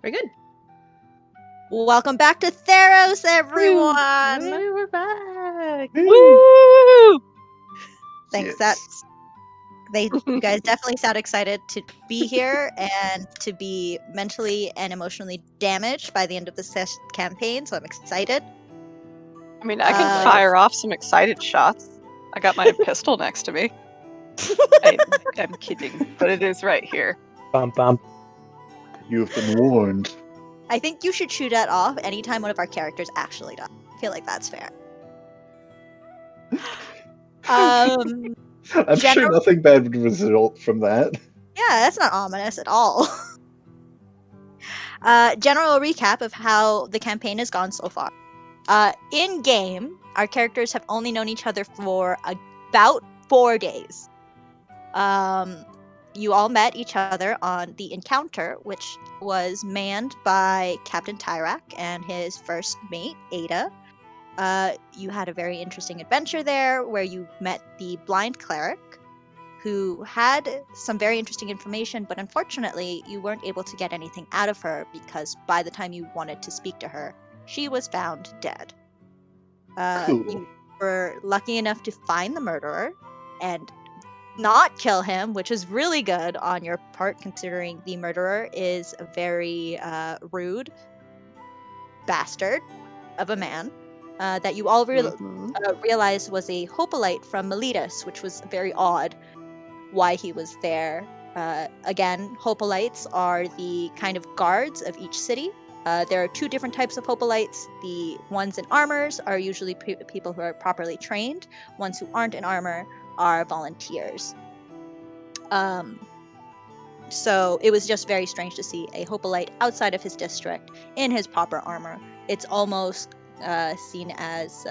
Very good. Welcome back to Theros, everyone! Woo, we're back! Woo! Thanks, Yes. you guys definitely sound excited to be here and to be mentally and emotionally damaged by the end of the campaign, so I'm excited. I mean, I can fire off some excited shots. I got my pistol next to me. I'm kidding, but it is right here. Bum bum. You have been warned. I think you should shoot that off anytime one of our characters actually dies. I feel like that's fair. I'm sure nothing bad would result from that. Yeah, that's not ominous at all. General recap of how the campaign has gone so far. In game, our characters have only known each other for about 4 days. You all met each other on the encounter, which was manned by Captain Tyrak and his first mate, Ada. You had a very interesting adventure there where you met the blind cleric, who had some very interesting information, but unfortunately you weren't able to get anything out of her because by the time you wanted to speak to her, she was found dead. Cool. You were lucky enough to find the murderer and not kill him, which is really good on your part, considering the murderer is a very rude bastard of a man that you all realized was a hoplite from Miletus, which was very odd why he was there. Again, hoplites are the kind of guards of each city. There are 2 different types of hoplites. The ones in armors are usually people who are properly trained. Ones who aren't in armor are volunteers. So it was just very strange to see a hoplite outside of his district in his proper armor. It's almost seen as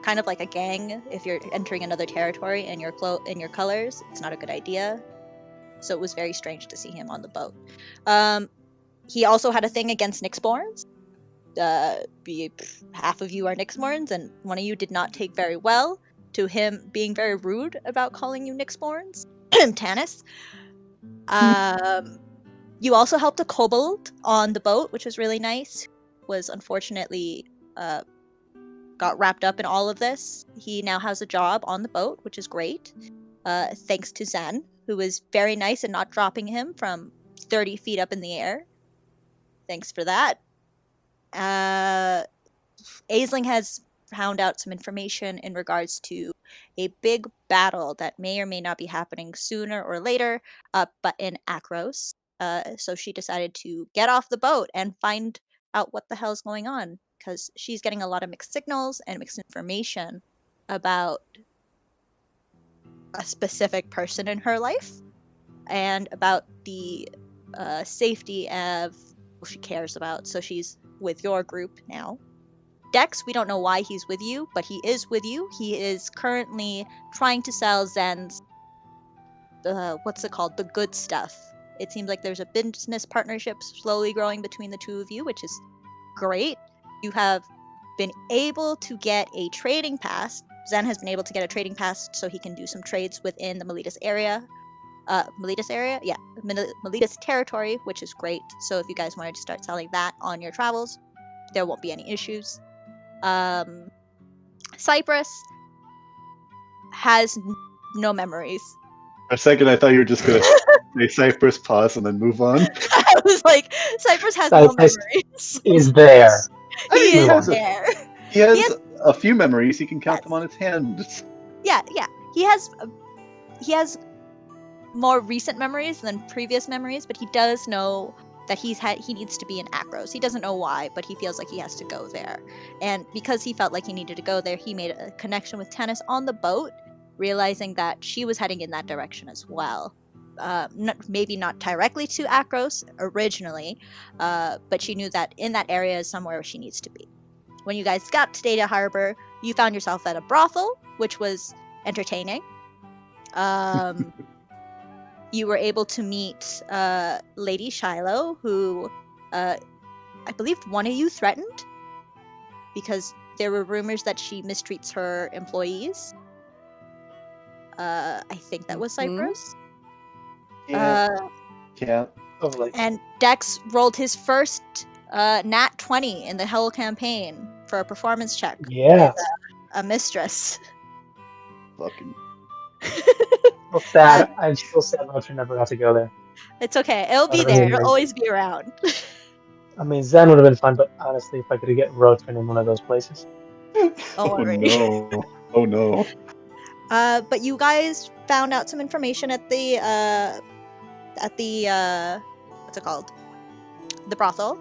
kind of like a gang. If you're entering another territory in your colors, it's not a good idea. So it was very strange to see him on the boat. He also had a thing against Nyxborns. Half of you are Nyxborns, and one of you did not take very well to him being very rude about calling you Nyxborns. Tanis. You also helped a kobold on the boat, which was really nice. Was unfortunately got wrapped up in all of this. He now has a job on the boat, which is great. Thanks to Zen, who was very nice and not dropping him from 30 feet up in the air. Thanks for that. Aisling has found out some information in regards to a big battle that may or may not be happening sooner or later, but in Akros. So she decided to get off the boat and find out what the hell's going on, because she's getting a lot of mixed signals and mixed information about a specific person in her life and about the safety of what she cares about. So she's with your group now. Dex, we don't know why he's with you, but he is with you. He is currently trying to sell Zen's, what's it called? The good stuff. It seems like there's a business partnership slowly growing between the 2 of you, which is great. You have been able to get a trading pass. Zen has been able to get a trading pass so he can do some trades within the Miletus area. Miletus area? Yeah, Miletus territory, which is great. So if you guys wanted to start selling that on your travels, there won't be any issues. Cyprus has no memories. For a second, I thought you were just going to say Cypress, pause, and then move on. I was like, Cyprus has no Cyprus memories. is there. He is has there. He has a few memories. He can count them on his hands. Yeah. He has more recent memories than previous memories, but he does know that he needs to be in Akros. He doesn't know why, but he feels like he has to go there. And because he felt like he needed to go there, he made a connection with Tanis on the boat, realizing that she was heading in that direction as well. Maybe not directly to Akros originally, but she knew that in that area is somewhere where she needs to be. When you guys got to Data Harbor, you found yourself at a brothel, which was entertaining. You were able to meet Lady Shiloh, who I believe one of you threatened because there were rumors that she mistreats her employees. I think that was Cyprus. Yeah. Lovely. And Dex rolled his first nat 20 in the whole campaign for a performance check. Yeah. With a mistress. Fucking. Well, sad. I'm still sad Roach never got to go there. It's okay. It'll be That'd there. have been It'll amazing. always be around. I mean, Zen would have been fun, but honestly, if I could get Roach in one of those places. Don't worry. No. Oh no. But you guys found out some information at the what's it called? The brothel.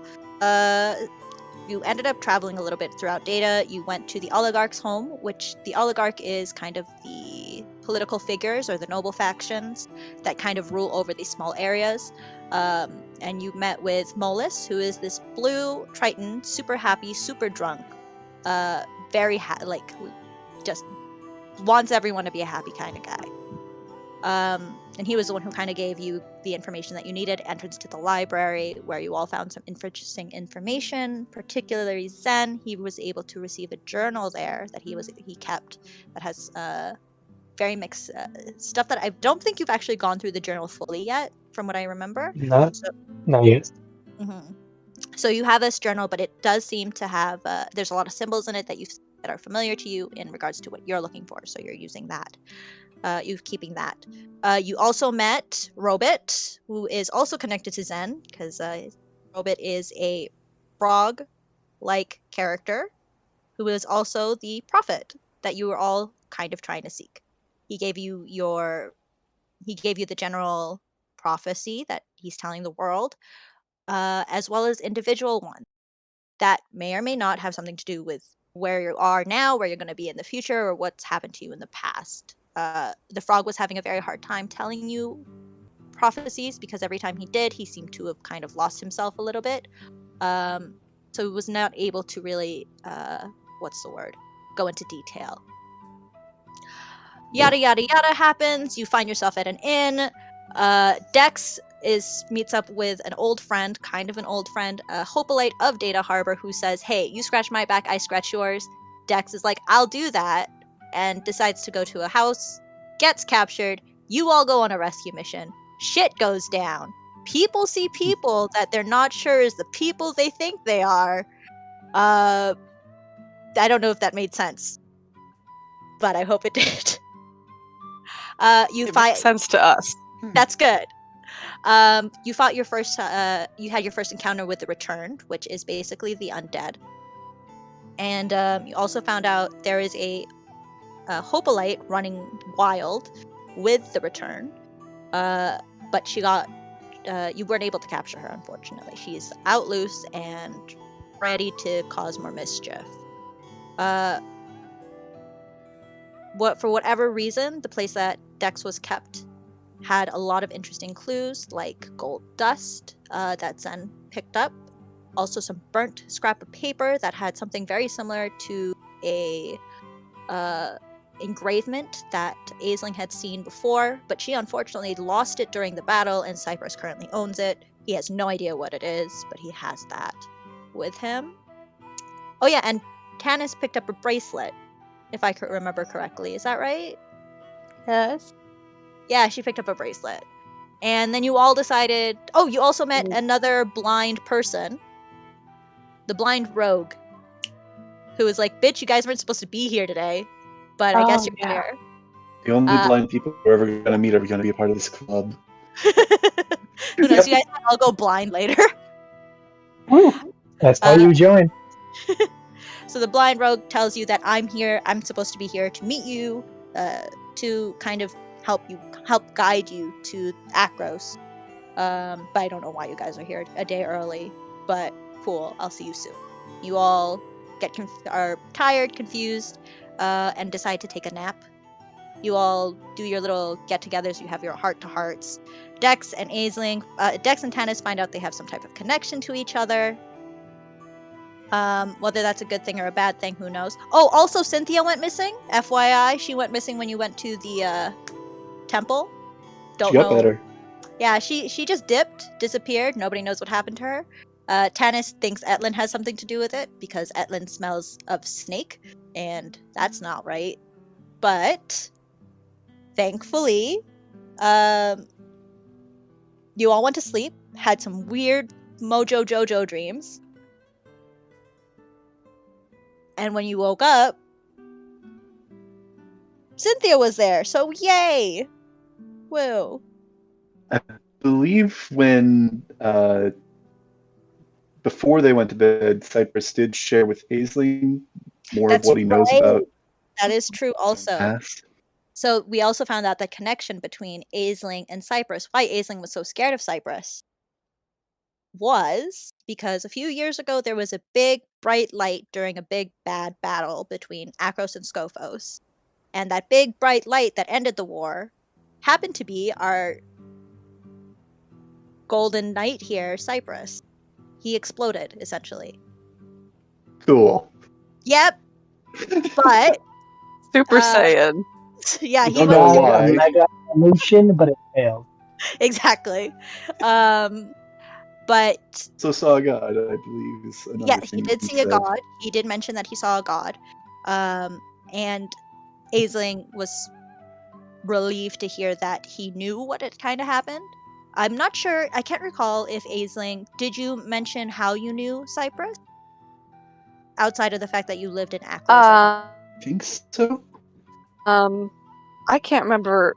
You ended up traveling a little bit throughout Data. You went to the oligarch's home, which the oligarch is kind of the political figures or the noble factions that kind of rule over these small areas. And you met with Molus, who is this blue Triton, super happy, super drunk, very just wants everyone to be a happy kind of guy. And he was the one who kind of gave you the information that you needed, entrance to the library, where you all found some interesting information, particularly Zen. He was able to receive a journal there that he kept that has very mixed stuff that I don't think you've actually gone through the journal fully yet, from what I remember. Not yet. Mm-hmm. So you have this journal, but it does seem to have there's a lot of symbols in it that are familiar to you in regards to what you're looking for. So you're using that. You're keeping that. You also met Robit, who is also connected to Zen, because Robit is a frog-like character who is also the prophet that you were all kind of trying to seek. He gave you the general prophecy that he's telling the world, as well as individual ones that may or may not have something to do with where you are now, where you're going to be in the future, or what's happened to you in the past. The frog was having a very hard time telling you prophecies because every time he did, he seemed to have kind of lost himself a little bit. So he was not able to really, go into detail. Yada yada yada happens. You find yourself at an inn. Dex meets up with an old friend, kind of an old friend, a Hopolite of Data Harbor, who says, "Hey, you scratch my back, I scratch yours." Dex is like, "I'll do that," and decides to go to a house, gets captured. You all go on a rescue mission. Shit goes down. People see people that they're not sure is the people they think they are. I don't know if that made sense, but I hope it did. It makes sense to us. That's good. You fought your first. You had your first encounter with the Returned, which is basically the undead. And you also found out there is a Hopolite running wild with the Return. But she got. You weren't able to capture her, unfortunately. She's out loose and ready to cause more mischief. For whatever reason, the place that Dex was kept had a lot of interesting clues, like gold dust that Zen picked up. Also some burnt scrap of paper that had something very similar to a engravement that Aisling had seen before, but she unfortunately lost it during the battle, and Cypress currently owns it. He has no idea what it is, but he has that with him. Oh yeah, and Tanis picked up a bracelet, if I could remember correctly. Is that right? Yes. Yeah, she picked up a bracelet. And then you all decided... Oh, you also met another blind person. The blind rogue. Who was like, bitch, you guys weren't supposed to be here today. But I guess you're here. The only blind people we're ever going to meet are going to be a part of this club. Who knows? You guys might all go blind later. Woo! That's how you join. So the blind rogue tells you that I'm here. I'm supposed to be here to meet you, to kind of help guide you to Akros. But I don't know why you guys are here a day early. But cool, I'll see you soon. You all are tired, confused, and decide to take a nap. You all do your little get-togethers. You have your heart-to-hearts. Dex and Aisling, Dex and Tanis find out they have some type of connection to each other. Whether that's a good thing or a bad thing, who knows? Oh, also Cynthia went missing. FYI, she went missing when you went to the temple. Don't know. She got better. Yeah, she just disappeared. Nobody knows what happened to her. Tanis thinks Etlin has something to do with it because Etlin smells of snake, and that's not right. But thankfully, You all went to sleep, had some weird Mojo Jojo dreams. And when you woke up, Cynthia was there, so yay! Woo. I believe when before they went to bed, Cypress did share with Aisling more That's of what he knows right. about That is true also. past. So we also found out the connection between Aisling and Cypress. Why Aisling was so scared of Cypress was because a few years ago there was a big bright light during a big bad battle between Akros and Scophos. And that big bright light that ended the war happened to be our golden knight here, Cypress. He exploded, essentially. Cool. Yep. But Super Saiyan. yeah, he Don't was know Tried why. a mega evolution, but it failed. exactly. But So saw God, I believe, is another yeah, thing he did he see a said. god. He did mention that he saw a god. And Aisling was relieved to hear that he knew what had kind of happened. I'm not sure. I can't recall if Aisling, did you mention how you knew Cyprus? Outside of the fact that you lived in Akros. I think so. I can't remember.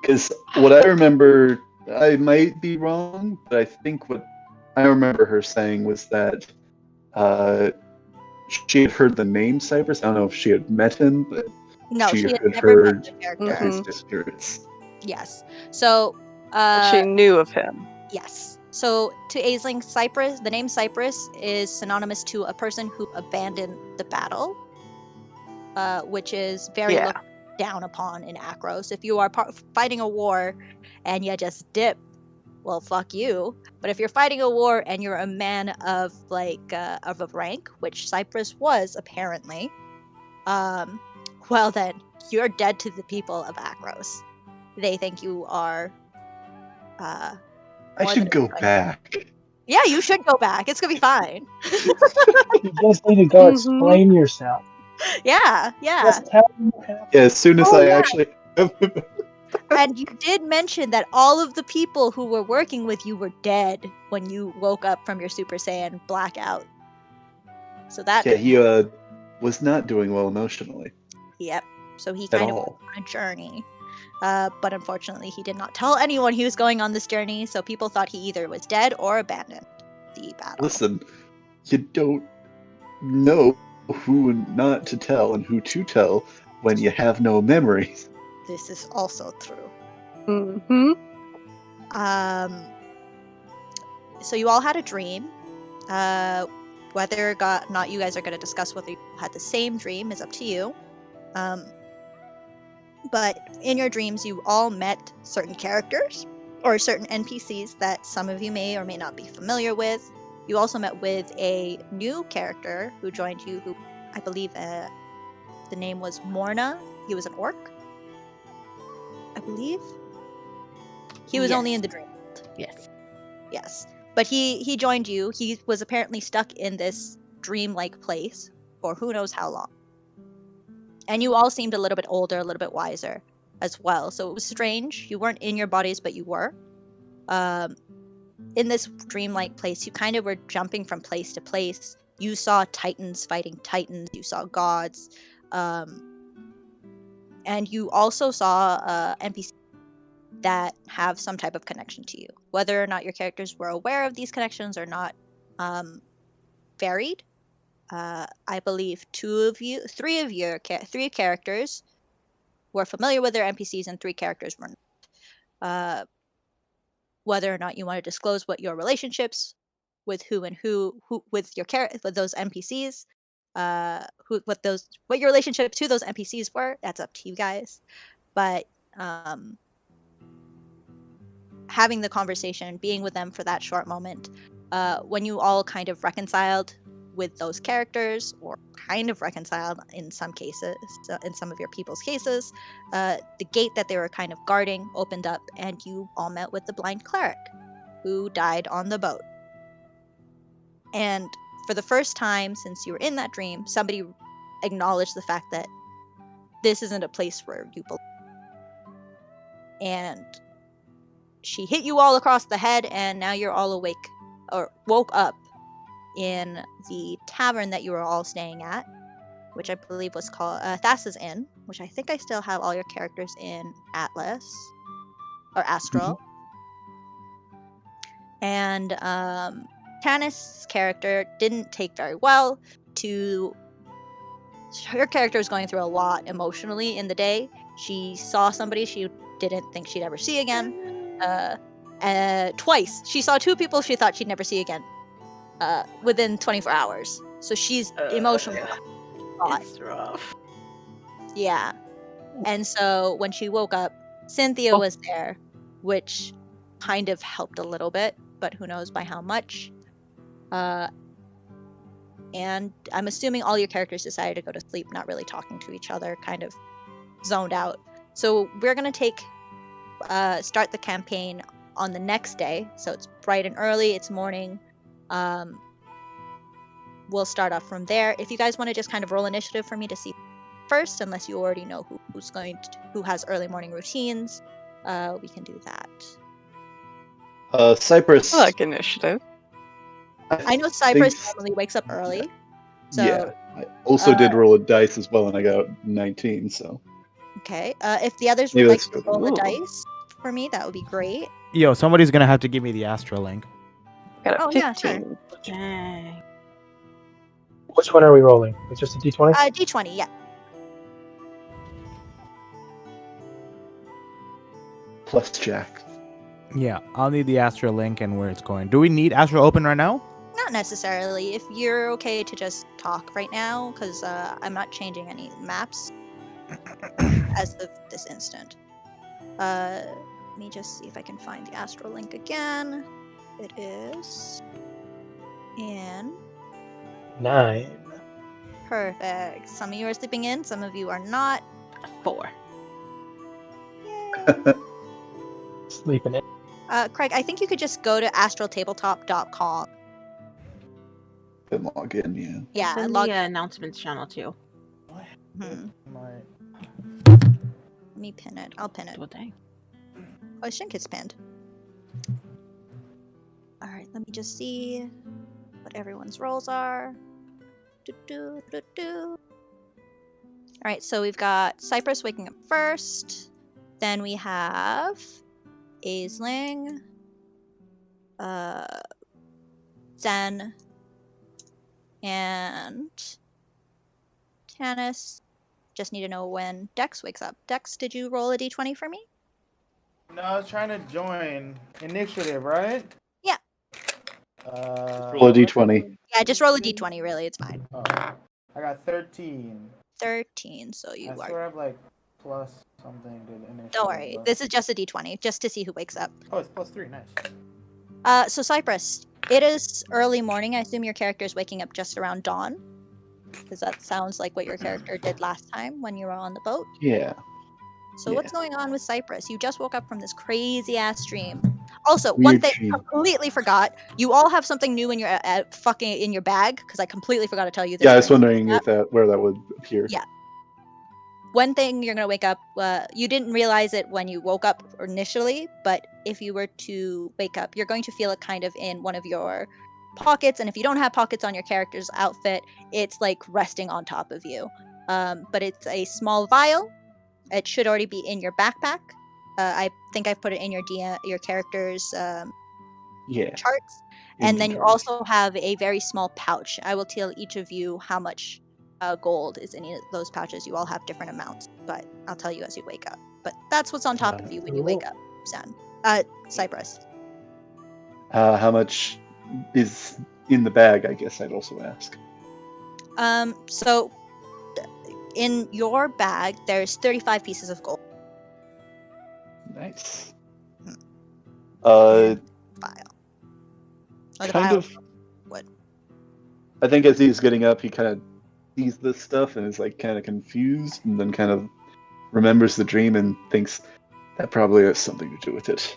Because what I remember, I might be wrong, but I think what I remember her saying was that she had heard the name Cypress. I don't know if she had met him, but No, she she had had never met heard the character. his disappearance. Yes. So, But she knew of him. yes. So to Aisling, Cypress, the name Cypress is synonymous to a person who abandoned the battle, which is very Yeah. looked down upon in Akros. If you are fighting a war and you just dip, well, fuck you. But if you're fighting a war and you're a man of of a rank, which Cypress was apparently, well then you're dead to the people of Akros. They think you are. I More should than go anybody. back. Yeah, you should go back. It's gonna be fine. You just need to go explain yourself. Yeah, yeah. Just tell them what happened. Yeah, as soon as Oh, I yeah. actually. And you did mention that all of the people who were working with you were dead when you woke up from your Super Saiyan blackout. So that. Yeah, he was not doing well emotionally Yep. So he at kind of all. went on a journey. But unfortunately, he did not tell anyone he was going on this journey, so people thought he either was dead or abandoned the battle. Listen, you don't know who not to tell and who to tell when you have no memories. This is also true. Mm-hmm. So you all had a dream. Whether or not you guys are going to discuss whether you had the same dream is up to you. But in your dreams, you all met certain characters or certain NPCs that some of you may or may not be familiar with. You also met with a new character who joined you, who I believe the name was Morna. He was an orc, I believe. He was only in the dream. Yes. Yes. But he joined you. He was apparently stuck in this dream-like place for who knows how long. And you all seemed a little bit older, a little bit wiser as well. So it was strange. You weren't in your bodies, but you were. In this dream-like place, you kind of were jumping from place to place. You saw titans fighting titans. You saw gods. And you also saw NPCs that have some type of connection to you. Whether or not your characters were aware of these connections or not varied. I believe three characters were familiar with their NPCs and 3 characters were not. Whether or not you want to disclose what your relationships with who with those NPCs, what your relationship to those NPCs were, that's up to you guys. But having the conversation, being with them for that short moment, when you all kind of reconciled with those characters, or kind of reconciled in some cases, in some of your people's cases, the gate that they were kind of guarding opened up, and you all met with the blind cleric who died on the boat. And for the first time since you were in that dream, somebody acknowledged the fact that this isn't a place where you belong. And she hit you all across the head, and now you're all awake or woke up in the tavern that you were all staying at, which I believe was called Thassa's Inn, which I think I still have all your characters in Atlas or Astral. And Tannis' character didn't take very well to. Her character was going through a lot emotionally in the day. She saw somebody she didn't think she'd ever see again. Twice. She saw 2 people she thought she'd never see again within 24 hours. So she's emotionally It's rough. Yeah. And so when she woke up, Cynthia was there, which kind of helped a little bit, but who knows by how much. And I'm assuming all your characters decided to go to sleep, not really talking to each other, kind of zoned out. So we're going to start the campaign on the next day. So it's bright and early, it's morning. We'll start off from there. If you guys want to just kind of roll initiative for me to see first, unless you already know who has early morning routines, we can do that. Cypress. I like initiative. I know Cypress normally wakes up early. So, yeah, I also did roll a dice as well, and I got 19. So. Okay. If the others would like to roll the dice for me, that would be great. Yo, somebody's gonna have to give me the Astro link. Got a 15. Yeah, sure. Dang. Which one are we rolling? It's just a d20? D20, yeah. Plus Jack. Yeah, I'll need the Astro link and where it's going. Do we need Astro open right now? Not necessarily. If you're okay to just talk right now, because I'm not changing any maps as of this instant. Let me just see if I can find the Astro link again. It is in 9. Perfect. Some of you are sleeping in, some of you are not. 4. Yay. Sleeping in. Craig, I think you could just go to astraltabletop.com. And log in, yeah. Yeah, Send log the announcements channel too. Let me pin it. I'll pin it. Well, dang. Oh, I think it's pinned. Alright, let me just see what everyone's roles are. Alright, so we've got Cypress waking up first. Then we have Aisling, Zen, and Tannis. Just need to know when Dex wakes up. Dex, did you roll a d20 for me? No, I was trying to join initiative, right? Yeah. Roll a d20. Yeah, just roll a d20, really, it's fine. Oh, I got 13. 13, so I you swear I are... have like plus something to initiative. Don't worry, but- this is just a d20, just to see who wakes up. Oh, it's plus 3, nice. So Cypress, it is early morning. I assume your character is waking up just around dawn. Because that sounds like what your character did last time when you were on the boat. Yeah. So Yeah. what's going on with Cypress? You just woke up from this crazy ass dream. Also, Weird one thing dream. I completely forgot. You all have something new in your fucking in your bag because I completely forgot to tell you this. Yeah, I was during- wondering if where that would appear. Yeah. One thing you're gonna wake up. You didn't realize it when you woke up initially, but if you were to wake up, you're going to feel it kind of in one of your pockets. And if you don't have pockets on your character's outfit, it's like resting on top of you. But it's a small vial. It should already be in your backpack. I think I've put it in your character's Yeah. charts. And then you Inventories. also have a very small pouch. I will tell each of you how much gold is in those pouches. You all have different amounts, but I'll tell you as you wake up. But that's what's on top of you when you wake up, Cypress. How much is in the bag? I guess I'd also ask. So in your bag, there's 35 pieces of gold. Nice. Vial. Or the Kind vial. of. What? I think as he's getting up, he kind of sees this stuff and is like kind of confused, and then kind of remembers the dream and thinks that probably has something to do with it.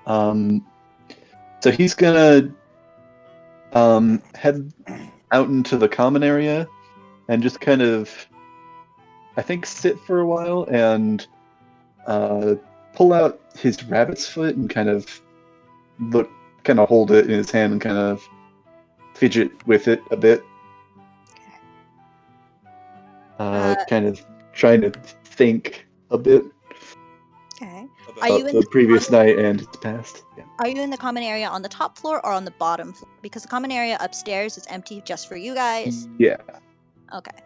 So he's gonna head out into the common area and just kind of, I think, sit for a while and pull out his rabbit's foot and kind of hold it in his hand and kind of fidget with it a bit. Kind of trying to think a bit Okay. about the previous night and its past. Yeah. Are you in the common area on the top floor or on the bottom floor? Because the common area upstairs is empty just for you guys. Yeah. Okay.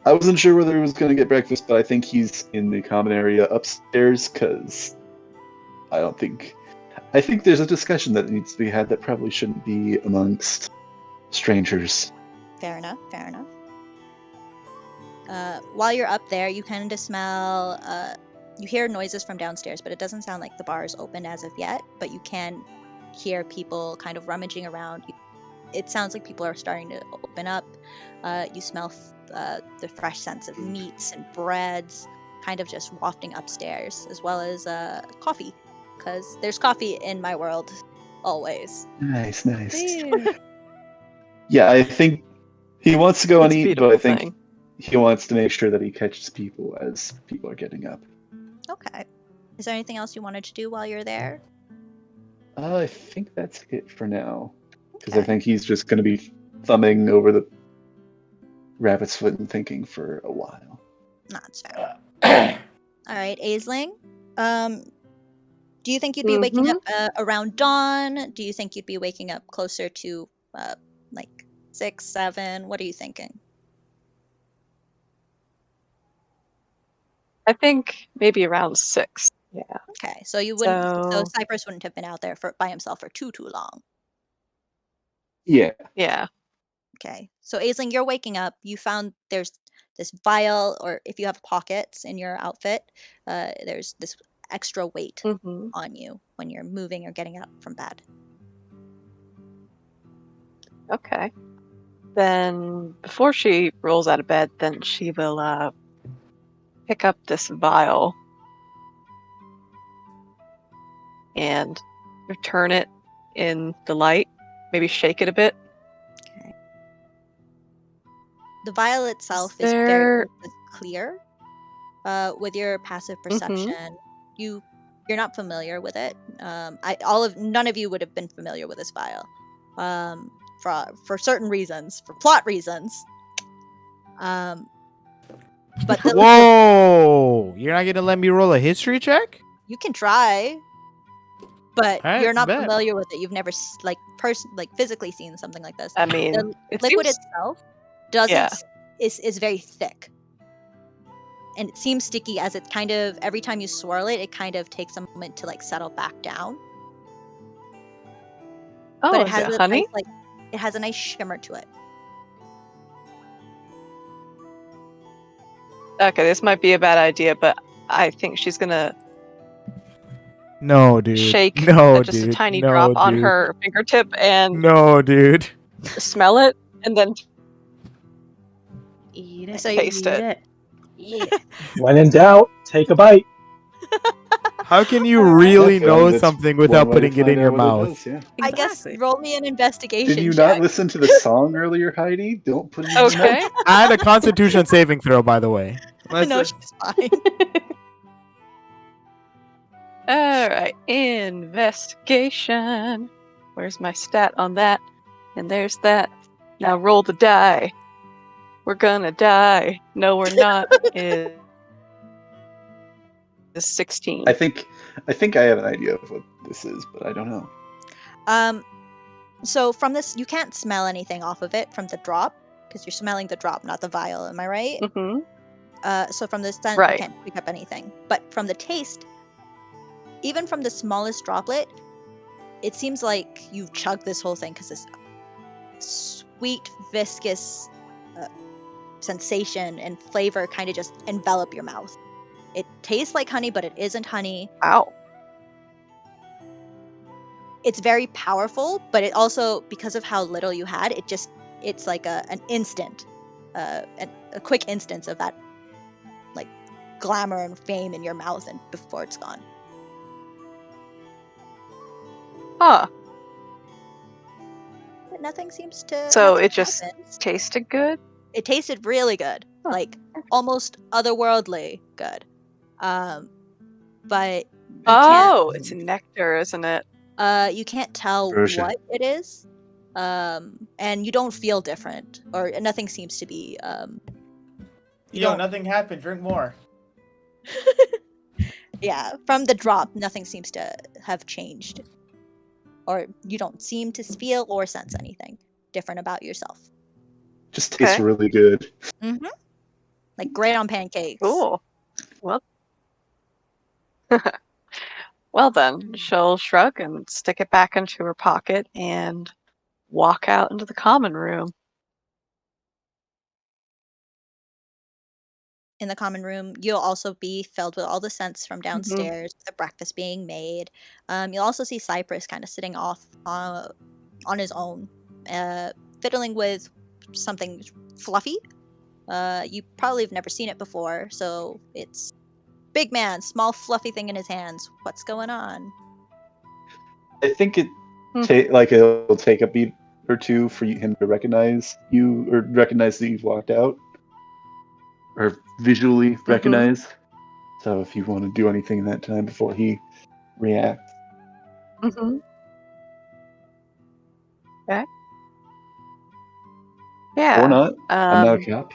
I wasn't sure whether he was going to get breakfast, but I think he's in the common area upstairs because I think there's a discussion that needs to be had that probably shouldn't be amongst strangers. Fair enough. While you're up there, you kind of smell. You hear noises from downstairs, but it doesn't sound like the bar is open as of yet. But you can hear people kind of rummaging around. It sounds like people are starting to open up. You smell the fresh scents of meats and breads, kind of just wafting upstairs, as well as coffee, because there's coffee in my world always. Nice. Yeah, I think he wants to go and eat, but I think he wants to make sure that he catches people as people are getting up. Okay. Is there anything else you wanted to do while you're there? I think that's it for now. Because Okay. I think he's just going to be thumbing over the rabbit's foot and thinking for a while. That's fair. All right, Aisling. Do you think you'd be waking up around dawn? Do you think you'd be waking up closer to like 6, 7? What are you thinking? I think maybe around 6. Yeah. Okay, so you wouldn't. So So- Cypress wouldn't have been out there by himself for too long. Yeah. Yeah. Okay, so Aisling, you're waking up. You found there's this vial, or if you have pockets in your outfit, there's this extra weight Mm-hmm. on you when you're moving or getting up from bed. Okay. Then before she rolls out of bed, then she will pick up this vial and return it in the light. Maybe shake it a bit. Okay. The vial itself is there- very clear. With your passive perception, you're not familiar with it. None of you would have been familiar with this vial. For certain reasons, for plot reasons. But Whoa! You're not gonna let me roll a history check? you can try, but Alright, you're not bet. familiar with it. You've never physically seen something like this. I mean, The it liquid seems- itself doesn't Yeah. is very thick, and it seems sticky as it kind of every time you swirl it, it kind of takes a moment to like settle back down. Oh, But it is has it a honey? nice, it has a nice shimmer to it. Okay, this might be a bad idea, but I think she's gonna No, dude. shake No, just dude. a tiny No, drop on dude. her fingertip and No, dude. smell it, and then Eat it. So you taste it. Yeah. When in doubt, take a bite. How can you really Yeah, know that's something one without way to putting it find in your out what it mouth? does, yeah. I guess Exactly. roll me an investigation Did you check. not listen to the song earlier, Heidi? Don't put it in your mouth. Okay. I had a Constitution saving throw, by the way. No, she's fine. Alright, investigation. Where's my stat on that? And there's that. Now roll the die. We're gonna die. No, we're not. Is 16. I think I have an idea of what this is, but I don't know. So from this, you can't smell anything off of it from the drop because you're smelling the drop, not the vial. Am I right? Mm-hmm. So from the scent, Right. you can't pick up anything. But from the taste, even from the smallest droplet, it seems like you've chugged this whole thing because this sweet, viscous sensation and flavor kind of just envelop your mouth. It tastes like honey, but it isn't honey. Wow. It's very powerful, but it also, because of how little you had, it's like an instant, a quick instance of that, like, glamour and fame in your mouth and before it's gone. Huh. But nothing seems to. So nothing it just happens. tasted good? It tasted really good, Huh. like almost otherworldly good. But Oh, it's nectar, isn't it? You can't tell Version. what it is, and you don't feel different, or nothing seems to be. Nothing happened. Drink more. Yeah, from the drop, nothing seems to have changed, or you don't seem to feel or sense anything different about yourself. Just tastes Okay. really good. Mm-hmm. Like great on pancakes. Cool. Well, well then, she'll shrug and stick it back into her pocket and walk out into the common room. In the common room, you'll also be filled with all the scents from downstairs, the breakfast being made. You'll also see Cypress kind of sitting off on his own, fiddling with something fluffy. You probably have never seen it before, so it's big man, small fluffy thing in his hands. What's going on? I think it'll take a beat or two for him to recognize you, or recognize that you've walked out, or visually recognize. So if you want to do anything in that time before he reacts. Mm-hmm. Okay. Yeah. Or not. I'm not a cop.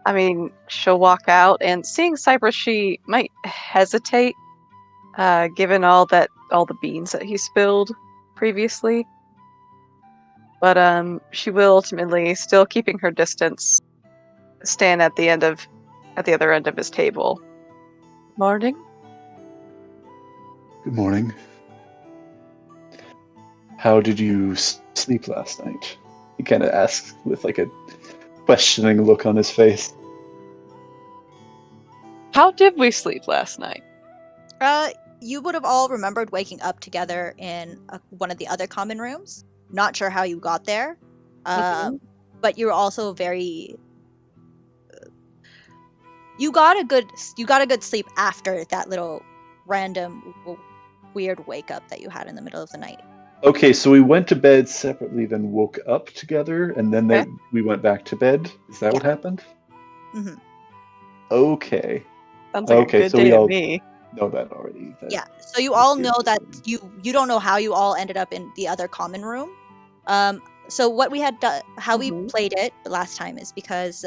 I mean, she'll walk out, and seeing Cypress, she might hesitate, given all the beans that he spilled previously. But she will ultimately, still keeping her distance, stand at the other end of his table. Morning. Good morning. How did you sleep last night? He kind of asks with like a questioning look on his face. How did we sleep last night? You would have all remembered waking up together in one of the other common rooms. Not sure how you got there, but you're also very. You got a good sleep after that little random weird wake up that you had in the middle of the night. Okay, so we went to bed separately, then woke up together, and then we went back to bed. Is that what happened? Mm-hmm. Okay. Sounds like a good day to me. Know that already. Yeah, so you all know that you don't know how you all ended up in the other common room. So what we had how we played it last time is because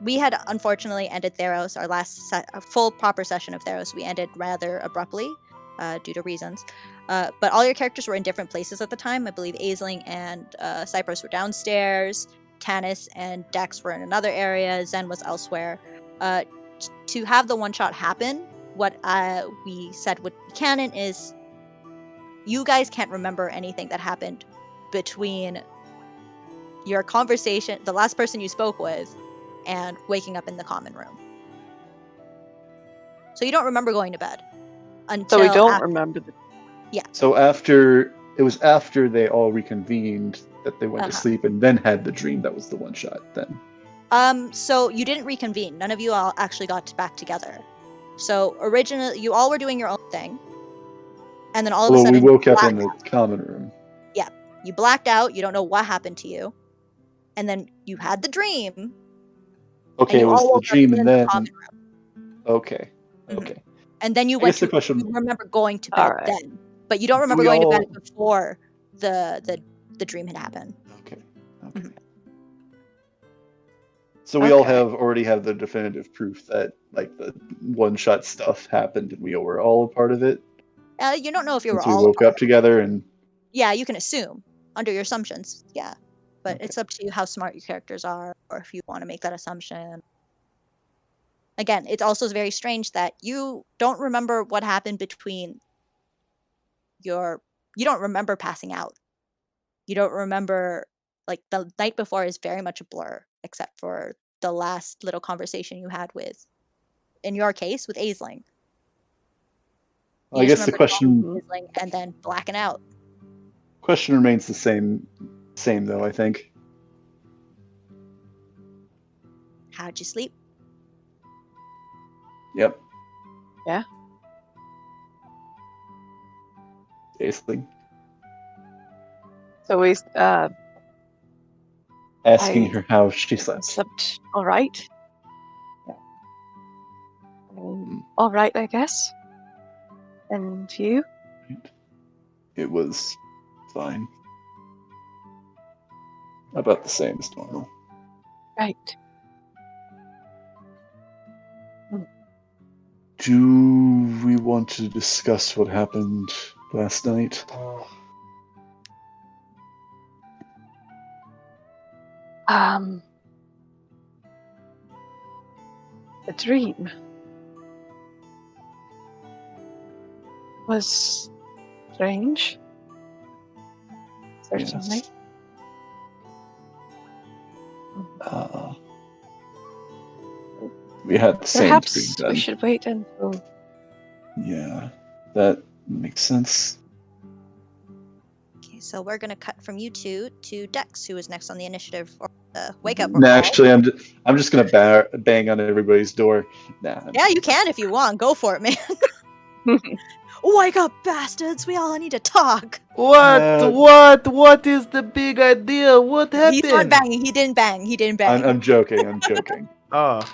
we had unfortunately ended Theros, our last full proper session of Theros. We ended rather abruptly due to reasons. But all your characters were in different places at the time. I believe Aisling and Cypress were downstairs. Tanis and Dex were in another area. Zen was elsewhere. To have the one shot happen, what we said would be canon is you guys can't remember anything that happened between your conversation, the last person you spoke with, and waking up in the common room. So you don't remember going to bed until. So we don't remember the. Yeah. So it was after they all reconvened that they went to sleep and then had the dream that was the one shot then. So you didn't reconvene. None of you all actually got back together. So originally, you all were doing your own thing, and then all of a sudden, we woke up in the common room. Yeah, you blacked out. You don't know what happened to you, and then you had the dream. Okay, it was the dream, and then. Okay. Okay. And then you went to. You remember going to bed then, but you don't remember going to bed before the dream had happened. Okay. Okay. So we all already have the definitive proof that like the one-shot stuff happened and we were all a part of it. You don't know if you were all. We woke up together and. Yeah, you can assume under your assumptions. Yeah, but it's up to you how smart your characters are, or if you want to make that assumption. Again, it's also very strange that you don't remember what happened between you don't remember passing out. You don't remember, like, the night before is very much a blur, except for the last little conversation you had with, in your case, with Aisling. I guess the question. Aisling and then blacking out. Question remains the same though, I think. How'd you sleep? Yep. Yeah. Basically. So we asking her how she slept. Slept all right. Yeah. All right, I guess. And you? It was fine. About the same as normal. Right. Do we want to discuss what happened last night? The dream was strange. Certainly. Yes. We had the same dream Perhaps then. we should wait until. Yeah, that makes sense. Okay, so we're gonna cut from you two to Dex, who is next on the initiative or the wake up. No, actually, I'm just gonna bang on everybody's door. Nah. Yeah, you can if you want. Go for it, man. Wake up, bastards! We all need to talk. What is the big idea? What happened? He's not banging. He didn't bang. I'm joking. I'm joking. Oh.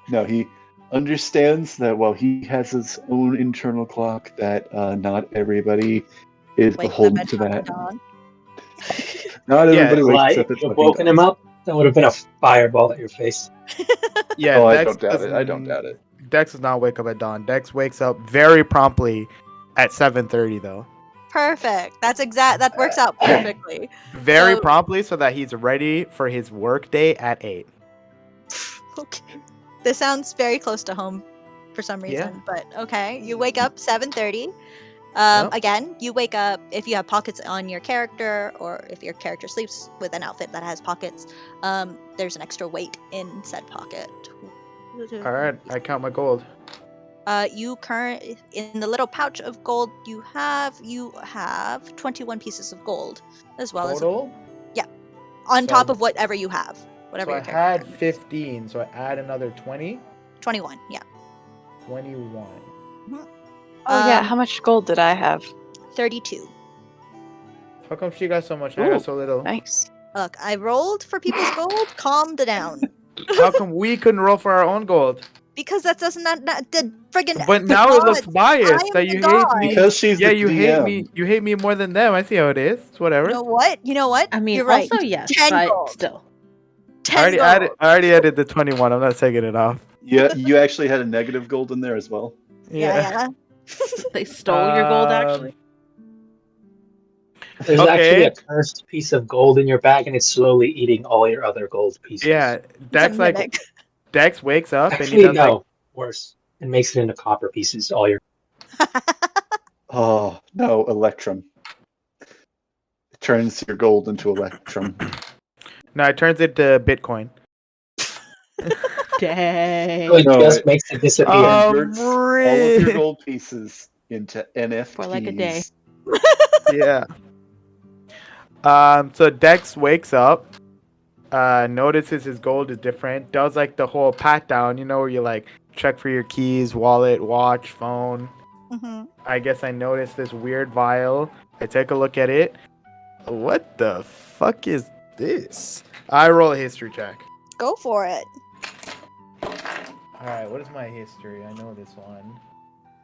No, he understands that while he has his own internal clock, that not everybody is Wake up beholden at to fucking that. dawn. Not everybody Well, wakes if up at you'd fucking woken dawn. him up, that would have been a fireball at your face. Yeah, Oh, I Dex don't doubt it. I don't doesn't- doubt it. Dex does not wake up at dawn. Dex wakes up very promptly at 7:30 though. Perfect. That works out perfectly. Very So- promptly so that he's ready for his work day at 8. Okay. This sounds very close to home for some Yeah. reason, but okay. You wake up 7:30. Yep. Again, you wake up if you have pockets on your character, or if your character sleeps with an outfit that has pockets. There's an extra weight in said pocket. All right, I count my gold. In the little pouch of gold you have 21 pieces of gold, as well Total? as on So- top of whatever you have, whatever So I your character had has. 15, so I add another 20. 21. Yeah. 21. Oh yeah, how much gold did I have? 32. How come she got so much? I Ooh, got so little. Nice. Look, I rolled for people's gold. Calm down. How come we couldn't roll for our own gold? Because that doesn't not the friggin' But the now it gods. looks biased I am that the you god. hate me. Because she's Yeah, the you DM. hate me. You hate me more than them. I see how it is. It's whatever. You know what? I mean, you're right. also yes, 10 but gold. still. 10 gold. I already added the 21. I'm not taking it off. Yeah, you actually had a negative gold in there as well. Yeah. They stole your gold, Um, actually. There's Okay. actually a cursed piece of gold in your bag, and it's slowly eating all your other gold pieces. Yeah, It's a Dex mimic. Dex wakes up and he Actually, does no. Worse. It makes it into copper pieces. All your. Oh no, Electrum. It turns your gold into Electrum. No, it turns into Bitcoin. Dang. It No, just it- makes it disappear. Converts all of your Rick. gold pieces into NFTs. For like a day. Yeah. So Dex wakes up, notices his gold is different, does like the whole pat down, where you like check for your keys, wallet, watch, phone. Mhm. I guess I noticed this weird vial. I take a look at it. What the fuck is this? I roll a history check. Go for it. Alright, what is my history? I know this one.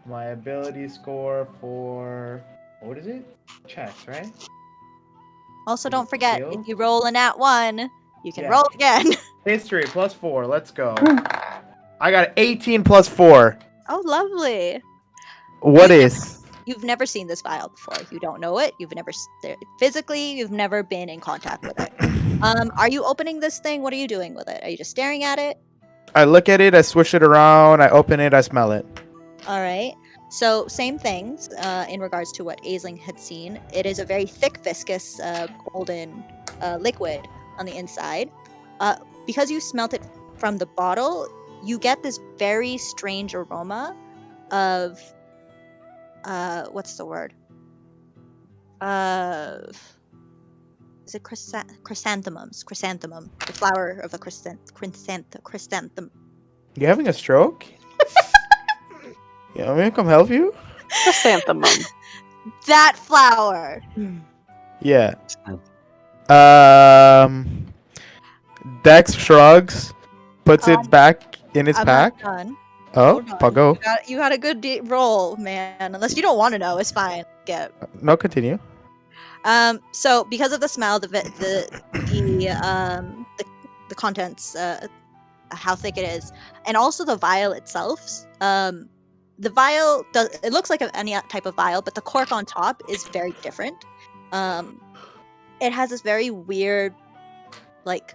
My ability score for what is it? Checks, right? Also, don't forget, Skill? if you roll a nat 1, you can Yeah. roll again. History plus 4. Let's go. I got 18 plus 4. Oh, lovely. What is? You've never seen this vial before. You don't know it. You've never physically. You've never been in contact with it. Are you opening this thing? What are you doing with it? Are you just staring at it? I look at it, I swish it around, I open it, I smell it. All right. So same things in regards to what Aisling had seen. It is a very thick, viscous, golden liquid on the inside. Because you smelt it from the bottle, you get this very strange aroma of what's the word? Is it chrysanthemums? Chrysanthemum, the flower of a chrysanthemum. You having a stroke? Yeah, want me to come help you? Chrysanthemum. That flower. Yeah. Dex shrugs, puts Um, it back in his I'm pack. not done. Oh, Hold on. Pago. You got a good roll, man. Unless you don't want to know, it's fine. Yeah. No, continue. So because of the smell, the contents, how thick it is, and also the vial itself. The vial it looks like any type of vial, but the cork on top is very different. It has this very weird, like,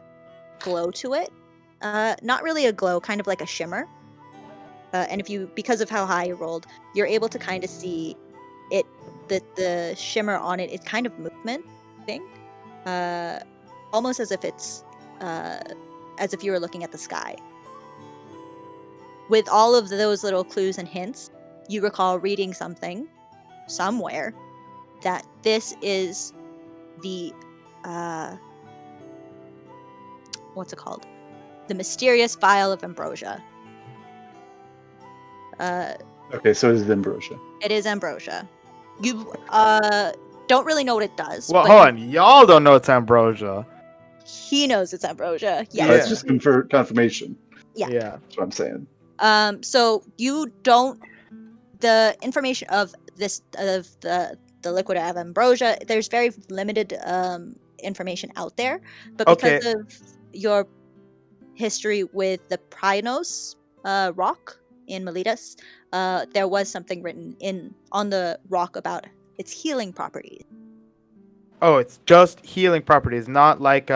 glow to it. Not really a glow, kind of like a shimmer. And because of how high you rolled, you're able to kind of see it. The shimmer on it is kind of movement thing, almost as if it's as if you were looking at the sky. With all of those little clues and hints, you recall reading something somewhere that this is the what's it called? The mysterious vial of ambrosia. Okay, so it is ambrosia. It is ambrosia. You don't really know what it does. Well, but hold on. Y'all don't know it's ambrosia. He knows it's ambrosia. Yeah. Yes. That's just confirmation. Yeah. That's what I'm saying. So you don't. The information of the liquid of ambrosia. There's very limited information out there, but because of your history with the Prinos rock in Miletus, there was something written on the rock about its healing properties. Oh, it's just healing properties, not like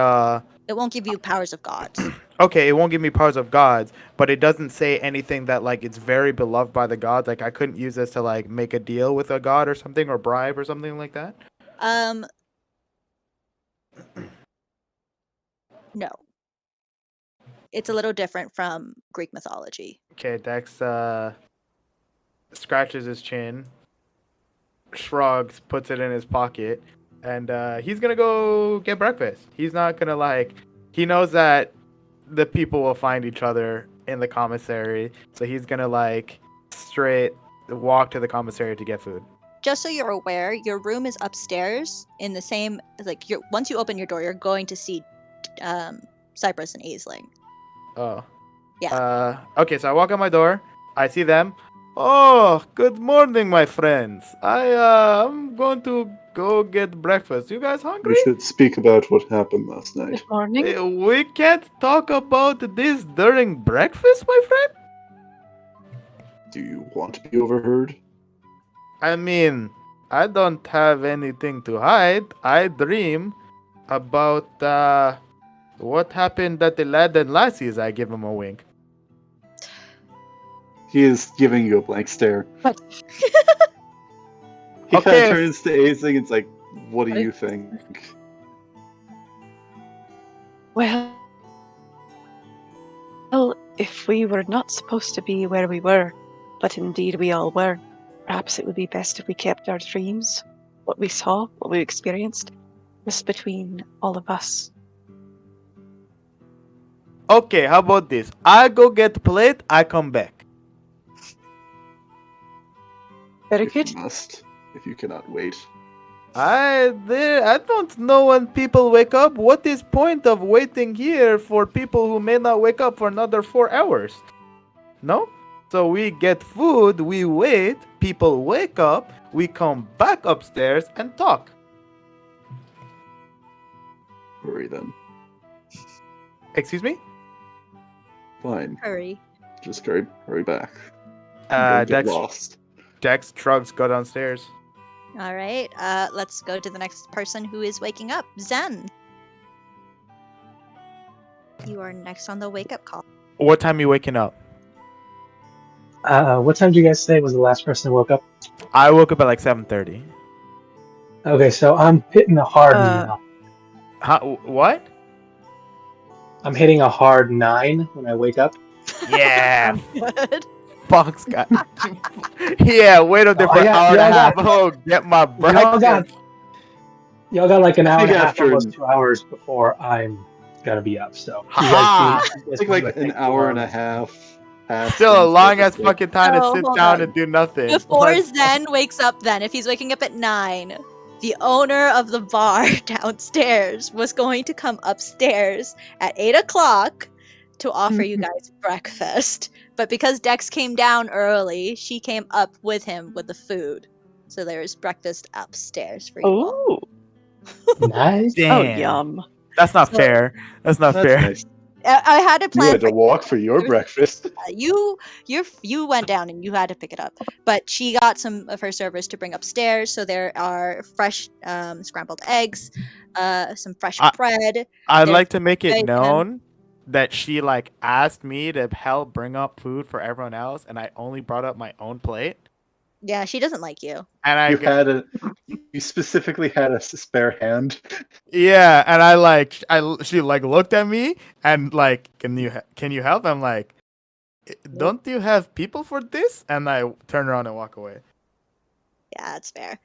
It won't give you powers of gods. Okay, it won't give me powers of gods, but it doesn't say anything that like it's very beloved by the gods. Like I couldn't use this to like make a deal with a god or something, or bribe or something like that. No. It's a little different from Greek mythology. Okay, Dex scratches his chin, shrugs, puts it in his pocket, and he's gonna go get breakfast. He's not gonna like. He knows that the people will find each other in the commissary, so he's gonna like straight walk to the commissary to get food. Just so you're aware, your room is upstairs in the same once you open your door, you're going to see Cypress and Aisling. Oh. Yeah. Okay, so I walk out my door. I see them. Oh, good morning, my friends. I'm going to go get breakfast. You guys hungry? We should speak about what happened last night. Good morning. We can't talk about this during breakfast, my friend? Do you want to be overheard? I mean, I don't have anything to hide. I dream about what happened at the Lad and Lassies. I give him a wink. He is giving you a blank stare. What? He kind Okay. of turns to Aisling and it's like, what do you think? Well, if we were not supposed to be where we were, but indeed we all were, perhaps it would be best if we kept our dreams, what we saw, what we experienced, just between all of us. Okay, how about this? I go get plate, I come back. Very If good. you must, if you cannot wait. I don't know when people wake up. What is point of waiting here for people who may not wake up for another 4 hours? No? So we get food, we wait, people wake up, we come back upstairs and talk. Hurry then. Excuse me? Fine. Hurry. Just hurry back. Don't get lost. Dex shrugs, go downstairs. All right. Let's go to the next person who is waking up. Zen. You are next on the wake up call. What time are you waking up? What time did you guys say was the last person who woke up? I woke up at like 7:30. Okay, so I'm hitting a hard 9. What? I'm hitting a hard 9 when I wake up. Yeah. Good. Fox guy. Yeah, wait up there for an hour and a half. Oh, get my breakfast. Y'all got like an hour and a Think half, after- almost 2 hours before I'm gonna be up. So you Ha-ha! guys I think like an hour and a half. Still a long ass fucking time Oh, to sit hold down on. and do nothing. Before What? Zen wakes up, if he's waking up at 9, the owner of the bar downstairs was going to come upstairs at 8 o'clock to offer you guys breakfast, but because Dex came down early, she came up with him with the food. So there's breakfast upstairs for you all. Oh, Nice. oh, Damn. yum. That's not So- fair. That's not That's fair. nice. I had a You plan had for to walk for your breakfast. you went down and you had to pick it up, but she got some of her servers to bring upstairs. So there are fresh scrambled eggs, some fresh bread. I'd There's like to make it bacon. known that she like asked me to help bring up food for everyone else, and I only brought up my own plate. Yeah, she doesn't like you. And You specifically had a spare hand. yeah, and she like looked at me and like, can you help? I'm like, don't you have people for this? And I turn around and walk away. Yeah, that's fair.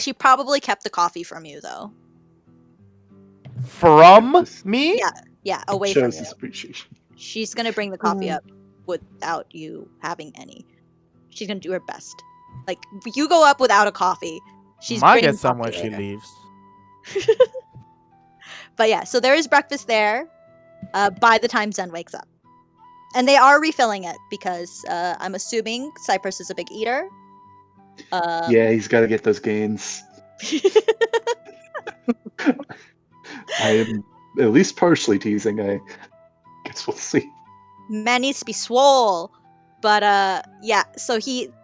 She probably kept the coffee from you though. From me? Yeah, away from Shows you. his appreciation. She's gonna bring the coffee up without you having any. She's gonna do her best. Like you go up without a coffee. She's Might bringing get some when coffee she later. leaves. But yeah, so there is breakfast there. By the time Zen wakes up, and they are refilling it because I'm assuming Cypress is a big eater. Yeah, he's got to get those gains. I am at least partially teasing. I guess we'll see. Man needs to be swole. But yeah, so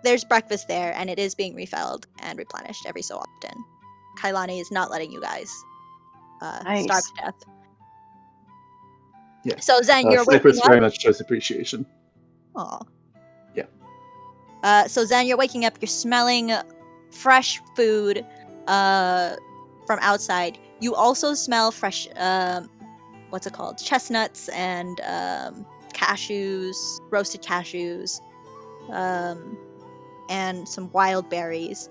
there's breakfast there, and it is being refilled and replenished every so often. Kailani is not letting you guys Nice. starve to death. Yeah. So Zen, you're Cypress waking very up. much shows appreciation. Aw. Yeah. So Zen, you're waking up. You're smelling fresh food from outside. You also smell fresh. What's it called? Chestnuts and cashews, roasted cashews, and some wild berries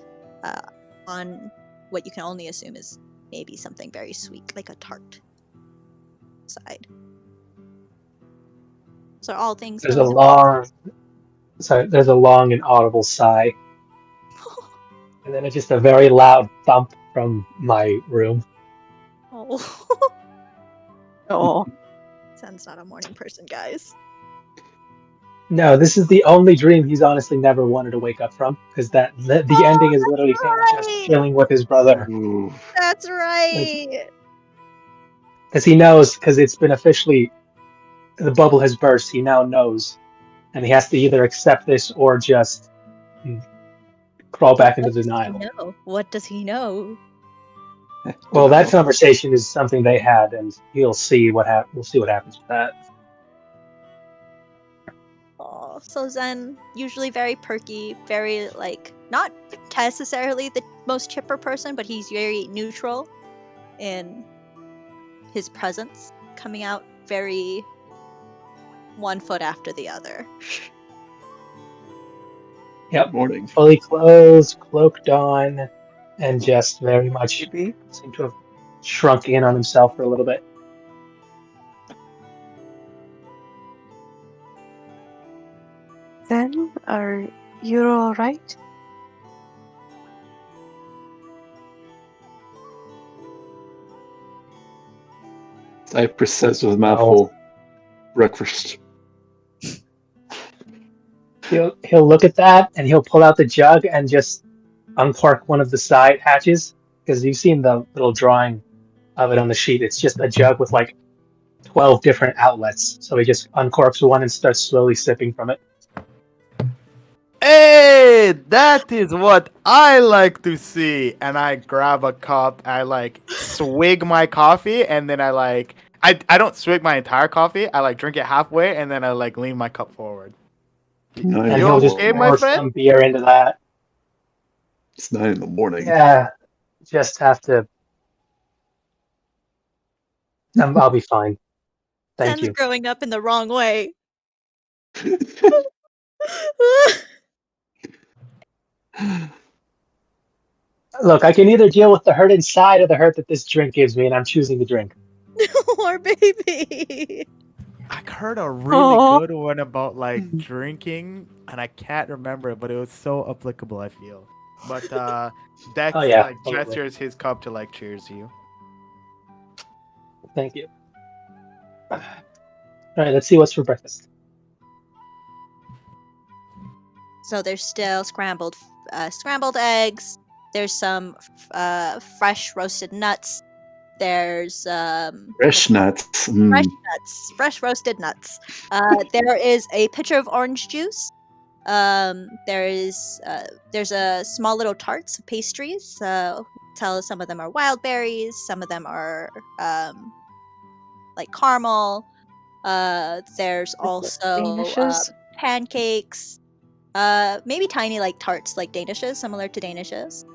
on what you can only assume is maybe something very sweet, like a tart side. So all things. There's a going long, there's a long and audible sigh, and then it's just a very loud thump from my room. Oh, Oh, Zen's not a morning person, guys. No, this is the only dream he's honestly never wanted to wake up from, because the ending is literally him just right. chilling with his brother. Ooh. That's right. Because he knows, because it's been officially, the bubble has burst, he now knows. And he has to either accept this or just crawl back into What does he denial. know? What does he know? Well, that conversation is something they had, and we'll see what happens with that. Oh, so Zen, usually very perky, very like not necessarily the most chipper person, but he's very neutral in his presence, coming out very one foot after the other. Yep, Morning. fully clothed, cloaked on, and just very much maybe. seemed to have shrunk in on himself for a little bit. Then, are you all right? Cypress says with a mouthful, breakfast. He'll look at that and he'll pull out the jug and just uncork one of the side hatches, because you've seen the little drawing of it on the sheet. It's just a jug with like 12 different outlets. So he just uncorks one and starts slowly sipping from it. Hey, that is what I like to see. And I grab a cup, I like swig my coffee, and then I don't swig my entire coffee. I like drink it halfway, and then I like lean my cup forward. Nine And in he'll the just okay, morning. my pour friend? some beer into that. It's 9 in the morning. Yeah, just have to. I'll be fine. Thank Zen's you. growing up in the wrong way. Look, I can either deal with the hurt inside or the hurt that this drink gives me, and I'm choosing the drink. Poor baby. I heard a really Aw. good one about like drinking, and I can't remember it, but it was so applicable, I feel. But Dex Oh, yeah, like totally. gestures his cup to like cheers you. Thank you. All right, let's see what's for breakfast. So there's still scrambled eggs. There's some fresh roasted nuts. There's Fresh nuts. fresh nuts, fresh roasted nuts. There is a pitcher of orange juice. There's a small little tarts of pastries. Tell some of them are wild berries, some of them are like caramel. There's also Danishes? pancakes. Maybe tiny like tarts, like danishes, similar to danishes.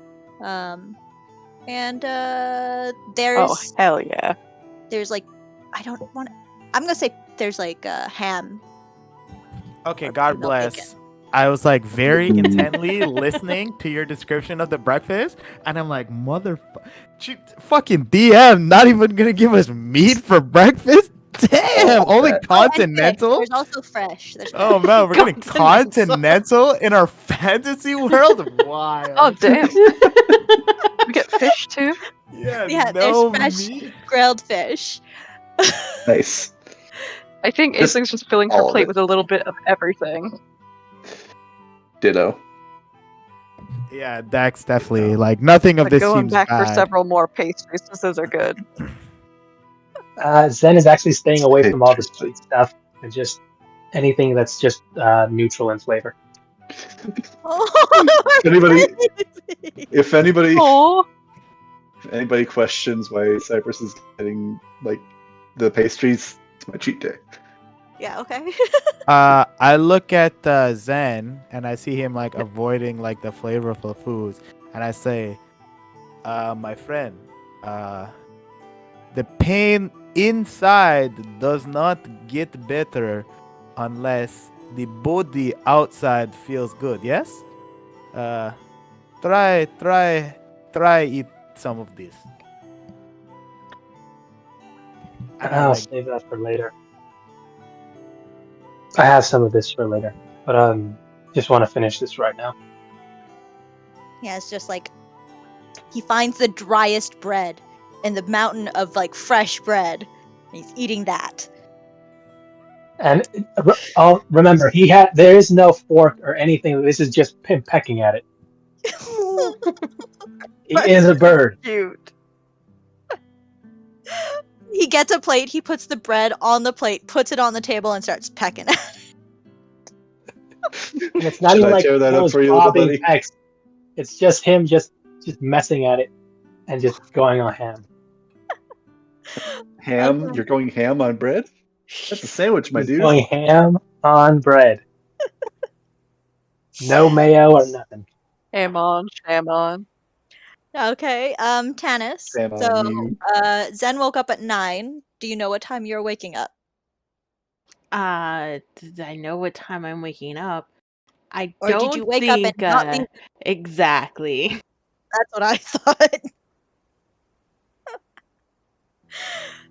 And Oh, there's hell yeah. like I'm gonna say there's like ham. Okay, Or God no bless. bacon. I was like very intently listening to your description of the breakfast, and I'm like, fucking DM, not even gonna give us meat for breakfast? Damn, only Okay. continental? There's also fresh. There's Oh man, we're getting Continental. continental in our fantasy world? Wild. Oh, damn. We get fish too? Yeah, no there's fresh meat. grilled fish. Nice. I think Just Isling's just filling her all of plate it. with a little bit of everything. Ditto. Yeah, Dax definitely. Like nothing of But this going seems back for bad. several more pastries, since those are good. Zen is actually staying away from all the Pastries. sweet stuff and just anything that's just neutral in flavor. If anybody Aww. questions why Cypress is getting like the pastries, it's my cheat day. Yeah, okay. I look at Zen and I see him like avoiding like the flavorful foods, and I say, my friend, the pain inside does not get better unless the body outside feels good. Yes. Try eat some of this. And I I'll like, save that for later. I have some of this for later, but just want to finish this right now. Yeah, it's just like he finds the driest bread in the mountain of like fresh bread. And he's eating that. And remember, there is no fork or anything. This is just him pecking at it. He is a bird. Cute. He gets a plate, he puts the bread on the plate, puts it on the table, and starts pecking at it. And it's not Should even I like tear that up those for you, little bobbing buddy? pecks. It's just him just messing at it and just going on ham. Ham? Okay. You're going ham on bread? That's a sandwich, my He's dude. going ham on bread. No mayo or nothing. Ham on. Okay, Tanis. Ham on So, you. Zen woke up at 9. Do you know what time you're waking up? I know what time I'm waking up. I Or don't did you wake up and think not leave? exactly. That's what I thought.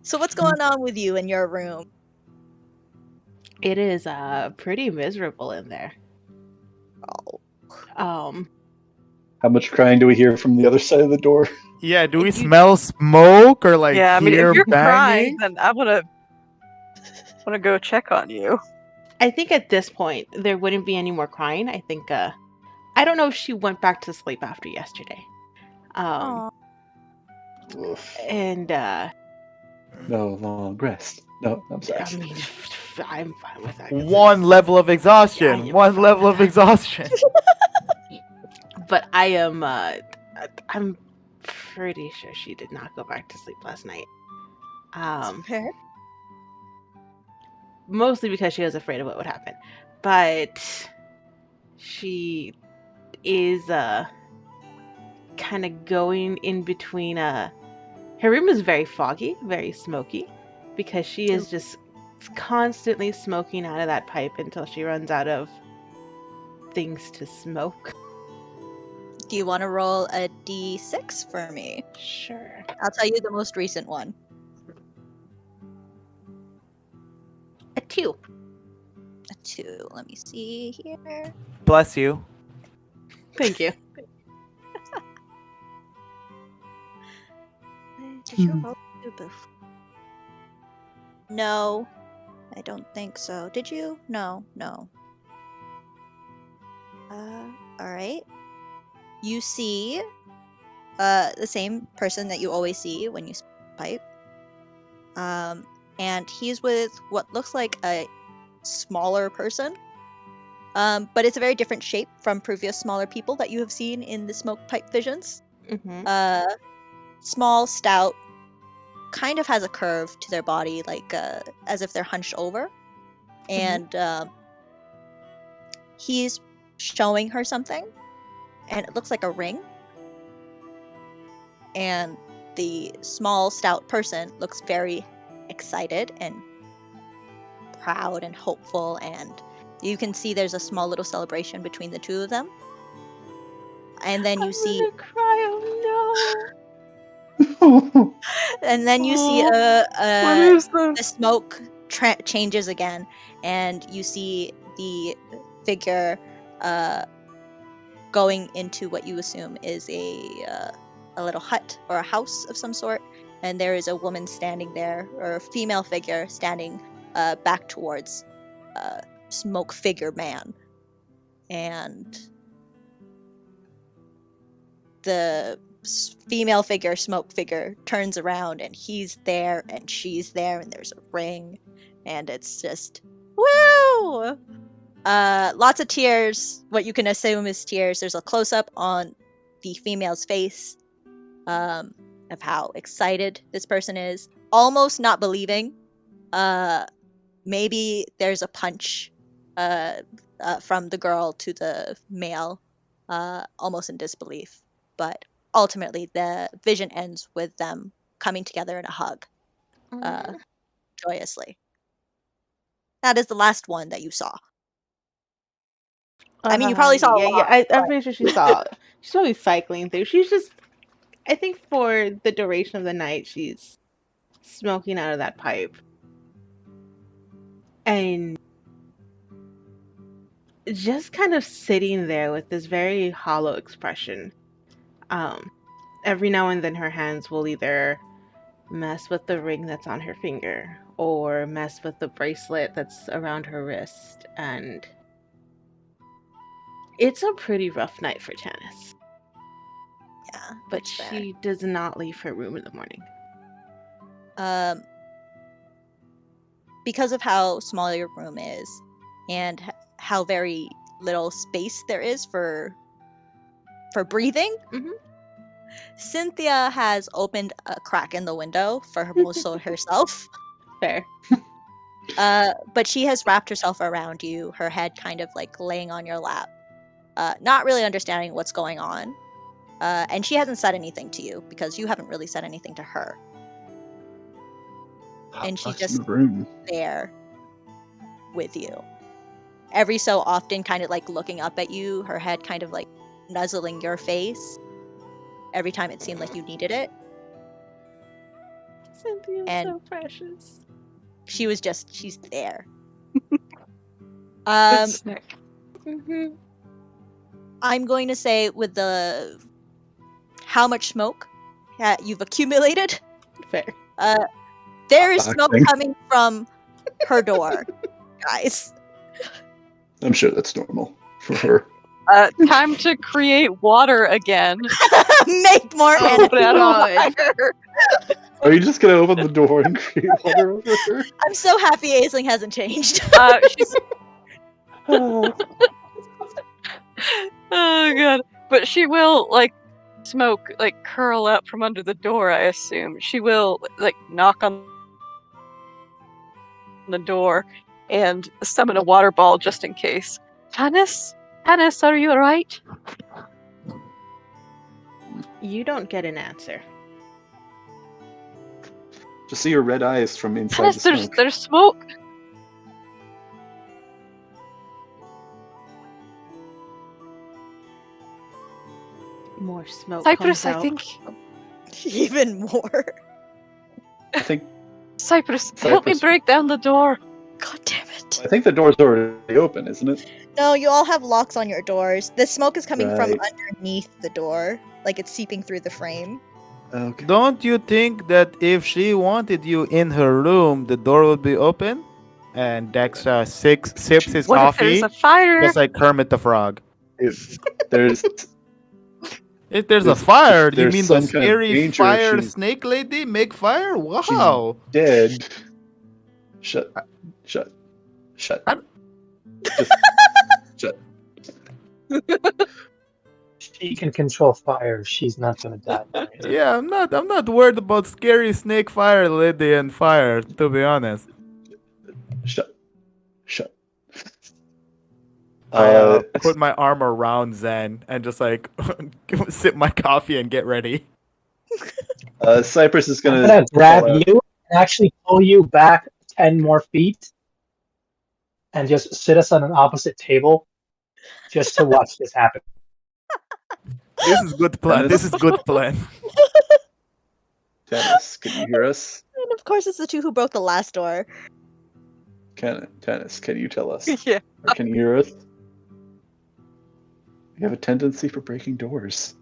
So what's going on with you in your room? It is pretty miserable in there. Oh. How much crying do we hear from the other side of the door? yeah, do we If you- smell smoke or like Yeah, I mean, hear if you're banging? crying, then I wanna go check on you. I think at this point there wouldn't be any more crying. I think I don't know if she went back to sleep after yesterday. Aw. Oof. And No long rest. No, I'm sorry. I mean, I'm fine with that. One level of exhaustion. Yeah, One fine level with of that. exhaustion. But I am I'm pretty sure she did not go back to sleep last night. Fair. Mostly because she was afraid of what would happen. But she is kind of going in between her room is very foggy, very smoky, because she is just constantly smoking out of that pipe until she runs out of things to smoke. Do you want to roll a d6 for me? Sure. I'll tell you the most recent one. A 2. A 2. Let me see here. Bless you. Thank you. Did you roll 2 before? No. I don't think so. Did you? No. Alright. You see the same person that you always see when you pipe. And he's with what looks like a smaller person. But it's a very different shape from previous smaller people that you have seen in the smoke pipe visions. Mm-hmm. Small, stout, kind of has a curve to their body, like as if they're hunched over. And he's showing her something, and it looks like a ring. And the small, stout person looks very excited and proud and hopeful, and you can see there's a small little celebration between the two of them. And then you see I'm gonna cry. Oh and then you see What is the this? smoke changes again, and you see the figure going into what you assume is a little hut or a house of some sort, and there is a woman standing there, or a female figure standing back towards smoke figure man, and the female figure, smoke figure, turns around and he's there and she's there and there's a ring, and it's just woo! Lots of tears. What you can assume is tears. There's a close up on the female's face of how excited this person is, almost not believing. Maybe there's a punch from the girl to the male, almost in disbelief. But ultimately, the vision ends with them coming together in a hug, no. joyously. That is the last one that you saw. Oh, I mean, you probably saw a yeah. lot. I'm pretty sure she saw. She's probably cycling through. She's just. I think for the duration of the night, she's smoking out of that pipe, and just kind of sitting there with this very hollow expression. Every now and then her hands will either mess with the ring that's on her finger or mess with the bracelet that's around her wrist, and it's a pretty rough night for Janice. Yeah, But that's fair. she does not leave her room in the morning. Because of how small your room is and how very little space there is for breathing, Mhm. Cynthia has opened a crack in the window for herself. Fair. But she has wrapped herself around you, her head kind of like laying on your lap, not really understanding what's going on. And she hasn't said anything to you because you haven't really said anything to her. And she's Locked in just the room. there with you. Every so often, kind of like looking up at you, her head kind of like nuzzling your face every time it seemed like you needed it. Cynthia's And so precious. she's there. Good snack. Mm-hmm. I'm going to say with the how much smoke you've accumulated, Fair. there is smoke Boxing. coming from her door, guys. I'm sure that's normal for her. Time to create water again. Make more Oh, energy. But I don't God. Are you just gonna open the door and create water over her? I'm so happy Aisling hasn't changed. She's oh god. But she will smoke curl up from under the door, I assume. She will knock on the door and summon a water ball just in case. Hannes, are you alright? You don't get an answer. Just see your red eyes from inside Hannes, the smoke. there's smoke. More smoke Cypress, comes I out. think. Even more. I think Cypress, help me Cypress. break down the door. God damn it. I think the door's already open, isn't it? No, you all have locks on your doors. The smoke is coming from Right. underneath the door. Like it's seeping through the frame. Okay. Don't you think that if she wanted you in her room, the door would be open? And Dex sips his What if coffee, there's a fire? just like Kermit the Frog. If there's If there's a There's- fire, if do you there's mean the some kind of scary danger, fire she's- snake lady make fire? she's Wow. dead. Shut. Just shut. She can control fire. She's not gonna die. Yeah, I'm not worried about scary snake fire lady and fire, to be honest. Shut. I put my arm around Zen and just like sip my coffee and get ready. Cypress is I'm gonna gonna grab call out- you and actually pull you back 10 more feet and just sit us on an opposite table just to watch this happen. This is good plan. This is good plan. Tennis, can you hear us? And of course, it's the two who broke the last door. Tennis, can you tell us? Yeah. Or can you hear us? You have a tendency for breaking doors.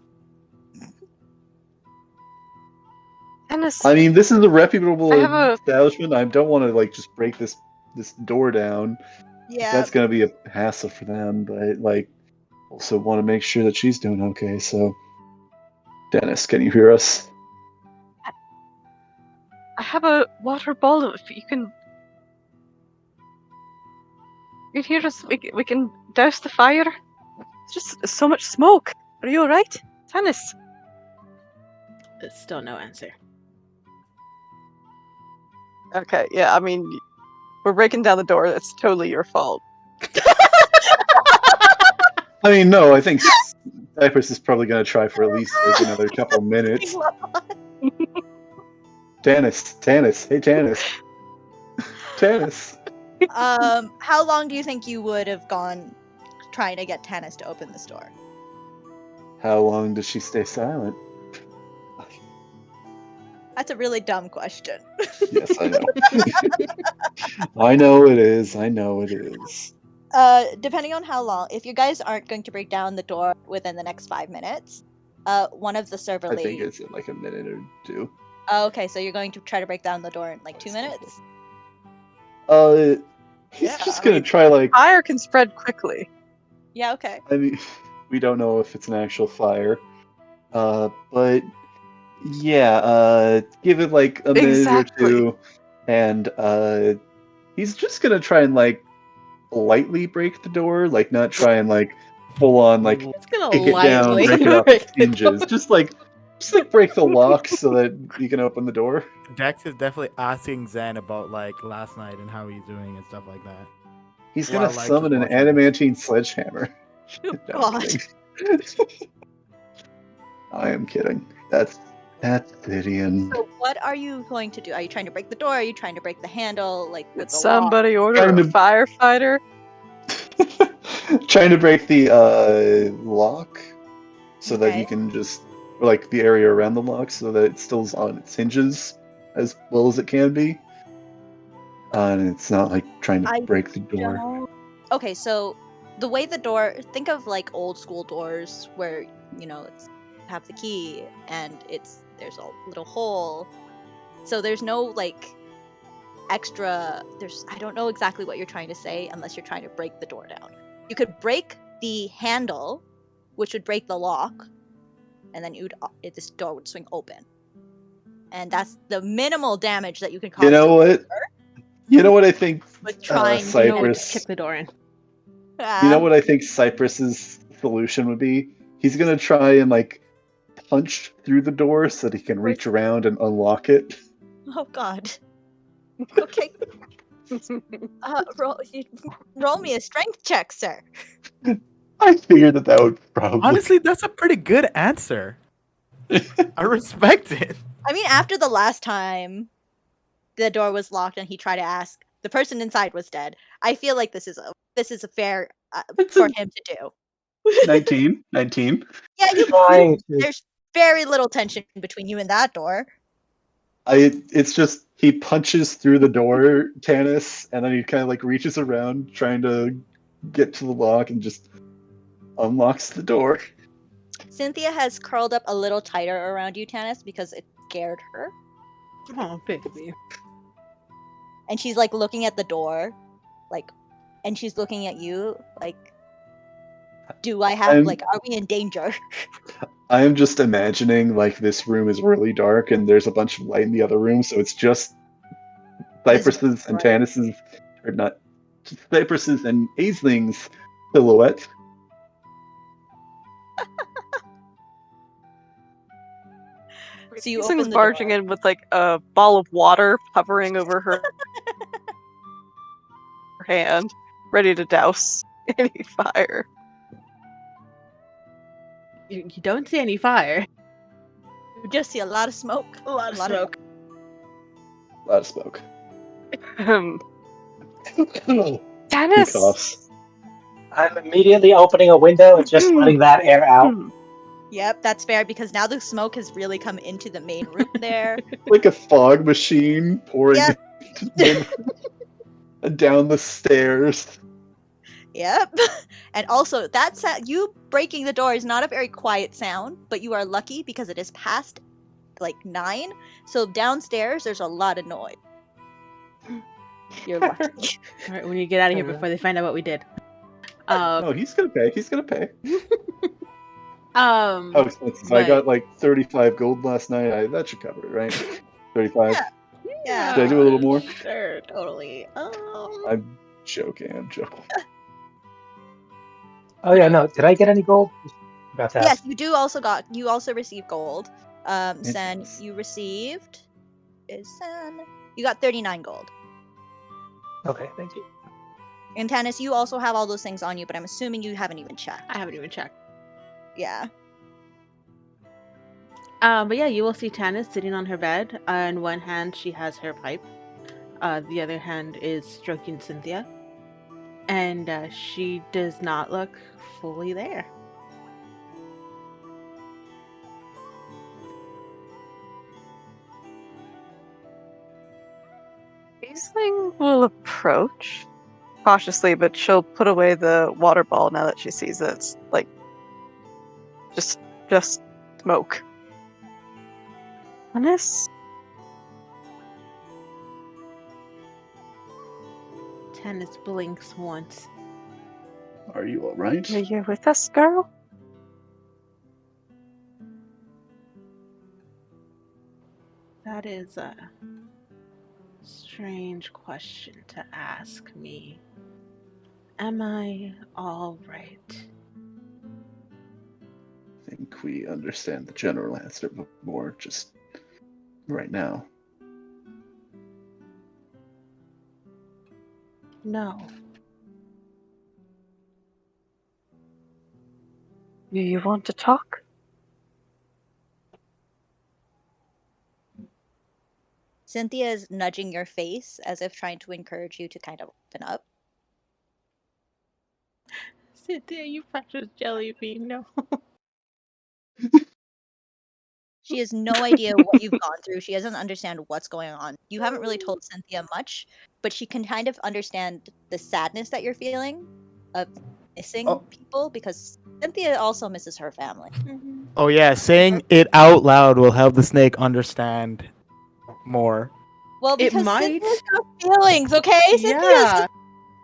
Dennis, I mean, this is a reputable I have a- establishment. I don't want to like just break this door down. Yeah. That's gonna be a hassle for them, but like also want to make sure that she's doing okay. So, Dennis, can you hear us? I have a water bottle. If you can hear us, we can douse the fire. It's just so much smoke. Are you alright? Dennis? Still no answer. Okay, yeah, I mean, we're breaking down the door. It's totally your fault. I mean, no, I think Cypress is probably gonna try for at least like another couple minutes. Tannis, hey Tannis. Tannis. How long do you think you would have gone trying to get Tannis to open this door? How long does she stay silent? That's a really dumb question. Yes, I know. I know it is. Depending on how long, if you guys aren't going to break down the door within the next 5 minutes, one of the server I think ladies. it's in like a minute or two. Oh, okay, so you're going to try to break down the door in like 2 minutes? He's Yeah, just I gonna mean- try like. Fire can spread quickly. Yeah, okay. I mean, we don't know if it's an actual fire. But yeah, give it like a minute Exactly. or two, and he's just gonna try and like lightly break the door, like not try and like full on like It's gonna kick it down, lightly break it off break its the hinges, door. just like break the lock so that you can open the door. Dex is definitely asking Zen about like last night and how he's doing and stuff like that. He's Well, gonna like, summon an just watching adamantine sledgehammer. Oh, No, I'm God. kidding. I am kidding. That's Gideon. So what are you going to do? Are you trying to break the door? Are you trying to break the handle? Like with Did the lock? somebody order Kind a of- firefighter? Trying to break the lock so that Okay. you can just or like the area around the lock so that it still's on its hinges as well as it can be. And it's not like trying to I break the door. No. Okay, so the way the door, think of like old school doors where, you know, it's have the key and there's a little hole. So there's no like extra, I don't know exactly what you're trying to say unless you're trying to break the door down. You could break the handle, which would break the lock, and then this door would swing open. And that's the minimal damage that you can cause. You know what? You know what I think With trying to Cypress. Kick the door in. You know what I think Cypress's solution would be? He's gonna try and like punch through the door so that he can reach around and unlock it. Oh God. Okay. Roll me a strength check, sir. I figured that would probably. Honestly, that's a pretty good answer. I respect it. I mean, after the last time the door was locked and he tried to ask, the person inside was dead. I feel like this is a fair for him to do. 19. Yeah, Trying to there's very little tension between you and that door. It's just he punches through the door, Tannis, and then he kind of like reaches around trying to get to the lock and just unlocks the door. Cynthia has curled up a little tighter around you, Tannis, because it scared her. Oh, baby. And she's like looking at the door like, and she's looking at you like, do I have like, are we in danger? I am just imagining like this room is really dark and there's a bunch of light in the other room, so it's just Cypress's and Tannis's, or not, just Cypress's and Aisling's silhouette. So you Aisling's open the barging door. in with like a ball of water hovering over her hand, ready to douse any fire. You don't see any fire. You just see a lot of smoke. A lot of smoke. A lot of smoke. He Dennis! coughs. I'm immediately opening a window and just letting that air out. Yep, that's fair because now the smoke has really come into the main room there. Like a fog machine pouring Yep. down the stairs. Yep. And also, you breaking the door is not a very quiet sound, but you are lucky because it is past like 9. So downstairs, there's a lot of noise. You're lucky. All right, when you get out of here before they find out what we did. No, he's gonna pay. He's gonna pay. How expensive. I got like 35 gold last night. That should cover it, right? 35. Yeah. Should I do a little more? Sure, totally. I'm joking. Oh yeah, no. Did I get any gold? About that. Yes, you also received gold. Sen, you received. You got 39 gold. Okay, thank you. And Tannis, you also have all those things on you, but I'm assuming you haven't even checked. I haven't even checked. Yeah. But yeah, you will see Tannis sitting on her bed. In one hand, she has her pipe. The other hand is stroking Cynthia. And she does not look fully there. Aisling will approach cautiously, but she'll put away the water ball now that she sees that it's like just smoke. Dennis? Tannis blinks once. Are you alright? Are you with us, girl? That is a strange question to ask me. Am I all right? I think we understand the general answer, but more just right now. No. Do you want to talk? Cynthia is nudging your face as if trying to encourage you to kind of open up. Cynthia, you precious jelly bean, no. She has no idea what you've gone through. She doesn't understand what's going on. You haven't really told Cynthia much, but she can kind of understand the sadness that you're feeling of missing people because Cynthia also misses her family. Oh yeah, saying it out loud will help the snake understand more. Well, It because might. Cynthia's got feelings, okay? Yeah.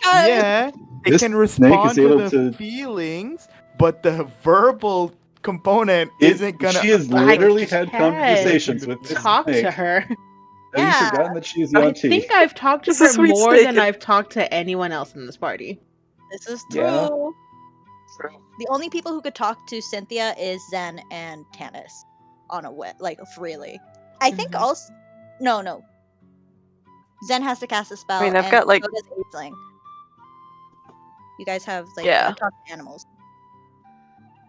Yeah, it This can snake respond is to able the to- feelings, but the verbal component isn't gonna. She has I literally had can conversations with this Talk snake. to her. Have Yeah. you forgotten that she is I Yanti? think I've talked to This is her sweet more snake. than I've talked to anyone else in this party. This is true. Yeah. The only people who could talk to Cynthia is Zen and Tannis on a freely. I think Mhm. also no. Zen has to cast a spell. I mean, I've and got, like- so does Aisling. You guys have Yeah. talk to animals.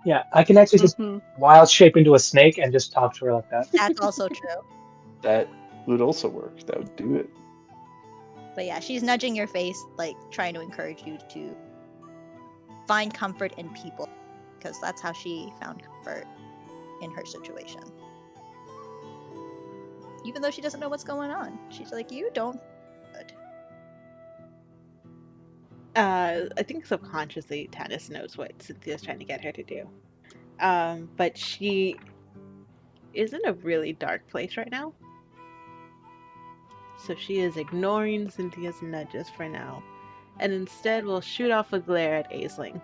Yeah, I can actually just wild shape into a snake and just talk to her like that. That's also true. That would also work. That would do it. But yeah, she's nudging your face, like trying to encourage you to find comfort in people, because that's how she found comfort in her situation. Even though she doesn't know what's going on, she's like, "You don't." Good. I think subconsciously Tannis knows what Cynthia's trying to get her to do. But she is in a really dark place right now. So she is ignoring Cynthia's nudges for now and instead will shoot off a glare at Aisling.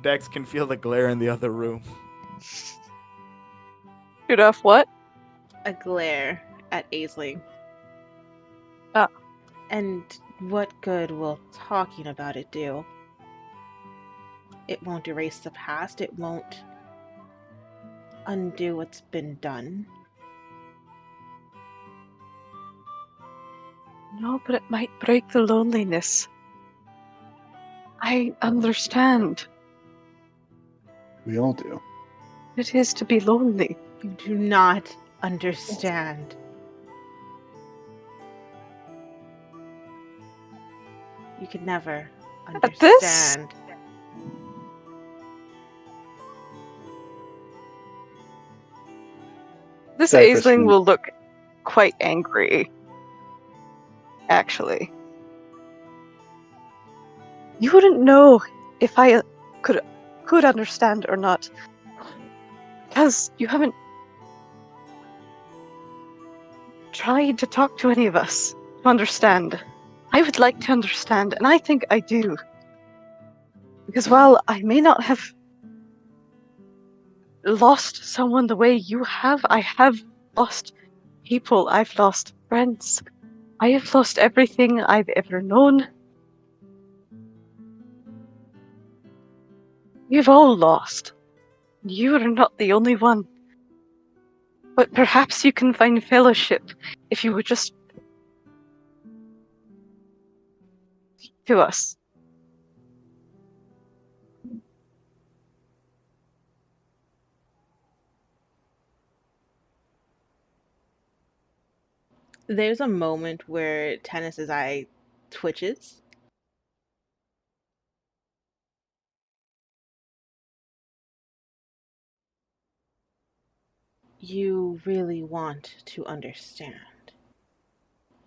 Dex can feel the glare in the other room. Shoot off what? A glare at Aisling. Ah. And what good will talking about it do? It won't erase the past. It won't undo what's been done. No, but it might break the loneliness. I understand. We all do. It is to be lonely. You do not understand. You could never At this? understand. This Cypress Aisling can- will look quite angry. Actually. You wouldn't know if I could understand or not. Because you haven't tried to talk to any of us to understand. I would like to understand, and I think I do. Because while I may not have lost someone the way you have, I have lost people. I've lost friends. I have lost everything I've ever known. We've all lost. You are not the only one. But perhaps you can find fellowship if you would just speak to us. There's a moment where Tennis's eye twitches. You really want to understand.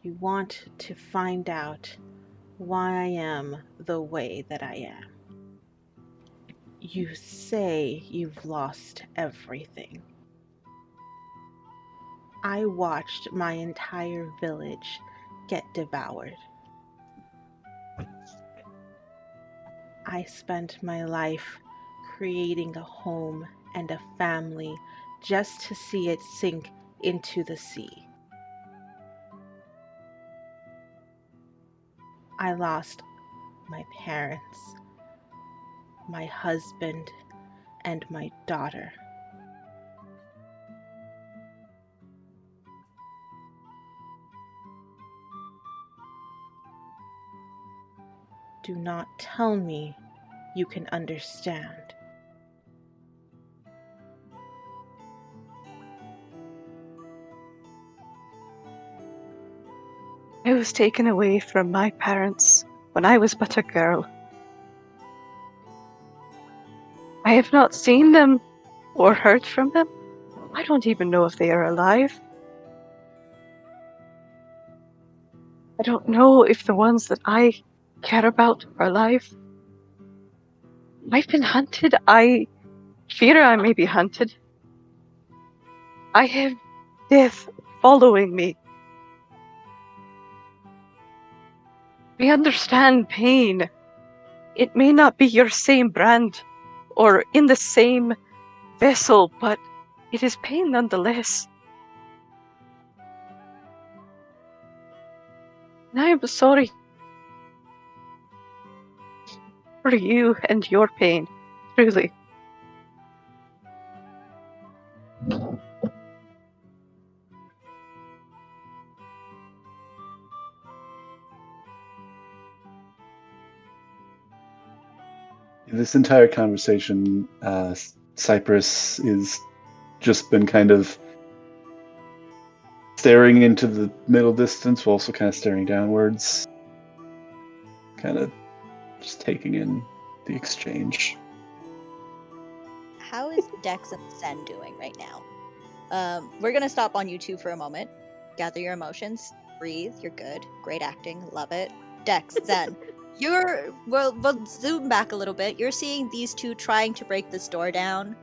You want to find out why I am the way that I am. You say you've lost everything. I watched my entire village get devoured. I spent my life creating a home and a family just to see it sink into the sea. I lost my parents, my husband, and my daughter. Do not tell me you can understand. I was taken away from my parents when I was but a girl. I have not seen them or heard from them. I don't even know if they are alive. I don't know if the ones that I care about are alive. I've been hunted. I fear I may be hunted. I have death following me. We understand pain. It may not be your same brand or in the same vessel, but it is pain nonetheless. And I am sorry for you and your pain, truly. In this entire conversation, Cypress is just been kind of staring into the middle distance while also kind of staring downwards. Kind of just taking in the exchange. How is Dex and Zen doing right now? We're gonna stop on you two for a moment. Gather your emotions. Breathe. You're good. Great acting. Love it. Dex, Zen. We'll zoom back a little bit. You're seeing these two trying to break this door down.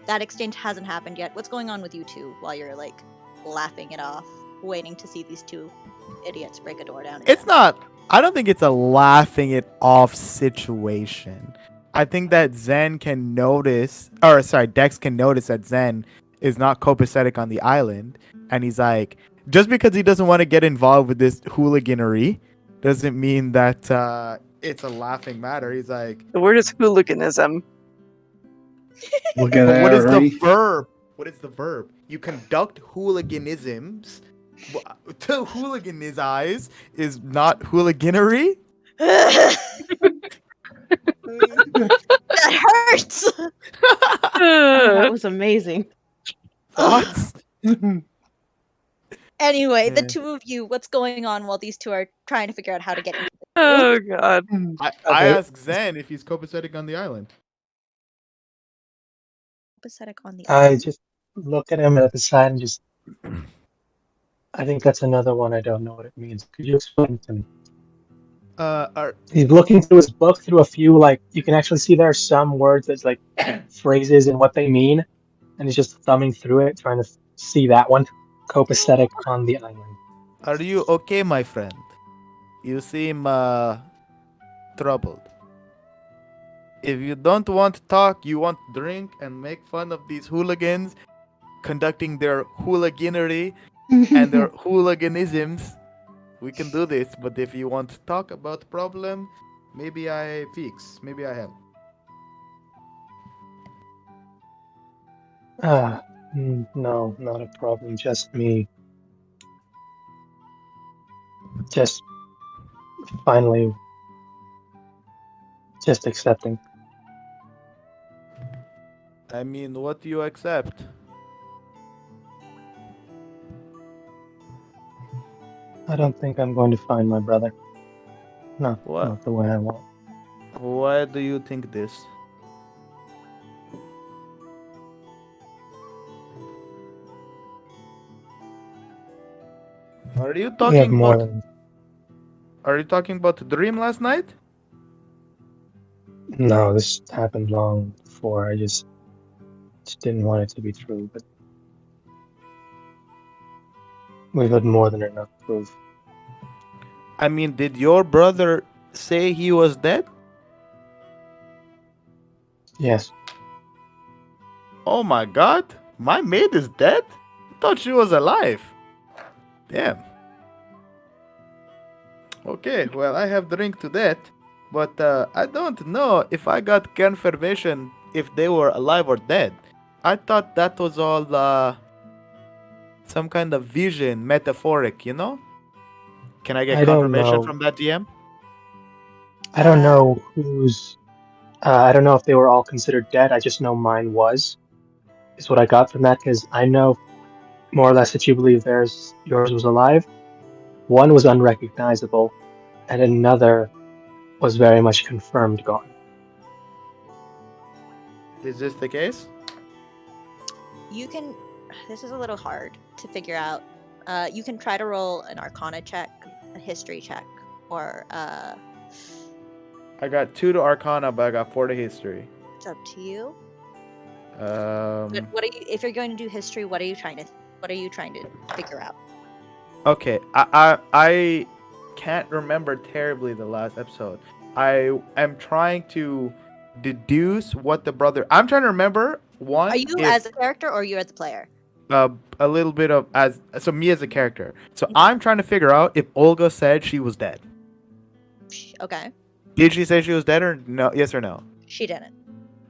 That exchange hasn't happened yet. What's going on with you two while you're like laughing it off? waiting to see these two idiots break a door down. It's not. I don't think it's a laughing it off situation. I think that Zen can notice, or sorry, Dex can notice that Zen is not copacetic on the island, and he's like, just because he doesn't want to get involved with this hooliganery, doesn't mean that it's a laughing matter. He's like, The word is hooliganism. Look at but what is the Harry. verb? What is the verb? You conduct hooliganisms. To hooliganize is not hooliganery. That hurts. That was amazing. Thoughts? Anyway, the Yeah. two of you, what's going on while these two are trying to figure out how to get into the Oh god. I Okay. asked Zen if he's copacetic on the island. copacetic on the I island? just look at him at the side and just. I think that's another one I don't know what it means. Could you explain it to me? He's looking through his book through a few, like, you can actually see there are some words that's like phrases and what they mean, and he's just thumbing through it, trying to see that one. Copacetic on the island. Are you okay, my friend? You seem troubled. If you don't want to talk, you want to drink and make fun of these hooligans conducting their hooliganery and their hooliganisms, we can do this. But if you want to talk about the problem, maybe I fix. Maybe I help. No, not a problem. Just me. Just finally, just accepting. I mean, what do you accept? I don't think I'm going to find my brother. No, What? not the way I want. Why do you think this? Are you We have talking more about? than. Are you talking about the dream last night? No, this happened long before. I just didn't want it to be true, but we've had more than enough proof. I mean, did your brother say he was dead? Yes. Oh my god, my maid is dead? I thought she was alive. Damn. Okay, well, I have drink to that, but I don't know if I got confirmation if they were alive or dead. I thought that was all some kind of vision, metaphoric, you know? Can I get I don't confirmation know. from that GM? I don't know who's. I don't know if they were all considered dead. I just know mine was. Is what I got from that, because I know more or less that you believe yours was alive. One was unrecognizable, and another was very much confirmed gone. Is this the case? You can. This is a little hard to figure out. You can try to roll an Arcana check, a History check, or I got 2 to Arcana, but I got 4 to History. it's up to you. But what are you? If you're going to do History, what are you trying to figure out? Okay, I can't remember terribly the last episode. I am trying to deduce what the brother. I'm trying to remember one. Are you as a character or are you as a player? A little bit of me as a character. So I'm trying to figure out if Olga said she was dead. Okay. Did she say she was dead or no? Yes or no? She didn't.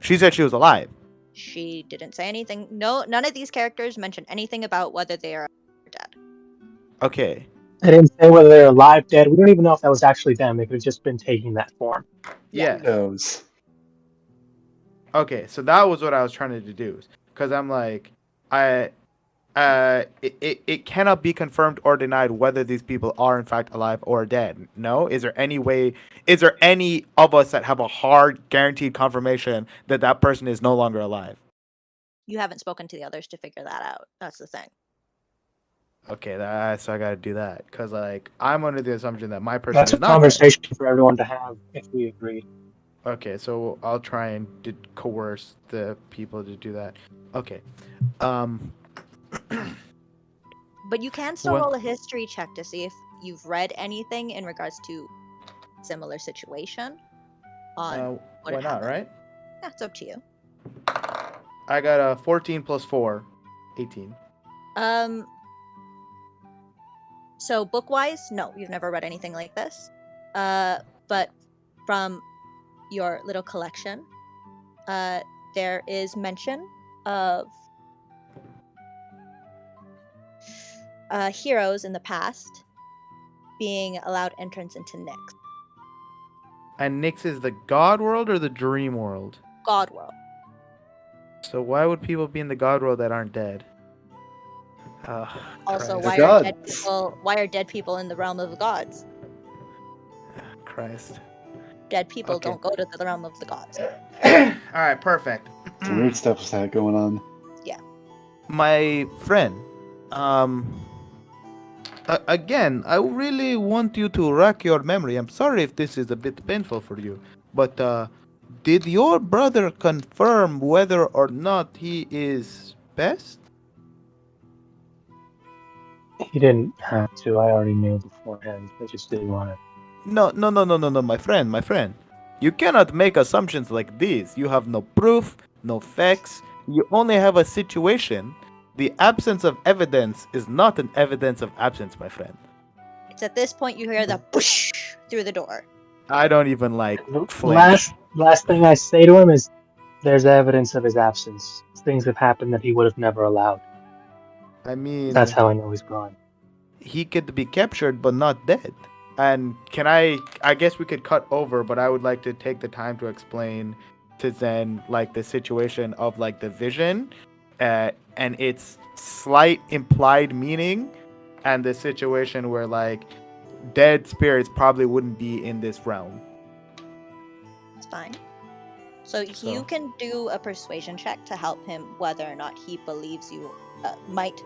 She said she was alive. She didn't say anything. No, none of these characters mentioned anything about whether they are dead. Okay. I didn't say whether they're alive, dead. We don't even know if that was actually them. It could have just been taking that form. Yes. Who knows? Okay, so that was what I was trying to deduce. Because I'm like, it cannot be confirmed or denied whether these people are in fact alive or dead. No? Is there any of us that have a hard guaranteed confirmation that that person is no longer alive? You haven't spoken to the others to figure that out. That's the thing. Okay, so I gotta do that. Because, like, I'm under the assumption that my person That's is a not conversation for everyone to have if we agree. dead. Okay, so I'll try and coerce the people to do that. Okay. But you can still Well- roll a history check to see if you've read anything in regards to similar situation on what Why had not, happened. right? Yeah, it's up to you. I got a 14 plus 4, 18. So book-wise, no, you've never read anything like this. But from your little collection, there is mention of heroes in the past being allowed entrance into Nyx, And Nyx is the god world or the dream world? God world. So why would people be in the god world that aren't dead? Also, Christ. why are dead people in the realm of the gods? Christ. Dead people Okay. don't go to the realm of the gods. Alright, perfect. Some weird stuff was that going on. My friend, again, I really want you to rack your memory. I'm sorry if this is a bit painful for you, but did your brother confirm whether or not he is best? He didn't have to. I already knew beforehand. I just didn't want to. No, my friend. You cannot make assumptions like these. You have no proof, no facts. You only have a situation. The absence of evidence is not an evidence of absence, my friend. It's at this point you hear the push through the door. I don't even like flinch. Last thing I say to him is, "There's evidence of his absence. Things have happened that he would have never allowed." I mean, That's how I know he's gone. he could be captured but not dead. And I guess we could cut over, but I would like to take the time to explain to Zen like the situation of like the vision and its slight implied meaning, and the situation where like dead spirits probably wouldn't be in this realm. It's fine. So you can do a persuasion check to help him whether or not he believes you might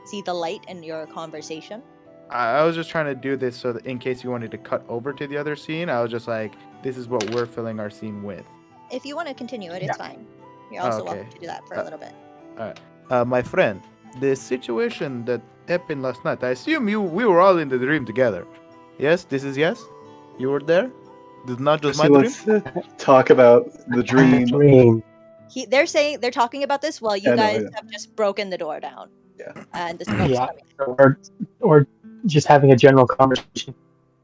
see the light in your conversation. I was just trying to do this so that in case you wanted to cut over to the other scene, I was just like, this is what we're filling our scene with. If you want to continue it, it's fine. You're also welcome to do that for a little bit. Alright. My friend, the situation that happened last night, I assume we were all in the dream together. Yes? This is yes? You were there? This is not just my So dream? let's talk about the dream. They're talking about this while you I know, guys yeah. have just broken the door down. Yeah. And the smoke's Yeah, coming. or just having a general conversation.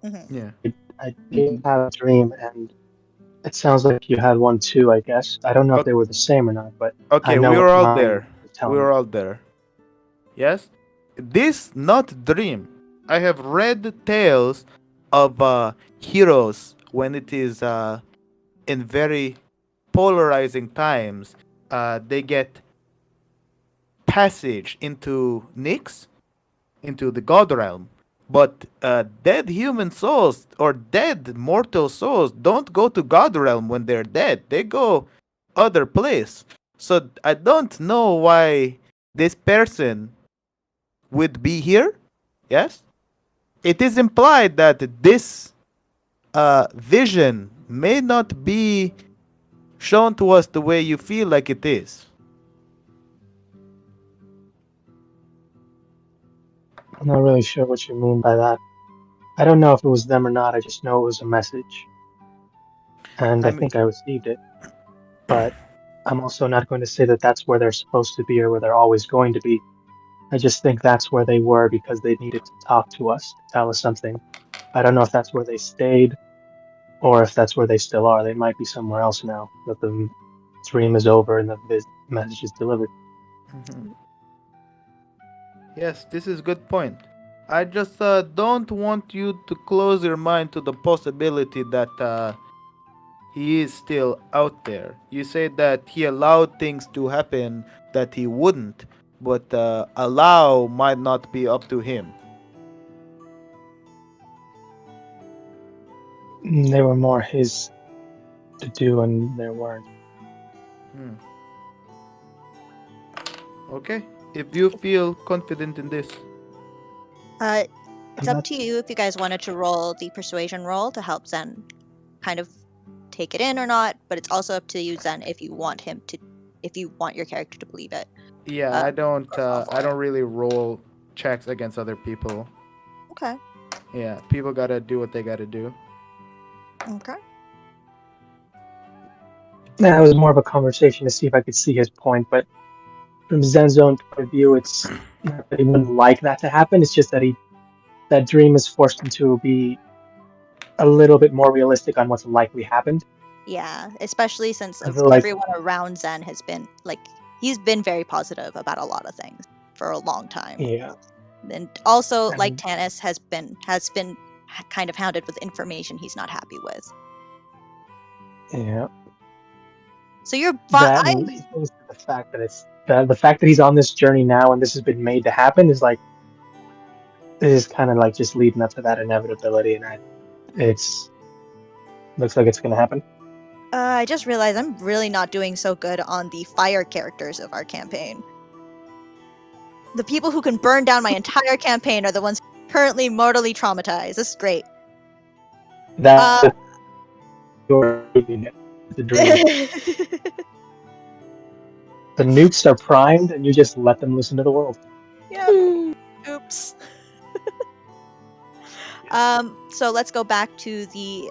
Mm-hmm. Yeah. I did have a dream, and it sounds like you had one too. I guess I don't know if they were the same or not, but Okay, I know we were what all mine there. was telling We were me. all there. Yes? This not dream. I have read tales of heroes when it is in very polarizing times. They get passage into Nyx, into the god realm. But dead human souls or dead mortal souls don't go to god realm when they're dead. They go other place. So I don't know why this person would be here. Yes? It is implied that this vision may not be shown to us the way you feel like it is. I'm not really sure what you mean by that. I don't know if it was them or not. I just know it was a message, and I think I received it. But I'm also not going to say that that's where they're supposed to be or where they're always going to be. I just think that's where they were because they needed to talk to us, to tell us something. I don't know if that's where they stayed or if that's where they still are. They might be somewhere else now that the dream is over and the message is delivered. Mm-hmm. Yes, this is a good point. I just don't want you to close your mind to the possibility that he is still out there. You said that he allowed things to happen that he wouldn't, but allow might not be up to him. They were more his to do and there weren't. Okay, if you feel confident in this. It's up to you if you guys wanted to roll the persuasion roll to help Zen kind of take it in or not, but it's also up to you, Zen, if you want your character to believe it. Yeah, I don't really roll checks against other people. Okay. Yeah, people gotta do what they gotta do. Okay. That was more of a conversation to see if I could see his point, but from Zen's own point of view, it's not that he wouldn't like that to happen. It's just that that dream has forced him to be a little bit more realistic on what's likely happened. Yeah, especially since I feel like, everyone around Zen has been he's been very positive about a lot of things for a long time. yeah, And also, like And- Tanis has been kind of hounded with information he's not happy with. yeah. So you're That and the fact that the fact that he's on this journey now and this has been made to happen is like, this is kind of like just leading up to that inevitability, and it's looks like it's going to happen. I just realized I'm really not doing so good on the fire characters of our campaign. The people who can burn down my entire campaign are the ones currently mortally traumatized. This is great. That you're the dream. The nukes are primed, and you just let them loose into the world. Yep. Oops. So let's go back to the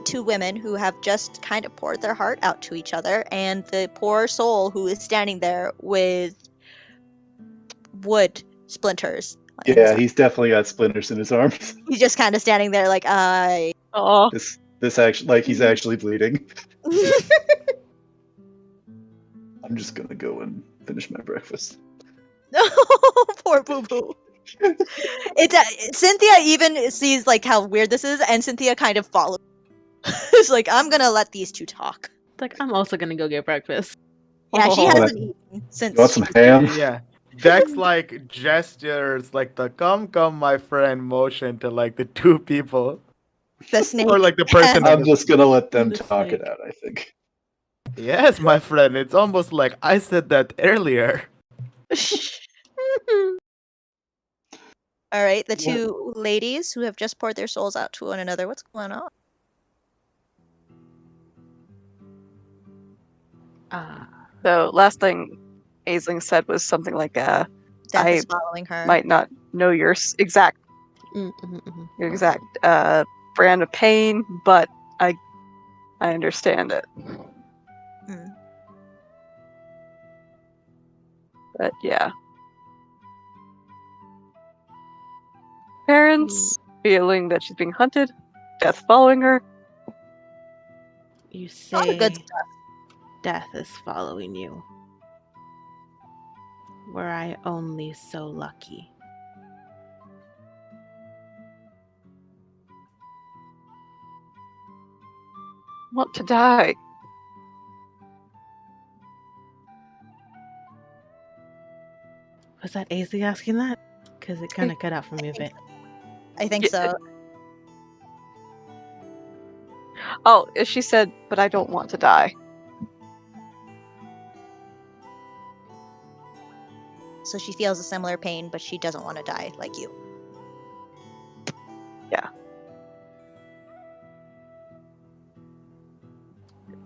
two women who have just kind of poured their heart out to each other, and the poor soul who is standing there with wood splinters. in his Yeah, arm. he's definitely got splinters in his arms. He's just kind of standing there like, Oh, This actually, like, he's actually bleeding. I'm just gonna go and finish my breakfast. Poor Boo Boo. It's Cynthia even sees like how weird this is, and Cynthia kind of follows. It's like, I'm gonna let these two talk. It's like, I'm also gonna go get breakfast. Yeah, she Oh. hasn't eaten since. You want some ham? Yeah. Dex like gestures like the come my friend motion to like the two people. The snake. Or like the person I'm just gonna let them The talk snake. it out, I think. Yes, my friend. It's almost like I said that earlier. All right, the Yeah. two ladies who have just poured their souls out to one another. What's going on? the last thing Aisling said was something like, Death I is following her. might not know your exact brand of pain, but I understand it. Mm. But yeah. Parents feeling that she's being hunted, death following her. You All the good say stuff. death is following you. Were I only so lucky. Want to die. Was that Aisley asking that? Because it kind of cut out for me a bit. I think Yeah. so. Oh, she said, but I don't want to die. So she feels a similar pain, but she doesn't want to die like you. Yeah.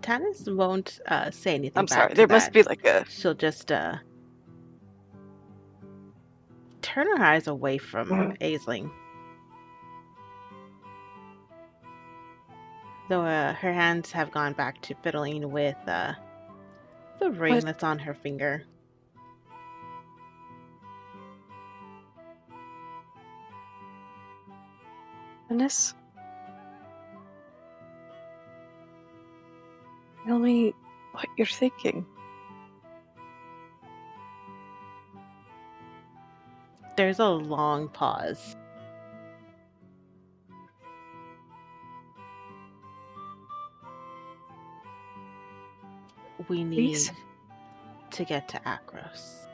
Tanis won't say anything I'm back sorry. to There that. must be like a. She'll just turn her eyes away from Aisling. Though her hands have gone back to fiddling with the ring What? that's on her finger. Goodness. Tell me what you're thinking. There's a long pause. We need Please? to get to Akros.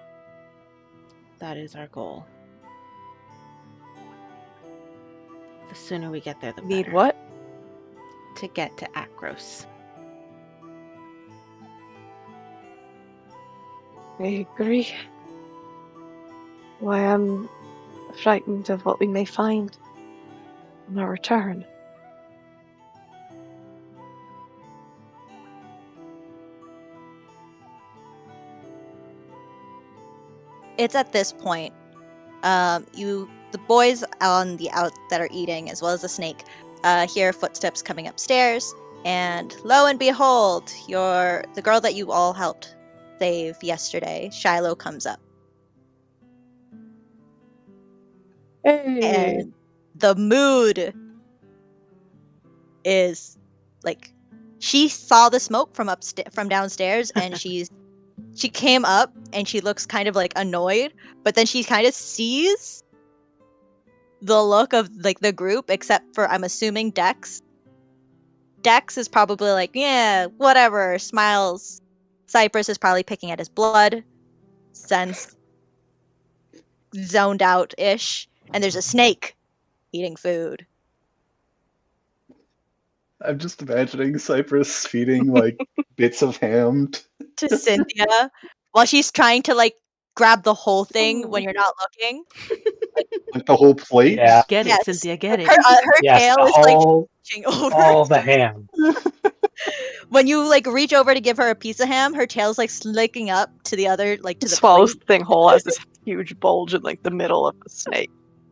That is our goal. The sooner we get there, the better. Need what? To get to Akros. I agree. Why I'm frightened of what we may find on our return. It's at this point The boys on the out that are eating, as well as the snake, hear footsteps coming upstairs, and lo and behold, the girl that you all helped save yesterday, Shiloh, comes up. Hey. And the mood is like, she saw the smoke from downstairs, and she came up and she looks kind of like annoyed, but then she kind of sees the look of like the group, except for, I'm assuming, Dex. Dex is probably like, yeah, whatever, smiles. Cypress is probably picking at his blood, sense zoned out-ish, and there's a snake eating food. I'm just imagining Cypress feeding like bits of ham. To Cynthia, while she's trying to like grab the whole thing when you're not looking. Like the whole plate? Yeah. Get Yes. it, Cynthia, get it. Her Yes, tail the is like whole, reaching over. all the ham. When you like reach over to give her a piece of ham, her tail's like slicking up to the other, like to the Swallows plate. the thing whole, has this huge bulge in like the middle of the snake.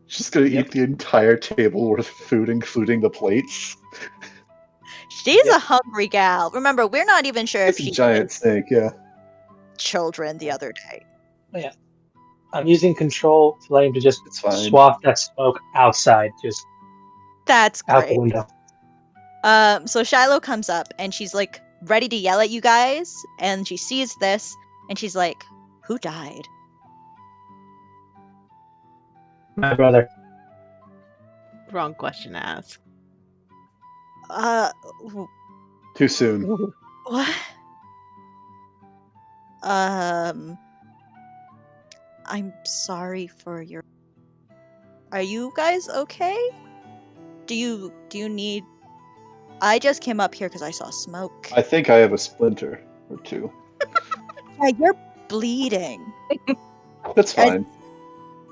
She's gonna Yep. eat the entire table worth of food, including the plates. She's Yep. a hungry gal. Remember, we're not even sure if It's a she giant did snake, yeah. children the other day. I'm using control to let him to just It's fine. swap that smoke outside, just That's out the great. window. So Shiloh comes up and she's like ready to yell at you guys, and she sees this and she's like, "Who died?" My brother. Wrong question to ask. Too soon. What? I'm sorry for your. Are you guys okay? Do you need? I just came up here because I saw smoke. I think I have a splinter or two. Yeah, you're bleeding. That's fine.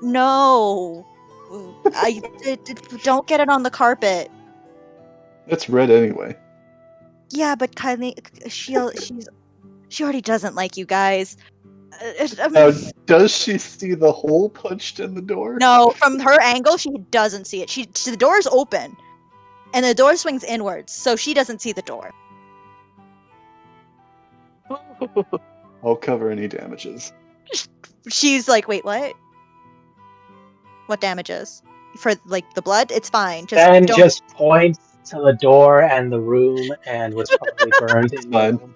No, don't get it on the carpet. It's red anyway. Yeah, but Kylie, she already doesn't like you guys. Now, does she see the hole punched in the door? No, from her angle, she doesn't see it. The door is open, and the door swings inwards, so she doesn't see the door. I'll cover any damages. She's like, "Wait, what? What damages? For like the blood? It's fine. Then don't." just point to the door and the room and what's probably burned in the Fine. room.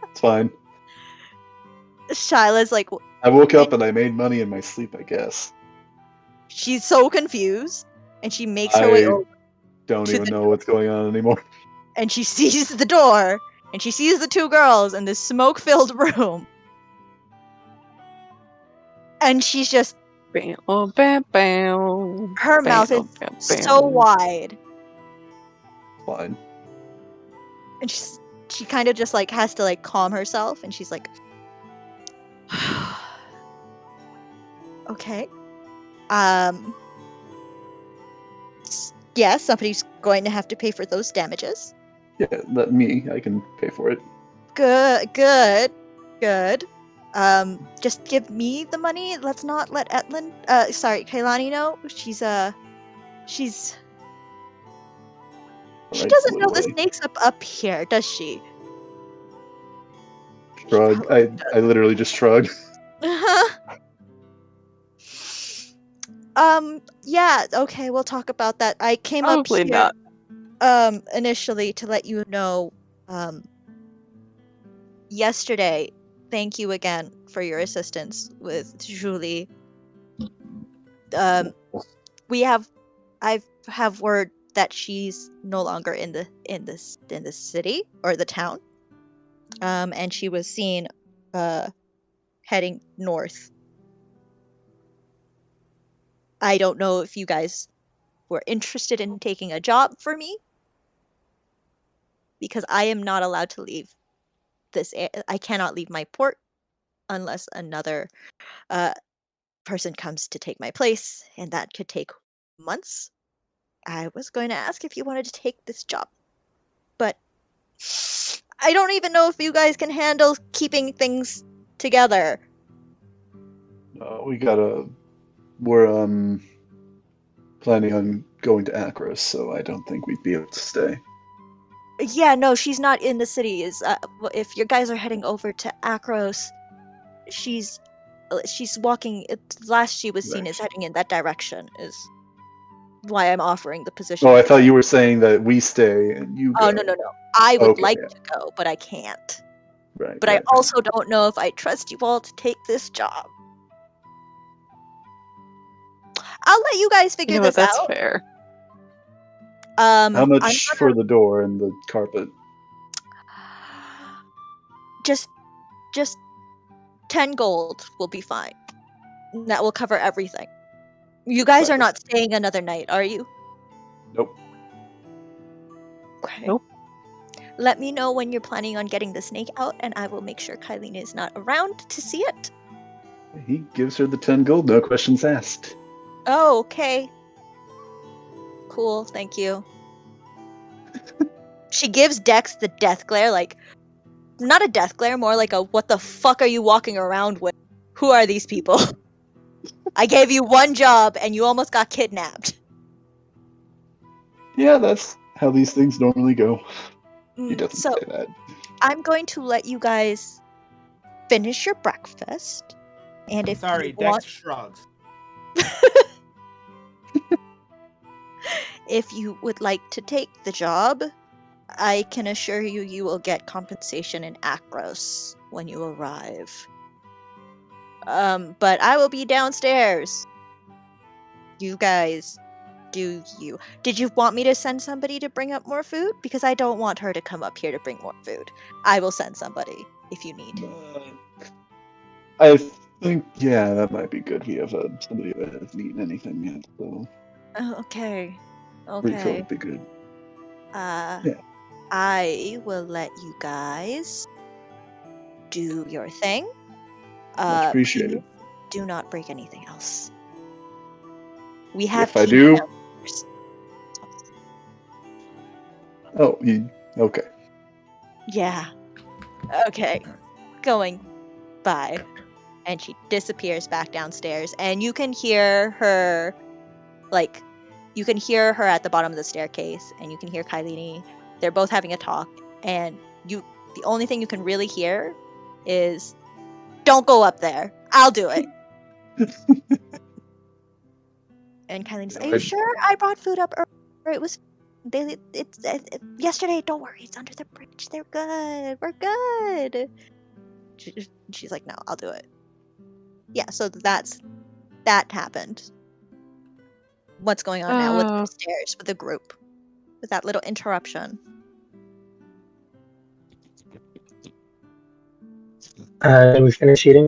It's fine. Shyla's like, I woke up and I made money in my sleep, I guess. she's so confused, and she makes her way I over, don't to even the know what's going on anymore. and she sees the door, and she sees the two girls in this smoke-filled room, and she's just, Bam, bam, bam. her mouth is Bam, bam, so bam. wide, Fine. and she kind of just like has to like calm herself, and she's like, okay, yes, somebody's going to have to pay for those damages. Yeah, let me. I can pay for it. Good. Just give me the money. Let's not let Kailani know. She Alright, doesn't put know it the away. snake's up here, does she? Shrug. I literally just shrug. Yeah, okay, we'll talk about that. I came Probably up here not. initially to let you know yesterday. Thank you again for your assistance with Julie. I have word that she's no longer in the city or the town. And she was seen heading north. I don't know if you guys were interested in taking a job for me, because I am not allowed to leave I cannot leave my port unless another person comes to take my place, and that could take months. I was going to ask if you wanted to take this job, but I don't even know if you guys can handle keeping things together. We gotta we're planning on going to Akros, so I don't think we'd be able to stay. Yeah, no, she's not in the city. If your guys are heading over to Akros, she's walking. Last she was seen Right. as heading in that direction. Is why I'm offering the position. Oh, I because thought you were saying that we stay and you go. Oh no. I would Okay, like yeah. to go, but I can't. Right. But right. I also don't know if I trust you all to take this job. I'll let you guys figure You know what? this That's out. fair. How I'm much for the door and the carpet? just 10 gold will be fine. That will cover everything. You guys Fine. are not staying another night, are you? Nope. Okay. Nope. Let me know when you're planning on getting the snake out, and I will make sure Kylene is not around to see it. He gives her the 10 gold, no questions asked. Oh, okay. Cool, thank you. She gives Dex the death glare, like, not a death glare, more like a what the fuck are you walking around with? Who are these people? I gave you one job and you almost got kidnapped. Yeah, that's how these things normally go. He doesn't So say that. I'm going to let you guys finish your breakfast. And if Sorry, you want, Dex shrugs. if you would like to take the job, I can assure you you will get compensation in Akros when you arrive. But I will be downstairs. You guys do you. Did you want me to send somebody to bring up more food? Because I don't want her to come up here to bring more food. I will send somebody if you need. I think, yeah, that might be good. We have somebody that hasn't eaten anything yet, so Okay. refill Okay. would be good. Yeah. I will let you guys do your thing. Much appreciated. Please do not break anything else. We have If I do, emails. okay. Yeah. Okay. Going. Bye. And she disappears back downstairs, and you can hear her, like, you can hear her at the bottom of the staircase, and you can hear Kylene. They're both having a talk, and the only thing you can really hear is, "Don't go up there. I'll do it." And Kylene's, "Are you sure? I brought food up earlier. It was it's yesterday. Don't worry, it's under the bridge. They're good. We're good." She's like, "No, I'll do it." Yeah, so that happened. What's going on now? What's upstairs with the group? With that little interruption. Did we finish eating?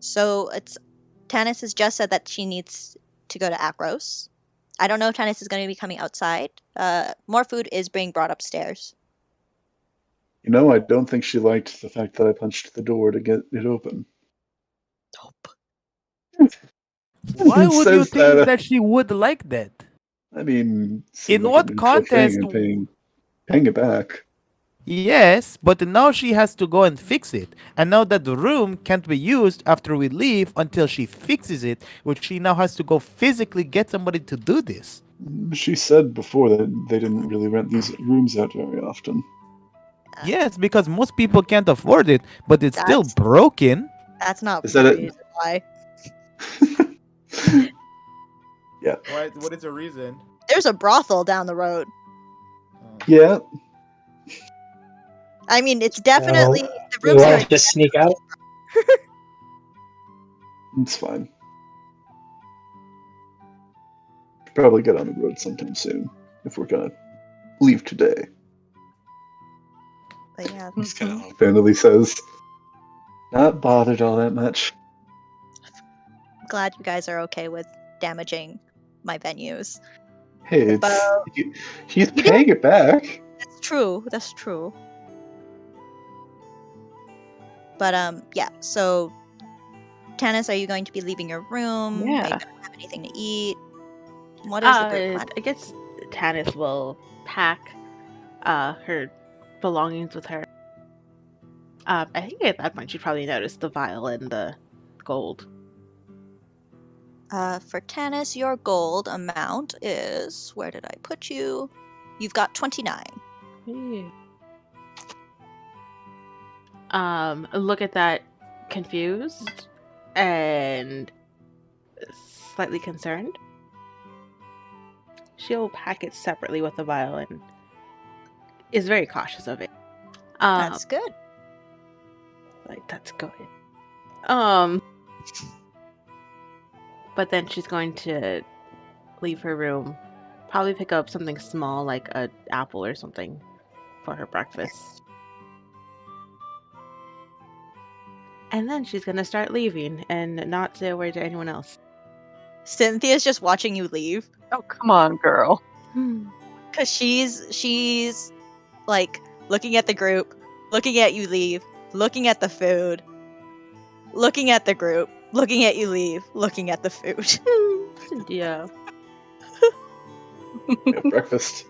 So Tanis has just said that she needs to go to Akros. I don't know if Tanis is going to be coming outside. More food is being brought upstairs. You know, I don't think she liked the fact that I punched the door to get it open. Nope. Why would you Says think that she would like that? I mean, In like what a neutral context? thing and paying it back. Yes, but now she has to go and fix it. And now that the room can't be used after we leave until she fixes it, which she now has to go physically get somebody to do this. She said before that they didn't really rent these rooms out very often. Yes, because most people can't afford it, but it's still broken. That's not Is the that reason why. Yeah. What is the reason? There's a brothel down the road. Yeah. I mean, it's definitely So, the we rooms want are to just sneak out? It's fine. Probably get on the road sometime soon if we're gonna leave today. But yeah, He's kind of offhandedly says, "Not bothered all that much." glad you guys are okay with damaging my venues. Hey, he's paying it back. That's true. That's true. But yeah. So, Tanis, are you going to be leaving your room? Are you Yeah. going to have anything to eat? What is the group plan? I guess Tanis will pack her belongings with her. I think at that point she probably noticed the vial and the gold. For Tanis, your gold amount is... Where did I put you? You've got 29. Look at that, confused and slightly concerned. She'll pack it separately with the vial and is very cautious of it. That's good. Like, that's good. But then she's going to leave her room, probably pick up something small like an apple or something for her breakfast. And then she's going to start leaving and not say a word to anyone else. Cynthia's just watching you leave. Oh, come on, girl. Because she's like looking at the group, looking at you leave, looking at the food, looking at the group, looking at you leave, looking at the food. Yeah. Breakfast.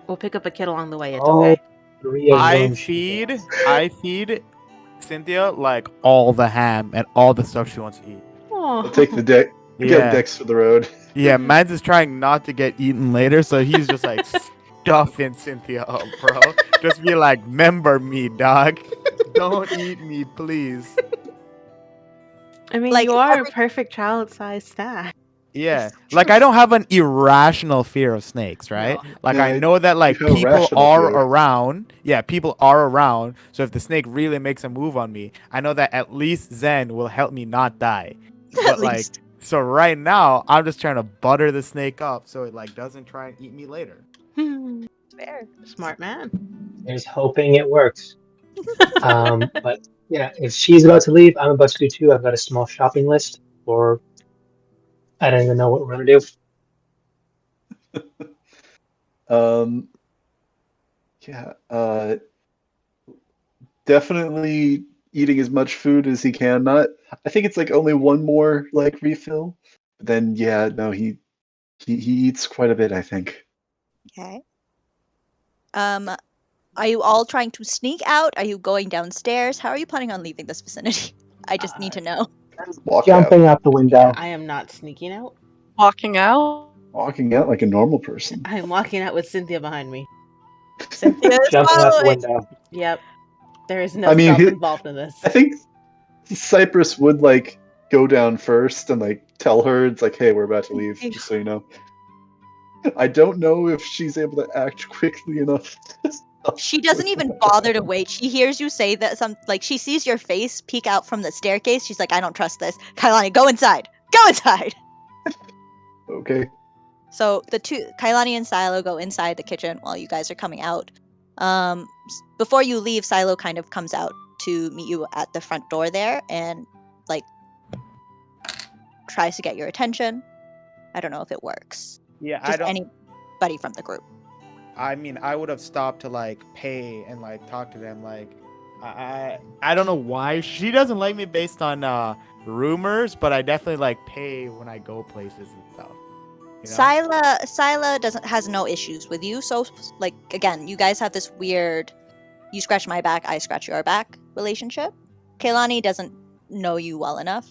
We'll pick up a kid along the way. It's Oh, okay. 3 of I them she feed wants. Cynthia like all the ham and all the stuff she wants to eat. I'll take the deck. Get Yeah. Dex for the road. Yeah, Mads is trying not to get eaten later, so he's just like stuffing Cynthia up, bro. Just be like, remember me, dog. Don't eat me, please. I mean, Like, you are every- a perfect child-sized snack. Yeah, It's like true. I don't have an irrational fear of snakes, right? No. Like Yeah, I know that like you have a people rational are fear. around. Yeah, people are around. So if the snake really makes a move on me, I know that at least Zen will help me not die. But At like, least. so right now I'm just trying to butter the snake up so it like doesn't try and eat me later. Fair. Smart man. There's hoping it works. But yeah, if she's about to leave, I'm about to do too. I've got a small shopping list, or I don't even know what we're gonna do. Yeah. Definitely eating as much food as he can. I think it's like only one more like refill. But then yeah, no, he eats quite a bit, I think. Okay. Are you all trying to sneak out? Are you going downstairs? How are you planning on leaving this vicinity? I just need to know. Walk Jumping out. out the window. I am not sneaking out. Walking out? Walking out like a normal person. I am walking out with Cynthia behind me. Cynthia is Jumping out the following. window. Yep. There is no I mean, stealth involved in this. I think Cypress would like go down first and like tell her it's like, hey, we're about to leave, just so you know. I don't know if she's able to act quickly enough. She doesn't even bother to wait. She hears you say that she sees your face peek out from the staircase. She's like, I don't trust this. Kailani, go inside. Go inside. Okay. So the two, Kailani and Silo, go inside the kitchen while you guys are coming out. Before you leave, Silo kind of comes out to meet you at the front door there and like tries to get your attention. I don't know if it works. Yeah, Just anybody from the group. I mean, I would have stopped to like pay and like talk to them. Like, I don't know why she doesn't like me based on rumors, but I definitely like pay when I go places and stuff. You know? Sila has no issues with you. So like again, you guys have this weird, you scratch my back, I scratch your back relationship. Kailani doesn't know you well enough,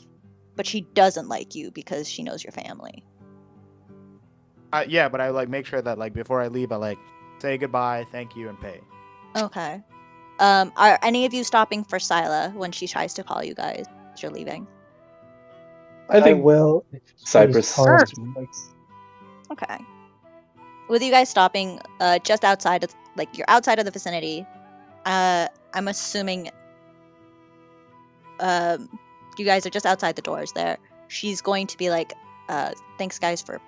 but she doesn't like you because she knows your family. Yeah, but I like make sure that like before I leave, I like say goodbye, thank you, and pay. Okay. Are any of you stopping for Sila when she tries to call you guys as you're leaving? I think will. if she's Cypress. calling me. Okay. With you guys stopping just outside of, like, you're outside of the vicinity, I'm assuming you guys are just outside the doors there. She's going to be like, thanks guys for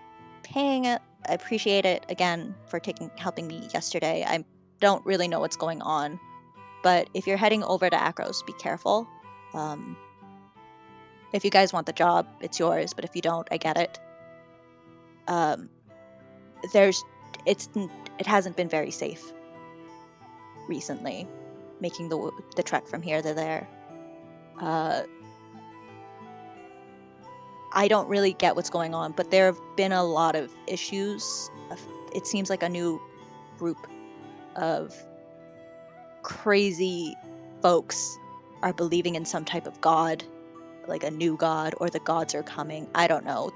paying it. I appreciate it again for helping me yesterday. I don't really know what's going on, but if you're heading over to Akros, be careful. If you guys want the job, it's yours, but if you don't, I get it. It hasn't been very safe recently, making the trek from here to there. I don't really get what's going on, but there have been a lot of issues. It seems like a new group of crazy folks are believing in some type of god, like a new god or the gods are coming. I don't know.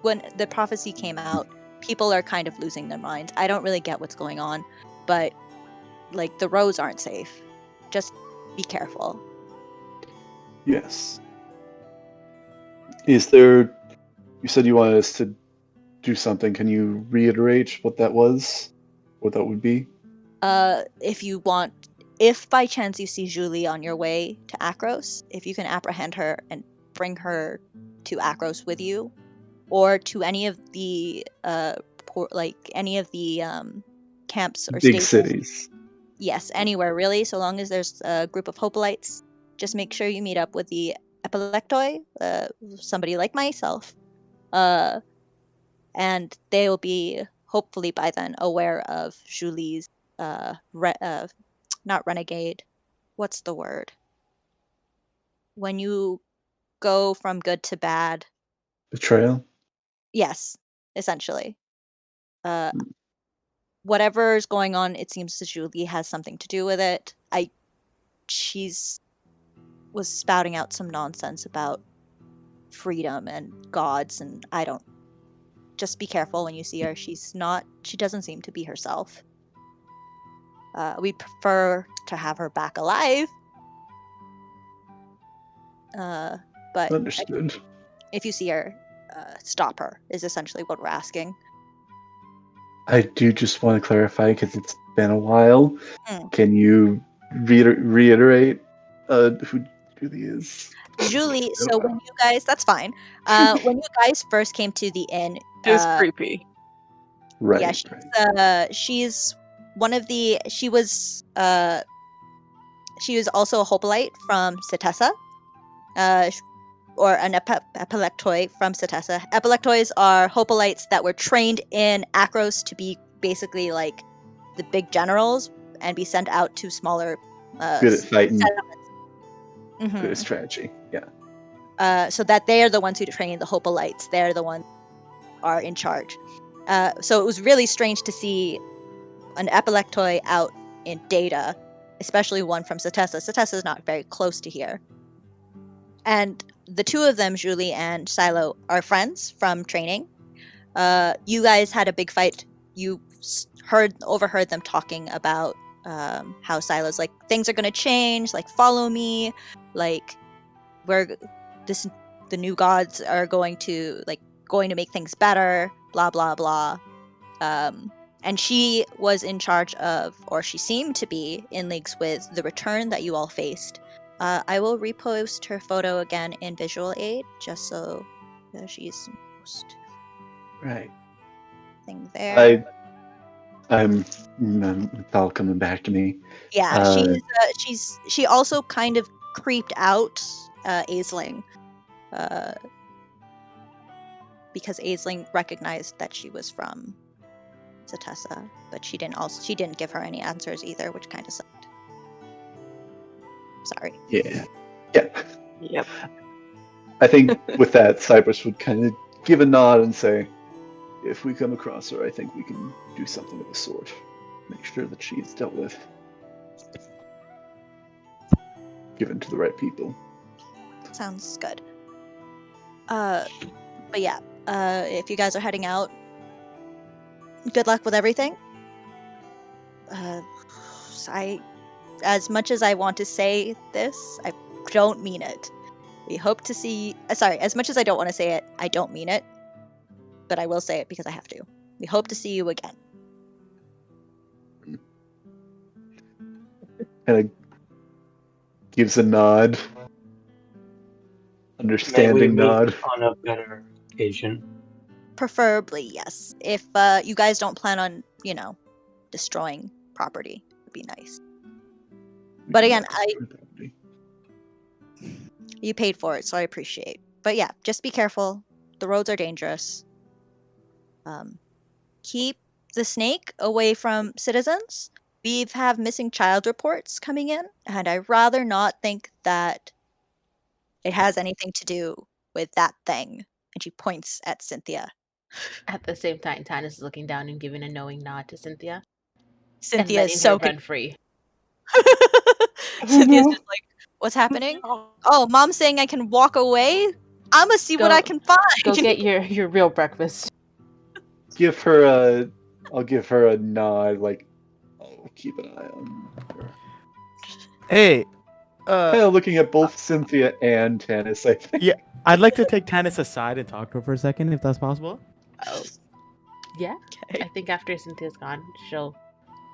When the prophecy came out, people are kind of losing their minds. I don't really get what's going on, but like the roads aren't safe. Just be careful. Yes. Is there? You said you wanted us to do something. Can you reiterate what that was? What that would be? If you want, if by chance you see Julie on your way to Akros, if you can apprehend her and bring her to Akros with you, or to any of the camps or Big stations. cities. Yes, anywhere really, so long as there's a group of hoplites. Just make sure you meet up with the epilectoi, somebody like myself, and they will be hopefully by then aware of Julie's not renegade. What's the word? When you go from good to bad. Betrayal? Yes, essentially. Whatever's going on, it seems that Julie has something to do with it. She's was spouting out some nonsense about freedom and gods, and I don't. Just be careful when you see her. She doesn't seem to be herself. We prefer to have her back alive. But Understood. if you see her, stop her, is essentially what we're asking. I do just want to clarify because it's been a while. Can you reiterate who Julie is? Julie, so when you guys, that's fine. When you guys first came to the inn, She's creepy. Right. Yeah, she's one of the. She was also a hoplite from Setessa, or an epilectoi from Setessa. Epilectois are hoplites that were trained in Akros to be basically like the big generals and be sent out to smaller. Good at fighting. Mm-hmm. Good at strategy. Yeah. So that they are the ones who train the hoplites. They're the ones who are in charge. So it was really strange to see an epilectoi out in Data, especially one from Setessa. Setessa is not very close to here. And the two of them, Julie and Silo, are friends from training. You guys had a big fight. You overheard them talking about how Silo's like, things are going to change, like, follow me, like, the new gods are going to make things better, blah blah blah. And she was in charge of, or she seemed to be in leagues with, the return that you all faced. I will repost her photo again in visual aid, just so she's most Right. thing there. It's all coming back to me. Yeah, she also kind of creeped out Aisling, because Aisling recognized that she was from Setessa, but she didn't give her any answers either, which kind of sucked. Sorry. Yeah. Yep. I think with that, Cypress would kind of give a nod and say, if we come across her, I think we can do something of the sort. Make sure that she is dealt with. Given to the right people. Sounds good. But yeah, if you guys are heading out, good luck with everything. As much as I want to say this, I don't mean it. We hope to see... as much as I don't want to say it, I don't mean it. But I will say it because I have to. We hope to see you again. Kind of gives a nod. Understanding nod. On a better occasion. Preferably, yes. If you guys don't plan on, destroying property, it would be nice. But again, you paid for it, so I appreciate. But yeah, just be careful. The roads are dangerous. Keep the snake away from citizens. We have missing child reports coming in, and I'd rather not think that it has anything to do with that thing. And she points at Cynthia. At the same time, Tannis is looking down and giving a knowing nod to Cynthia. Cynthia and is so run free. Cynthia's just like, What's happening? Oh, Mom's saying I can walk away? I'ma see what Go- I can find. Go get your real breakfast. I'll give her a nod, like, I'll keep an eye on her. Hey, Kind of looking at both Cynthia and Tannis, I think. yeah, I'd like to take Tannis aside and talk to her for a second, if that's possible. Oh, yeah. Okay. I think after Cynthia's gone, she'll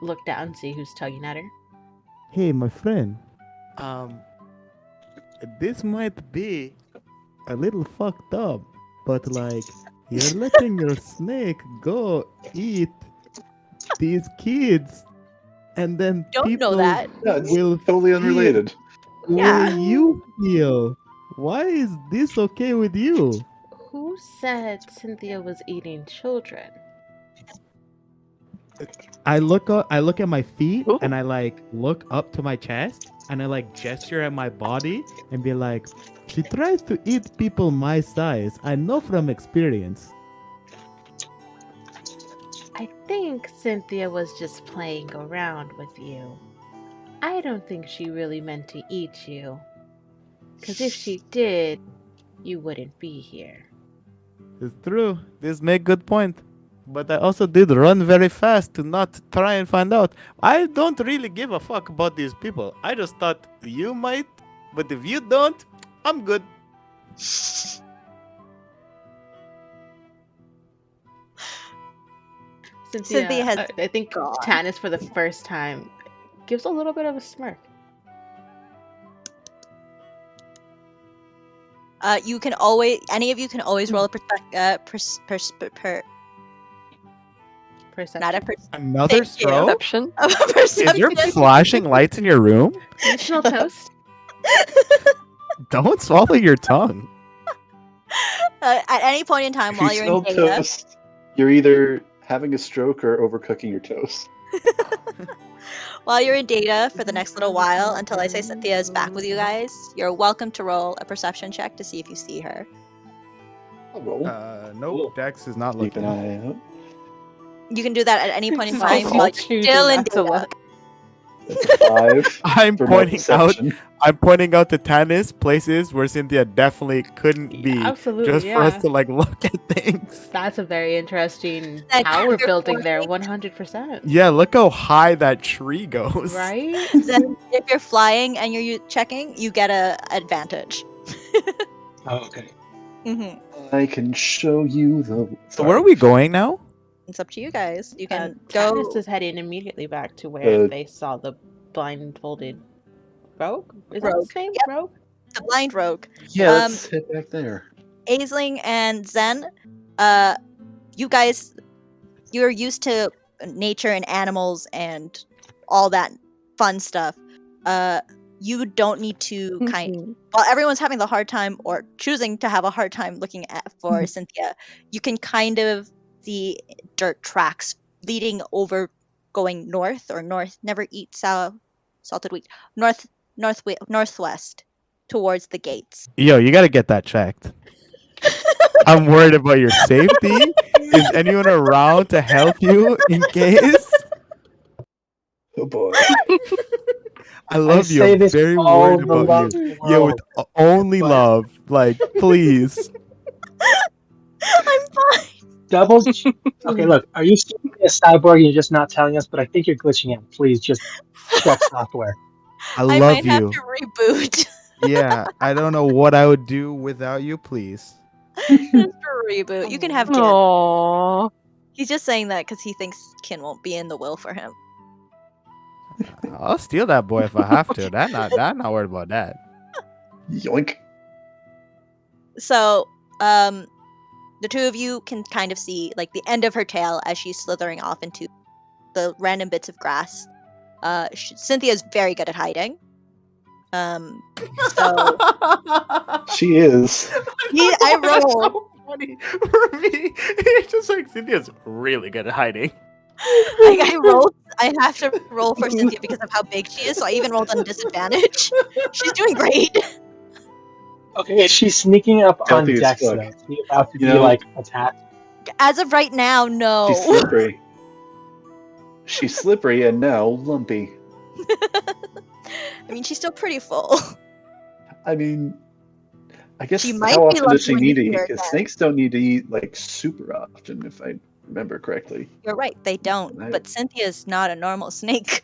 look down and see who's tugging at her. Hey, my friend. This might be a little fucked up, but like, you're letting your snake go eat these kids, and then Don't know people that. Yeah, it's will totally feel unrelated. the Yeah. way you feel. Why is this okay with you? Who said Cynthia was eating children? I look at my feet, Ooh. and I like look up to my chest, and I like gesture at my body and be like, she tries to eat people my size. I know from experience. I think Cynthia was just playing around with you. I don't think she really meant to eat you. Because if she did, you wouldn't be here. It's true. This make good point. But I also did run very fast to not try and find out. I don't really give a fuck about these people. I just thought you might, but if you don't, I'm good. Cynthia has I think gone. Tannis, for the first time, gives a little bit of a smirk. You can always, any of you can always roll a Perception. not a Another Thank you. stroke? Perception. Is there perception. flashing lights in your room? Do you smell toast? Don't swallow your tongue. At any point in time If while you you're smell in data, toast, you're either having a stroke or overcooking your toast. while you're in data for the next little while until I say Cynthia is back with you guys, you're welcome to roll a perception check to see if you see her. I'll roll. Nope. Dex is not Keep an looking. eye out. You can do that at any point in I'll time roll. while you're Choosing still in not to data. look. That's a 5 I'm for my pointing out. perception. I'm pointing out to Tannis places where Cynthia definitely couldn't be, Absolutely, just yeah. for us to like look at things. That's a very interesting That tower you're building there, pointing. 100%. Yeah, look how high that tree goes. Right? Then if you're flying and you're checking, you get a advantage. Oh, okay. hmm I can show you the. So where are we going now? It's up to you guys. You can go. Tannis is heading immediately back to where Uh, they saw the blindfolded rogue? Is that his Rogue. name? Yep. Rogue? The blind rogue. Yeah, let's head back there. Aisling and Zen, you guys, you're used to nature and animals and all that fun stuff. You don't need to while everyone's having the hard time or choosing to have a hard time looking at for Cynthia, you can kind of see dirt tracks leading over, going north or north. Never eat salted wheat. Northwest towards the gates. Yo, you gotta get that checked. I'm worried about your safety. Is anyone around to help you in case? Oh boy. I love say you. I'm this very with all worried the about love you. in the Yo, world, with only but- love. Like, please. I'm fine. Double. Okay, look. Are you speaking a cyborg and you're just not telling us? But I think you're glitching out. Please just check software. I I love might have you. to reboot. Yeah, I don't know what I would do without you, please. Just a reboot. You can have Kin. Aww. He's just saying that because he thinks Kin won't be in the will for him. I'll steal that boy if I have to. I'm not worried about that. Yoink. So, the two of you can kind of see like the end of her tail as she's slithering off into the random bits of grass. Cynthia's very good at hiding. So She is. I rolled. So funny for me. It's just like Cynthia's really good at hiding. I rolled. I have to roll for Cynthia because of how big she is. So I even rolled on disadvantage. She's doing great. Okay, she's sneaking up on Healthy as Dex fuck. though. She's about to You be know- like attacked. As of right now, no. She's slippery. She's slippery and now lumpy. I mean, she's still pretty full. I mean, I guess She might how be often does she lucky when you need to see eat? her Because again. snakes don't need to eat like super often, if I remember correctly. You're right, they don't. Right. But Cynthia's not a normal snake.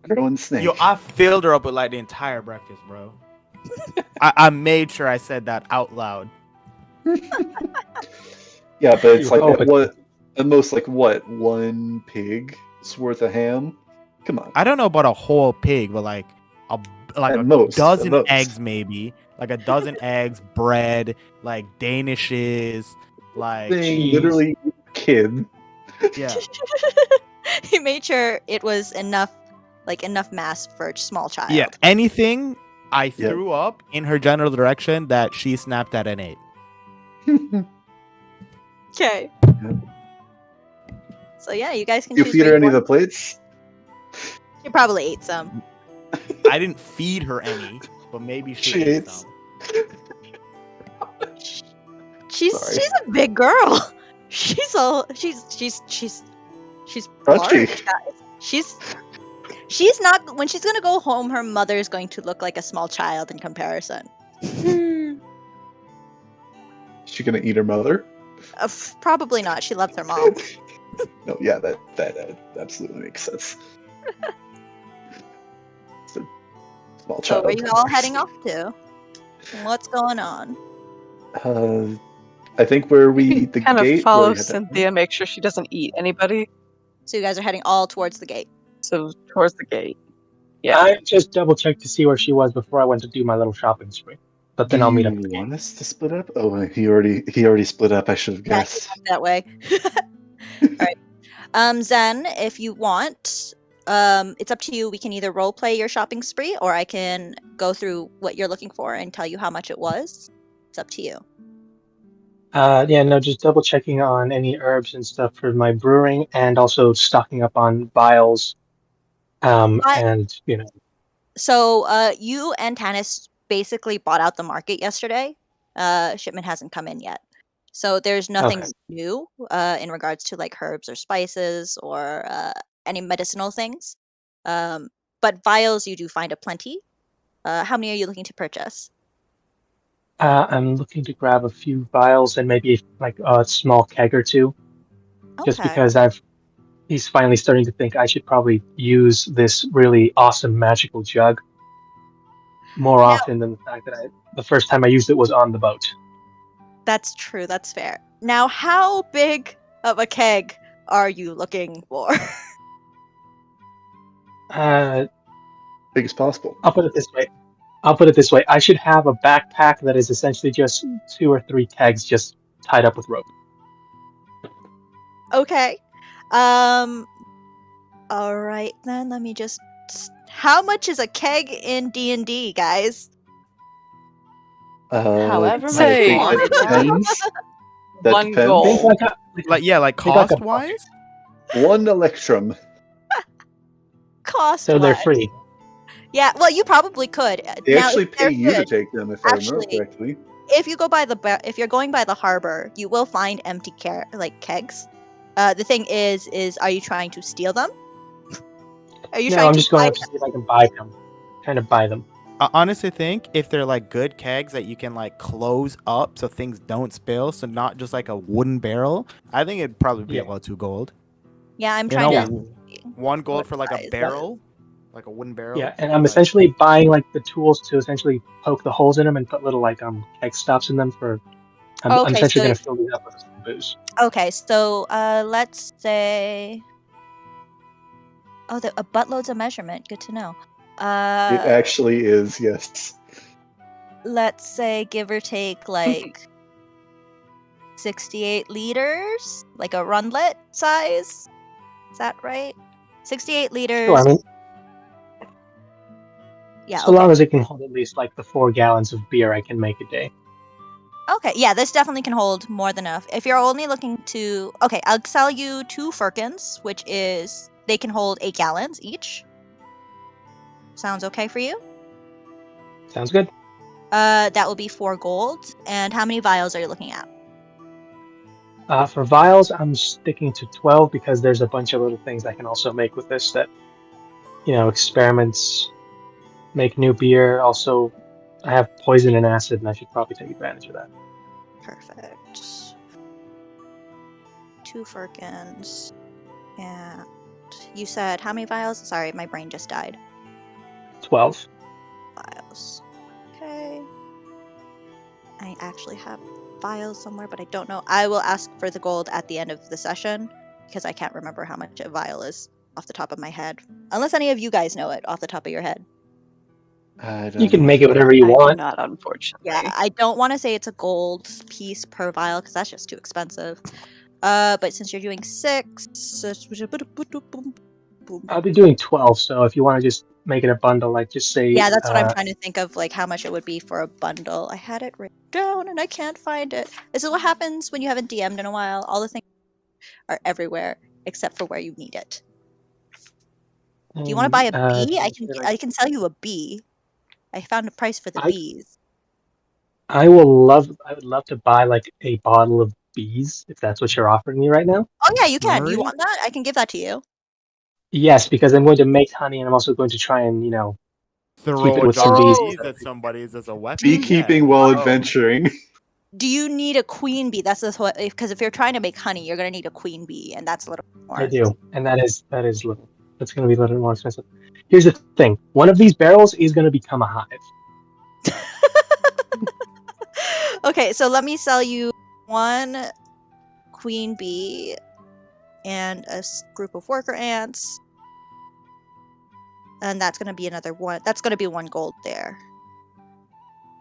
Growing snake. Yo, I filled her up with like the entire breakfast, bro. I made sure I said that out loud. Yeah, but it's You like hope it- at most like what, 1 pig's worth of ham? Come on. I don't know about a whole pig, but like a At most, dozen at most. eggs, maybe like a dozen eggs, bread, like Danishes, like Thing Jeez. literally kid. yeah. He made sure it was enough mass for a small child. Yeah, anything I Yep. threw up in her general direction that she snapped at and ate. Okay. Yep. So yeah, you guys can You choose feed where her you any of want. the plates? She probably ate some. I didn't feed her any, but maybe she She ate ate some. She's Sorry. a big girl. She's Crunchy. large, guys. She's not, when she's gonna go home, her mother is going to look like a small child in comparison. She gonna eat her mother? Probably not. She loves her mom. No, yeah, that absolutely makes sense. It's a small So child. where are you all heading off to? What's going on? I think where we eat the kind gate. of follow where we had that- Cynthia, make sure she doesn't eat anybody. So you guys are heading all towards the gate. So towards the gate. Yeah. I just double checked to see where she was before I went to do my little shopping spree. But then I'll meet up. Do you want us to split up? Oh, he already split up. I should have Yeah, guessed. that way. Alright. Zen, if you want, it's up to you. We can either role play your shopping spree, or I can go through what you're looking for and tell you how much it was. It's up to you. Yeah, no, just double checking on any herbs and stuff for my brewing, and also stocking up on vials. And So you and Tanis basically bought out the market yesterday. Shipment hasn't come in yet. So there's nothing Okay. new in regards to like herbs or spices or any medicinal things. But vials you do find aplenty. How many are you looking to purchase? I'm looking to grab a few vials and maybe like a small keg or two, just Okay. because he's finally starting to think I should probably use this really awesome magical jug more Now- often than the fact that the first time I used it was on the boat. That's true. That's fair. Now, how big of a keg are you looking for? Big as possible. I'll put it this way. I should have a backpack that is essentially just 2 or 3 kegs just tied up with rope. Okay. All right then. Let me just. How much is a keg in D&D, guys? However I much Say, think want. that depends. That One depends. gold. Think Like yeah, like They got cost the wise. 1 electrum. Cost. so they're wise. free. Yeah. Well, you probably could. They Now, actually if they're pay you to good, take them, if I remember actually- correctly. if you go by if you're going by the harbor, you will find empty kegs. The thing is are you trying to steal them? Are you No, trying I'm to just going buy up to see if I can buy them. Kind of buy them. I honestly think if they're like good kegs that you can like close up so things don't spill, so not just like a wooden barrel, I think it'd probably be Yeah. about 2 gold. Yeah, I'm You trying know, to. 1 gold What for like size? a barrel, like a wooden barrel. Yeah, and I'm But- essentially buying like the tools to essentially poke the holes in them and put little like keg stops in them for. I'm Okay, essentially so- going to fill these up with some booze. Okay, so let's say. Oh, a buttload's a measurement. Good to know. It actually is, yes. Let's say give or take like 68 liters, like a runlet size. Is that right? 68 liters. Sure, I mean, Yeah. so long as it can hold at least like the 4 gallons of beer I can make a day. Okay, yeah, this definitely can hold more than enough. If you're only looking to... Okay, I'll sell you 2 firkins, which is... They can hold 8 gallons each. Sounds okay for you? Sounds good. That will be 4 gold. And how many vials are you looking at? For vials, I'm sticking to 12 because there's a bunch of little things I can also make with this that, experiments, make new beer, also I have poison and acid, and I should probably take advantage of that. Perfect. 2 firkins. And you said how many vials? Sorry, my brain just died. 12. Vials. Okay. I actually have vials somewhere, but I don't know. I will ask for the gold at the end of the session because I can't remember how much a vial is off the top of my head. Unless any of you guys know it off the top of your head. I don't You can know. make it whatever you I do want. not, unfortunately. Yeah, I don't want to say it's a gold piece per vial because that's just too expensive. But since you're doing 6, I'll be doing 12, so if you want to just make it a bundle, like just say... yeah, that's what I'm trying to think of, like how much it would be for a bundle. I had it written down and I can't find it. This is what happens when you haven't DM'd in a while. All the things are everywhere except for where you need it. Do you want to buy a bee? I can sell you a bee. I found a price for the bees. I would love to buy like a bottle of bees, if that's what you're offering me right now. Oh yeah, you can. Marie? You want that? I can give that to you. Yes, because I'm going to make honey, and I'm also going to try and, keep Throw it a with some jar bees. of bees at somebody's as a weapon. Beekeeping while adventuring. Do you need a queen bee? That's what, because if you're trying to make honey, you're gonna need a queen bee, and that's a little more. I do, and that is little. That's going to be a little more expensive. Here's the thing: one of these barrels is going to become a hive. Okay, so let me sell you 1 queen bee and a group of worker ants, and that's gonna be another 1. That's gonna be 1 gold there.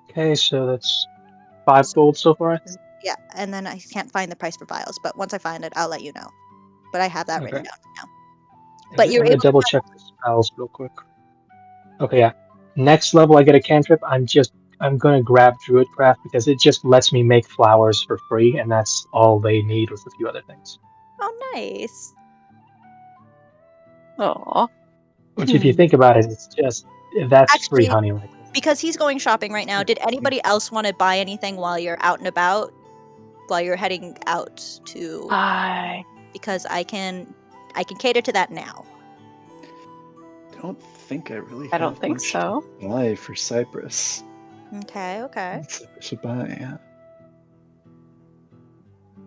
Okay, so that's 5 gold so far, I think. Yeah, and then I can't find the price for vials, but once I find it, I'll let you know. But I have that written down now. But you're I'm going able to double check the spells real quick. Okay, yeah. Next level, I get a cantrip. I'm going to grab Druidcraft because it just lets me make flowers for free, and that's all they need with a few other things. Oh, nice. Aw. Which, if you think about it, it's just that's free Actually, honey. Like because he's going shopping right now, did anybody else want to buy anything while you're out and about? While you're heading out to... Because I can cater to that now. Don't think I really I don't have think much so. to buy for Cyprus. Okay. I should buy, yeah.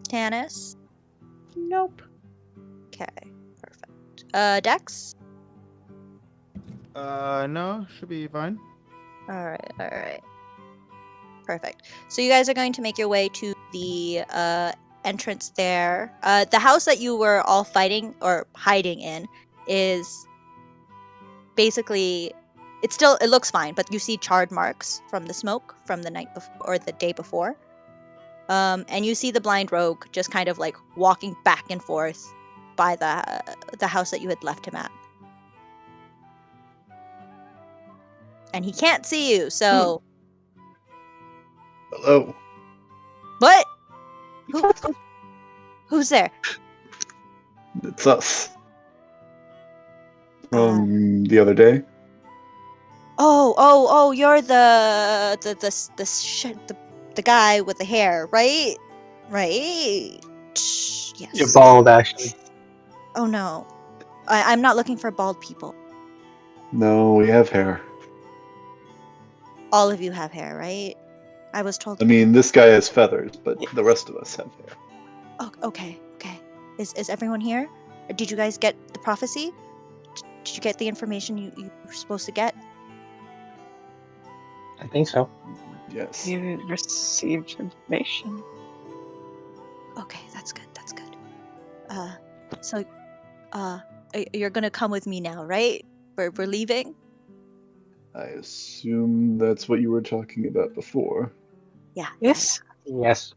Tanis? Nope. Okay, perfect. Dex? No, should be fine. Alright. Perfect. So you guys are going to make your way to the entrance there. The house that you were all fighting or hiding in is basically... It looks fine, but you see charred marks from the smoke from the night before or the day before. And you see the blind rogue just kind of like walking back and forth by the house that you had left him at. And he can't see you, so... Hello. What? Who's there? It's us. From the other day. Oh, you're the guy with the hair, right? Right. Yes. you're bald, actually. Oh no. I'm not looking for bald people. No, we have hair. All of you have hair, right? I was told. I mean, this guy has feathers, but the rest of us have hair. Oh, okay. Is everyone here? Did you guys get the prophecy? Did you get the information you were supposed to get? I think so. Yes. You received information. Okay, that's good. So, you're gonna come with me now, right? We're leaving? I assume that's what you were talking about before. Yeah. Yes. Yes.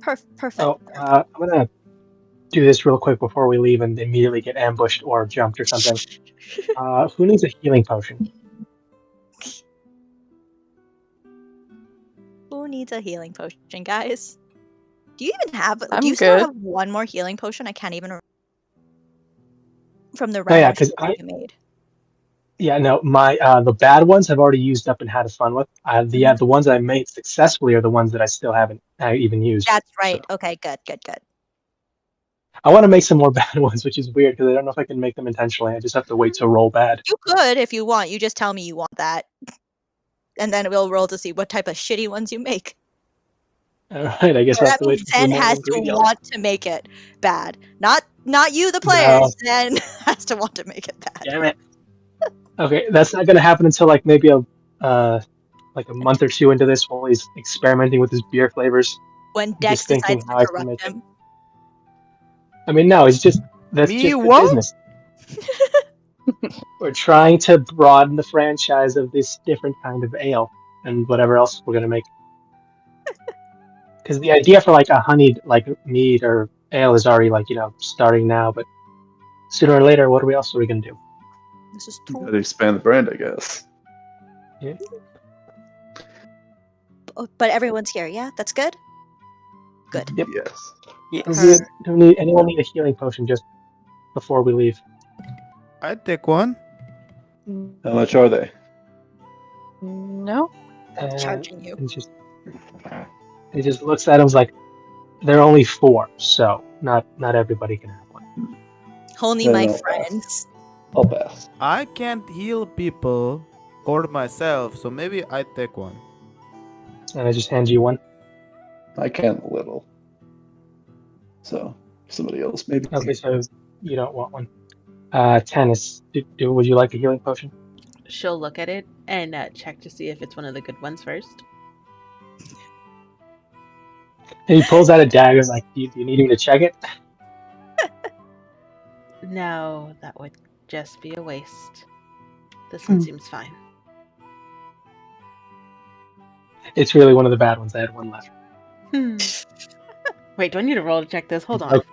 Perfect. Oh, I'm gonna do this real quick before we leave and immediately get ambushed or jumped or something. Who needs a healing potion? Who needs a healing potion, guys? Do you even have... I'm do you still good. have 1 more healing potion? I can't even... From the Oh, random yeah, 'cause shit you made. Yeah, no, my the bad ones I've already used up and had fun with. The ones I made successfully are the ones that I still haven't even used. That's right. So, Okay, good. I want to make some more bad ones, which is weird because I don't know if I can make them intentionally. I just have to wait to roll bad. You could if you want. You just tell me you want that. and then we'll roll to see what type of shitty ones you make. All right, I guess So we'll have that to wait means for Zen more has to ingredients. want to make it bad. Not you, the player. No. Zen has to want to make it bad. Damn it. Okay, that's not gonna happen until like maybe a month or two into this, while he's experimenting with his beer flavors. When I'm Dex just thinking decides to how I can corrupt make it. him. I mean, no, it's just that's Me just good what? business. We're trying to broaden the franchise of this different kind of ale and whatever else we're gonna make. Because the idea for like a honeyed like mead or ale is already like starting now, but sooner or later, what else are we gonna do? This is You too. gotta expand the brand, I guess. But everyone's here. Yeah, that's good. Good. Yep. Yes. Yes. Anyone need a healing potion just before we leave? I'd take one. How much are they? No. Charging you. And he just looks at him like they're only 4, so not everybody can have one. Only Then my I'll pass. friends. I'll pass. I can't heal people or myself, so maybe I'd take one. And I just hand you one. I can a little. So somebody else maybe. Okay, so you don't want one. Tennis, would you like a healing potion? She'll look at it and check to see if it's one of the good ones first. And he pulls out a dagger. Like, do you need him to check it? No, that would just be a waste. This one seems fine. It's really one of the bad ones. I had one left. Wait, do I need to roll to check this? Hold on. Okay.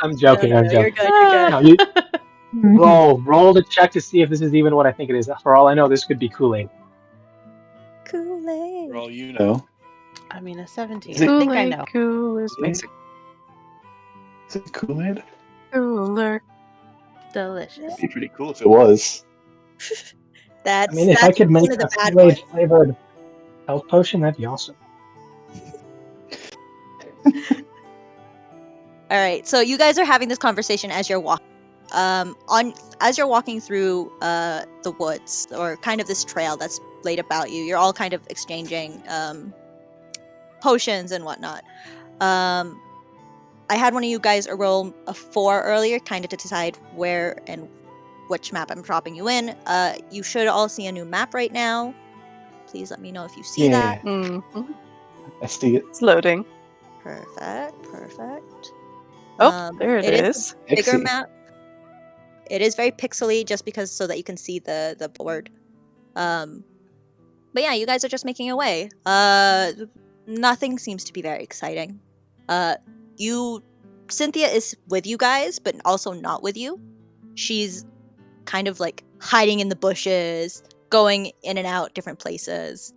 I'm joking. No, I'm you're joking. good. You're good. No, you roll to check to see if this is even what I think it is. For all I know, this could be Kool-Aid. Kool-Aid. For all you know. I mean, a 17. Is it- I think I know. Kool-Aid makes it Is it Kool-Aid? cooler. Delicious. It'd be pretty cool if it was. That's I mean, if I could one make of a the bad Kool-Aid ones. flavored health potion, that'd be awesome. All right, so you guys are having this conversation as you're walking. As you're walking through the woods, or kind of this trail that's laid about you. You're all kind of exchanging potions and whatnot. I had one of you guys roll a 4 earlier, kind of to decide where and which map I'm dropping you in. You should all see a new map right now. Please let me know if you see that. Mm-hmm. I see it. It's loading. Perfect. Oh, there it is. a bigger Pixie. map. It is very pixely, just because so that you can see the board. But yeah, you guys are just making your way. Nothing seems to be very exciting. Cynthia is with you guys, but also not with you. She's kind of like hiding in the bushes, going in and out different places.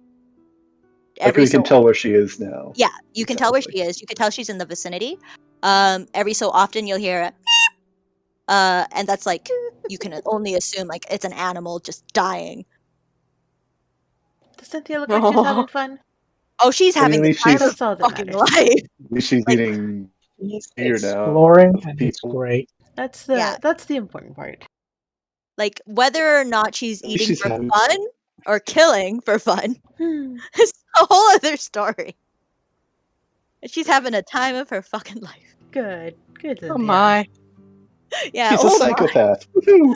Like we can tell where she is now. Yeah, you can tell where Exactly. she is. You can tell she's in the vicinity. Every so often you'll hear a and that's like, you can only assume like it's an animal just dying. Does Cynthia look like she's having fun? Oh, she's I mean, having at the least time she's- of That's all that fucking matters. life. At least she's Like- eating He's beer now. exploring, of and it's people. great. That's Yeah. the important part. Like, whether or not she's At least eating she's for having- fun or killing for fun Hmm. is a whole other story. She's having a time of her fucking life. Good. Good. Oh Cynthia. my. Yeah. She's a my. psychopath. Woohoo!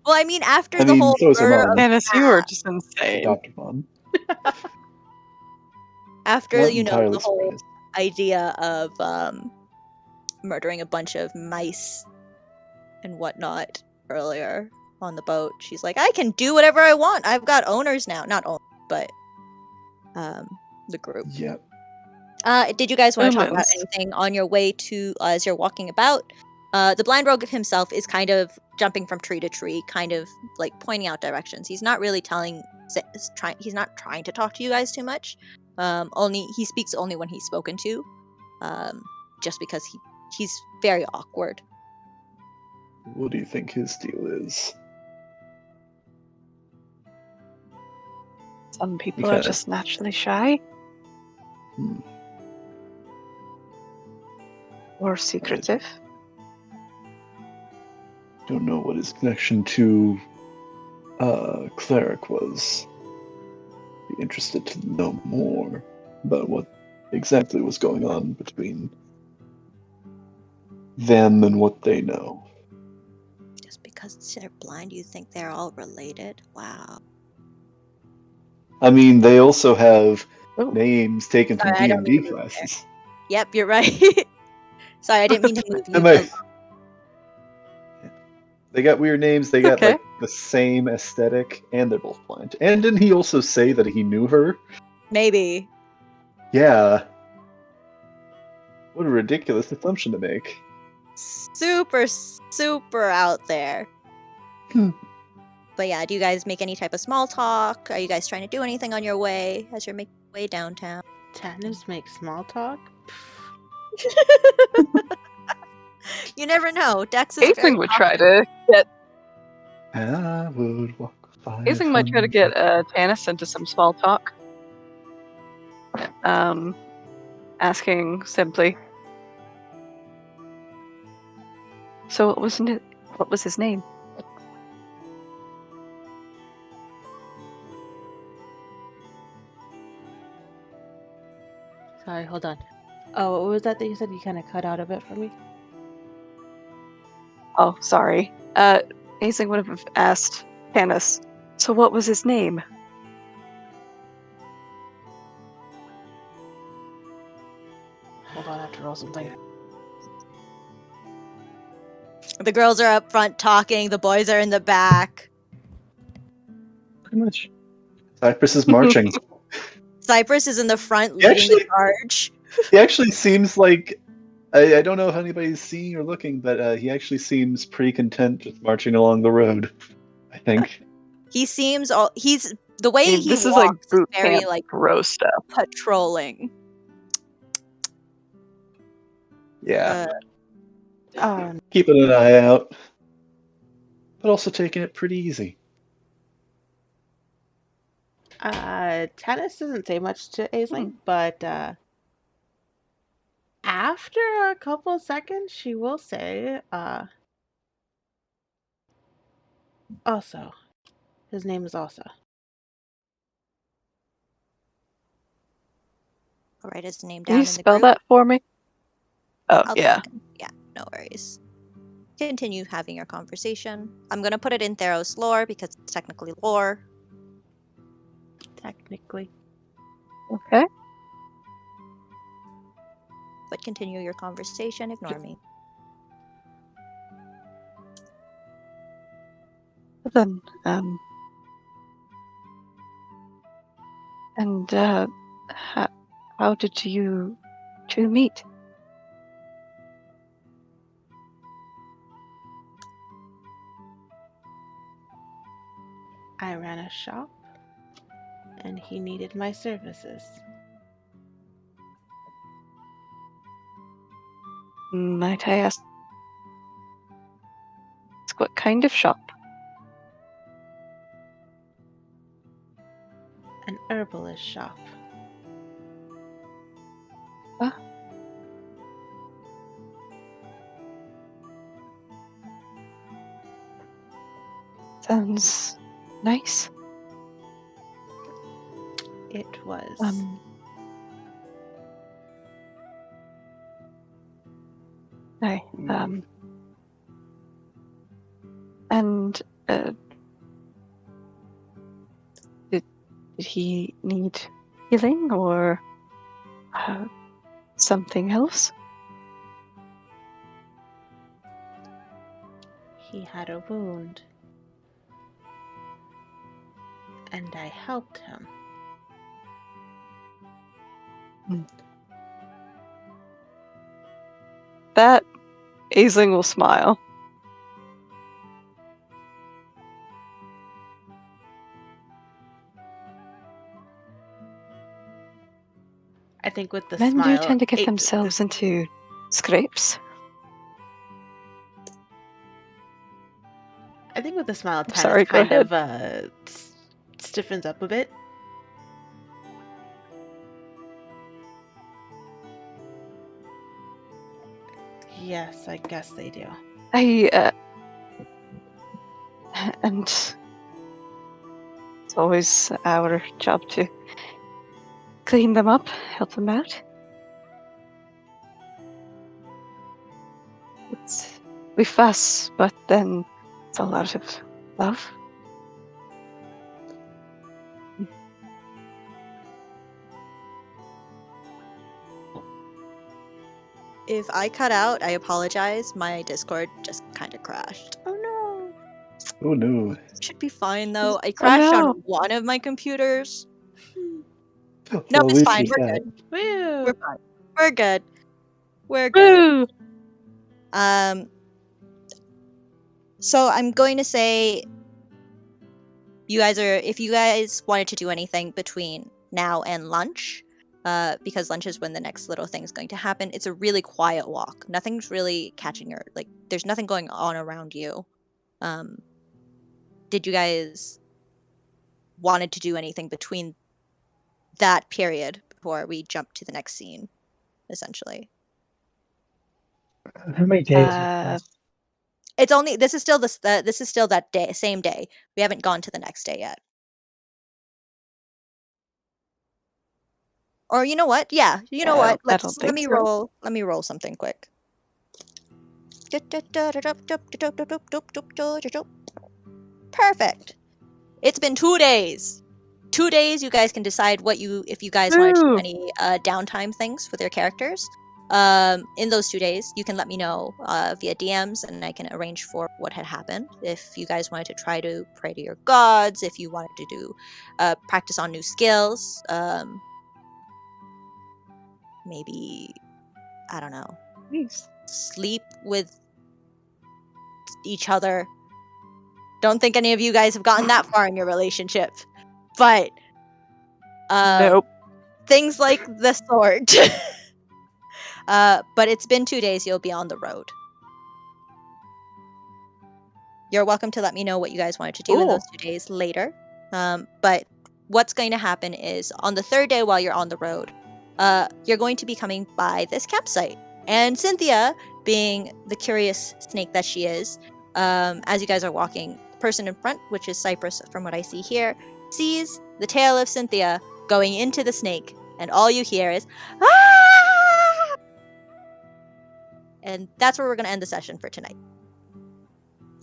Well, I mean, after I the mean, whole so is her murder mom. of Dennis, you are just insane. Dr. Mom. after Not the entirely whole surprised. idea of murdering a bunch of mice and whatnot earlier on the boat, she's like, I can do whatever I want. I've got owners now. Not owners, but the group. Yep. Did you guys want to talk about Humans. anything on your way to as you're walking about? The blind rogue himself is kind of jumping from tree to tree, kind of like pointing out directions. He's not really he's not trying to talk to you guys too much. He speaks only when he's spoken to, just because he's very awkward. What do you think his deal is? Some people Okay. are just naturally shy. Hmm. Or secretive. Don't know what his connection to Cleric was. be interested to know more about what exactly was going on between them and what they know. Just because they're blind, you think they're all related? Wow. I mean, they also have Oh. names taken from Sorry, I don't mean D&D to move there. classes. Yep, you're right. Sorry, I didn't mean to move you. They got weird names. They got Okay. like the same aesthetic, and they're both blind. And didn't he also say that he knew her? Maybe. Yeah. What a ridiculous assumption to make. Super, super out there. Hmm. But yeah, do you guys make any type of small talk? Are you guys trying to do anything on your way as you're making your way downtown? Tannis make small talk? You never know. Dex is very Aisling would try to get. I would walk Aisling might try to get Tannis into some small talk. Asking simply. So what was his name? Sorry, hold on. Oh, what was that you said? You kind of cut out a bit for me. Oh, sorry. Aisling would have asked Tannis. So what was his name? Hold on, I have to roll something. The girls are up front talking, the boys are in the back. Pretty much. Cypress is marching. Cypress is in the front He leading the actually- charge. He actually seems like... I don't know if anybody's seeing or looking, but he actually seems pretty content just marching along the road, I think. He seems he's the way he this walks is like boot very camp like bro stuff. patrolling. Yeah. Um, Keeping an eye out. But also taking it pretty easy. Tannis doesn't say much to Aisling, but after a couple seconds, she will say, also. His name is also. I'll write his name Can down you in the spell group. that for me? Oh, I'll yeah. Yeah, no worries. Continue having your conversation. I'm gonna put it in Theros lore because it's technically lore. Technically. Okay. But continue your conversation. Ignore me. Then, and how did you two meet? I ran a shop, and he needed my services. Might I ask what kind of shop? An herbalist shop. Sounds nice. It was. I, and, did he need healing or something else? He had a wound. And I helped him. That Aisling will smile. I think with the Men smile. do tend to get themselves into scrapes. I think with the smile, Tannis Sorry, go kind of stiffens up a bit. Yes, I guess they do. And It's always our job to clean them up, help them out. We fuss, but then it's a lot of love. If I cut out, I apologize. My Discord just kind of crashed. Oh no. Oh no. Should be fine though. I crashed no. on one of my computers. No, Well, at it's least fine. there's We're that. good. Woo! We're fine. We're good. We're good. Woo! So I'm going to say if you guys wanted to do anything between now and lunch, because lunch is when the next little thing is going to happen, it's a really quiet walk. Nothing's really catching your, like, there's nothing going on around you. Did you guys wanted to do anything between that period before we jump to the next scene, essentially? How many days are passed? It's only this is still that day, same day. We haven't gone to the next day yet. Or you know what? Yeah, you know what? I don't Let think me so. roll something quick. Perfect. It's been 2 days. 2 days. You guys can decide if you guys want to do Woo! any downtime things with your characters. In those 2 days, you can let me know via DMs, and I can arrange for what had happened. If you guys wanted to try to pray to your gods, if you wanted to do practice on new skills, maybe, I don't know, Nice. sleep with each other. Don't think any of you guys have gotten that far in your relationship, but Nope. things like the sort. But it's been 2 days. You'll be on the road. You're welcome to let me know what you guys wanted to do in those 2 days later. But what's going to happen is on the 3rd day while you're on the road, you're going to be coming by this campsite. And Cynthia, being the curious snake that she is, as you guys are walking, the person in front, which is Cypress from what I see here, sees the tail of Cynthia going into the snake. And all you hear is, "Ah!" And that's where we're going to end the session for tonight.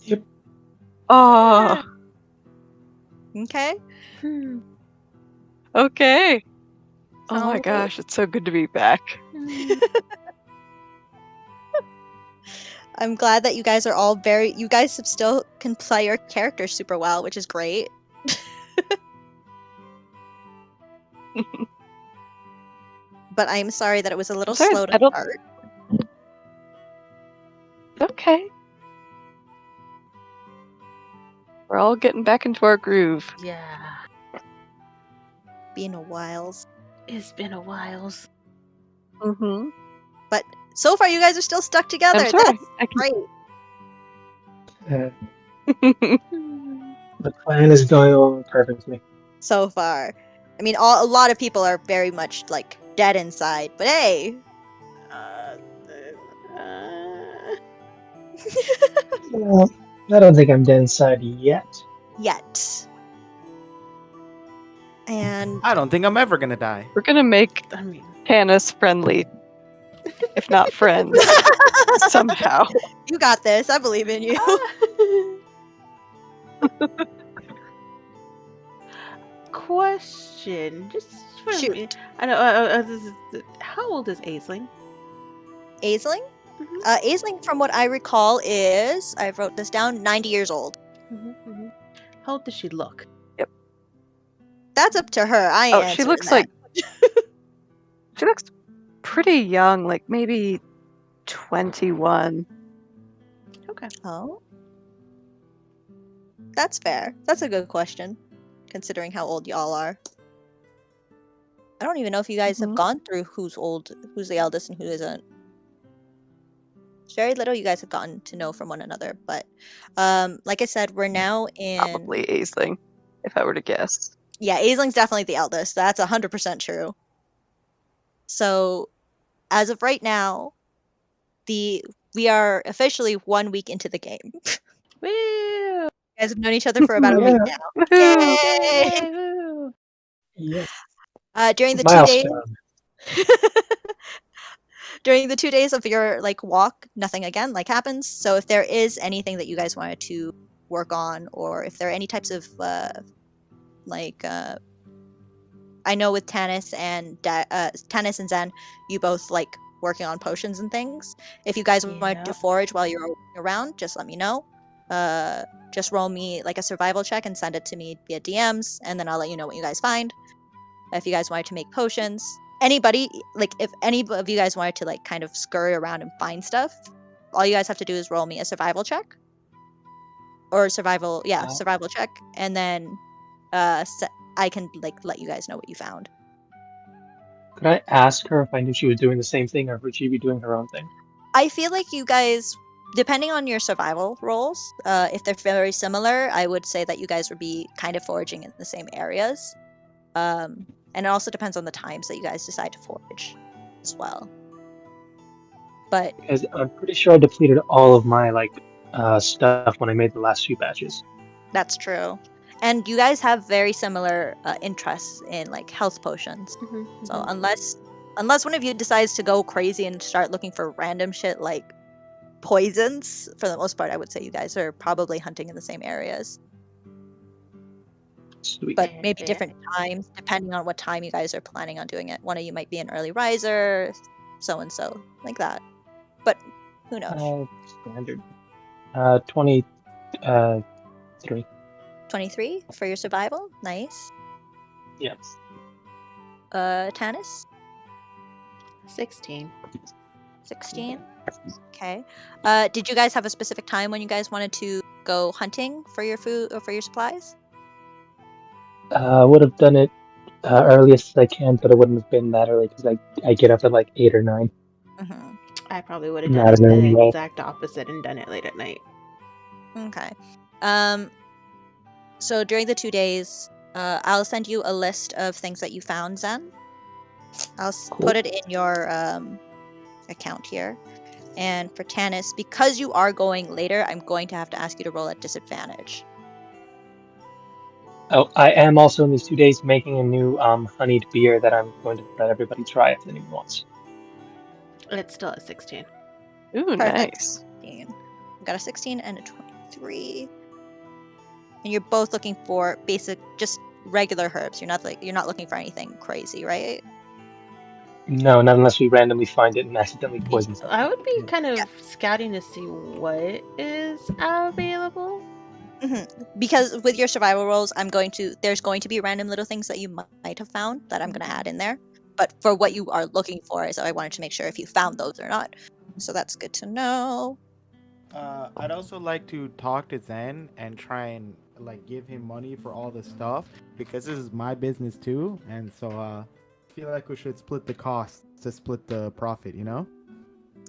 Yep. Oh, Okay? okay. Oh my Alright. gosh, it's so good to be back. I'm glad that you guys are all you guys have still can play your characters super well, which is great. But I'm sorry that it was a little Sorry, slow I to don't- start. Okay. We're all getting back into our groove. Yeah, Been a while. it's been a while. Mm-hmm. But so far you guys are still stuck together. I'm sorry. That's great. The plan is going along perfectly. So far. I mean, a lot of people are very much like dead inside, but hey. Well, I don't think I'm dead inside yet. Yet. And I don't think I'm ever gonna die. We're gonna make I mean, Tannis friendly, if not friends, somehow. you got this. I believe in you. Question, just for Shoot. me. I know. How old is Aisling? Aisling? Mhm. Aisling, from what I recall, is, I wrote this down, 90 years old. How old does she look? That's up to her. I ain't She answering looks that. like she looks pretty young, like maybe 21. Okay. Oh. That's fair. That's a good question, considering how old y'all are. I don't even know if you guys have Mhm. gone through who's the eldest and who isn't. Very little you guys have gotten to know from one another, but like I said, we're now in Probably Aisling, if I were to guess. Yeah, Aisling's definitely the eldest. That's 100% true. So, as of right now, we are officially 1 week into the game. Woo! You guys have known each other for about a week now. Woohoo! Yay! Yes. During the 2 days, Milestone. during the 2 days of your like walk, nothing again like happens. So if there is anything that you guys wanted to work on, or if there are any types of I know with Tannis and Zen, you both like working on potions and things. If you guys wanted to Yep. forage while you're around, just let me know. Just roll me like a survival check and send it to me via DMs, and then I'll let you know what you guys find. If you guys wanted to make potions, anybody, like if any of you guys wanted to like kind of scurry around and find stuff, all you guys have to do is roll me a survival check or survival check, and then I can like let you guys know what you found. Could I ask her if I knew she was doing the same thing, or would she be doing her own thing? I feel like you guys, depending on your survival rolls, if they're very similar, I would say that you guys would be kind of foraging in the same areas. And it also depends on the times that you guys decide to forage as well. But Because I'm pretty sure I depleted all of my stuff when I made the last few batches. that's true. And you guys have very similar interests in like health potions. So unless one of you decides to go crazy and start looking for random shit like poisons, for the most part, I would say you guys are probably hunting in the same areas. Sweet. But maybe different times, depending on what time you guys are planning on doing it. One of you might be an early riser, so and so, like that. But who knows? Standard. 23. 23 for your survival. Nice. Yep. Tannis? 16. 16. Okay. Did you guys have a specific time when you guys wanted to go hunting for your food or for your supplies? Would have done it earliest I can, but it wouldn't have been that early because I get up at like 8 or 9. Mm-hmm. I probably would have Not done as early, the though. exact opposite and done it late at night. Okay. So during the 2 days, I'll send you a list of things that you found, Zen. I'll put it in your account here. And for Tannis, because you are going later, I'm going to have to ask you to roll at disadvantage. Oh, I am also in these 2 days making a new honeyed beer that I'm going to let everybody try if anyone wants. It's still at 16. Ooh, Perfect. nice. 16. I've got a 16 and a 23. And you're both looking for basic, just regular herbs. You're not looking for anything crazy, right? No, not unless we randomly find it and accidentally poison something. I would be kind of scouting to see what is available. Because with your survival rolls, there's going to be random little things that you might have found that I'm going to add in there. But for what you are looking for, I wanted to make sure if you found those or not. So that's good to know. I'd also like to talk to Zen and try and like give him money for all the stuff because this is my business too, and so I feel like we should split the costs to split the profit, you know?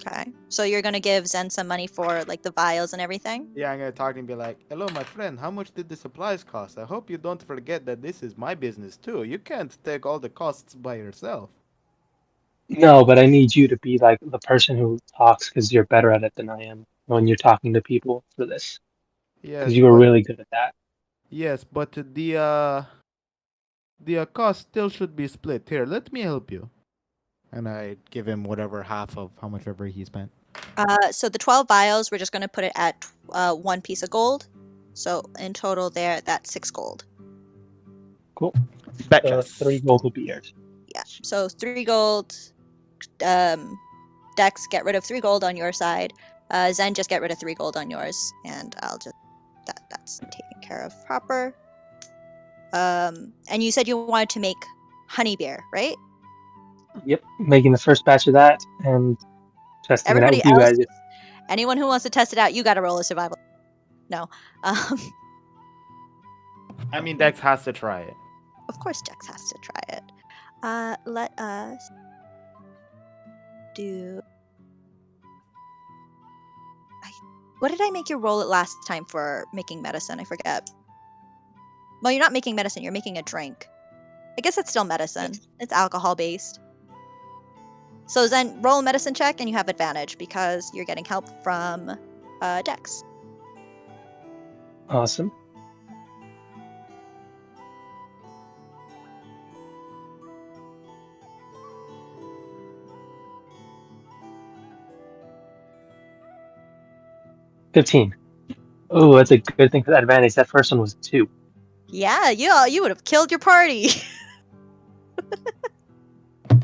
Okay. So you're going to give Zen some money for like the vials and everything? Yeah, I'm gonna talk to him and be like, "Hello, my friend. How much did the supplies cost? I hope you don't forget that this is my business too. You can't take all the costs by yourself." No, but I need you to be like the person who talks because you're better at it than I am when you're talking to people for this. Because Yes, you were but really good at that. the cost still should be split. Here, let me help you. And I give him whatever half of how much ever he spent. So the 12 vials, we're just going to put it at 1 piece of gold. So in total there, that's 6 gold. Cool. Betcha. 3 gold will be yours. Yeah. So 3 gold. Dex, get rid of 3 gold on your side. Zen, just get rid of 3 gold on yours. And I'll just... That's taken care of proper. And you said you wanted to make honey beer, right? Yep, making the first batch of that and testing Everybody it out with you else, guys. anyone who wants to test it out, you got to roll a survival. No. I mean, Dex has to try it. Of course Dex has to try it. Let us do... What did I make you roll it last time for making medicine? I forget. Well, you're not making medicine, you're making a drink. I guess it's still medicine. It's alcohol-based. So Zen, roll a medicine check and you have advantage because you're getting help from Dex. Awesome. 15. Oh, that's a good thing for that advantage. That first one was 2. Yeah, you would have killed your party.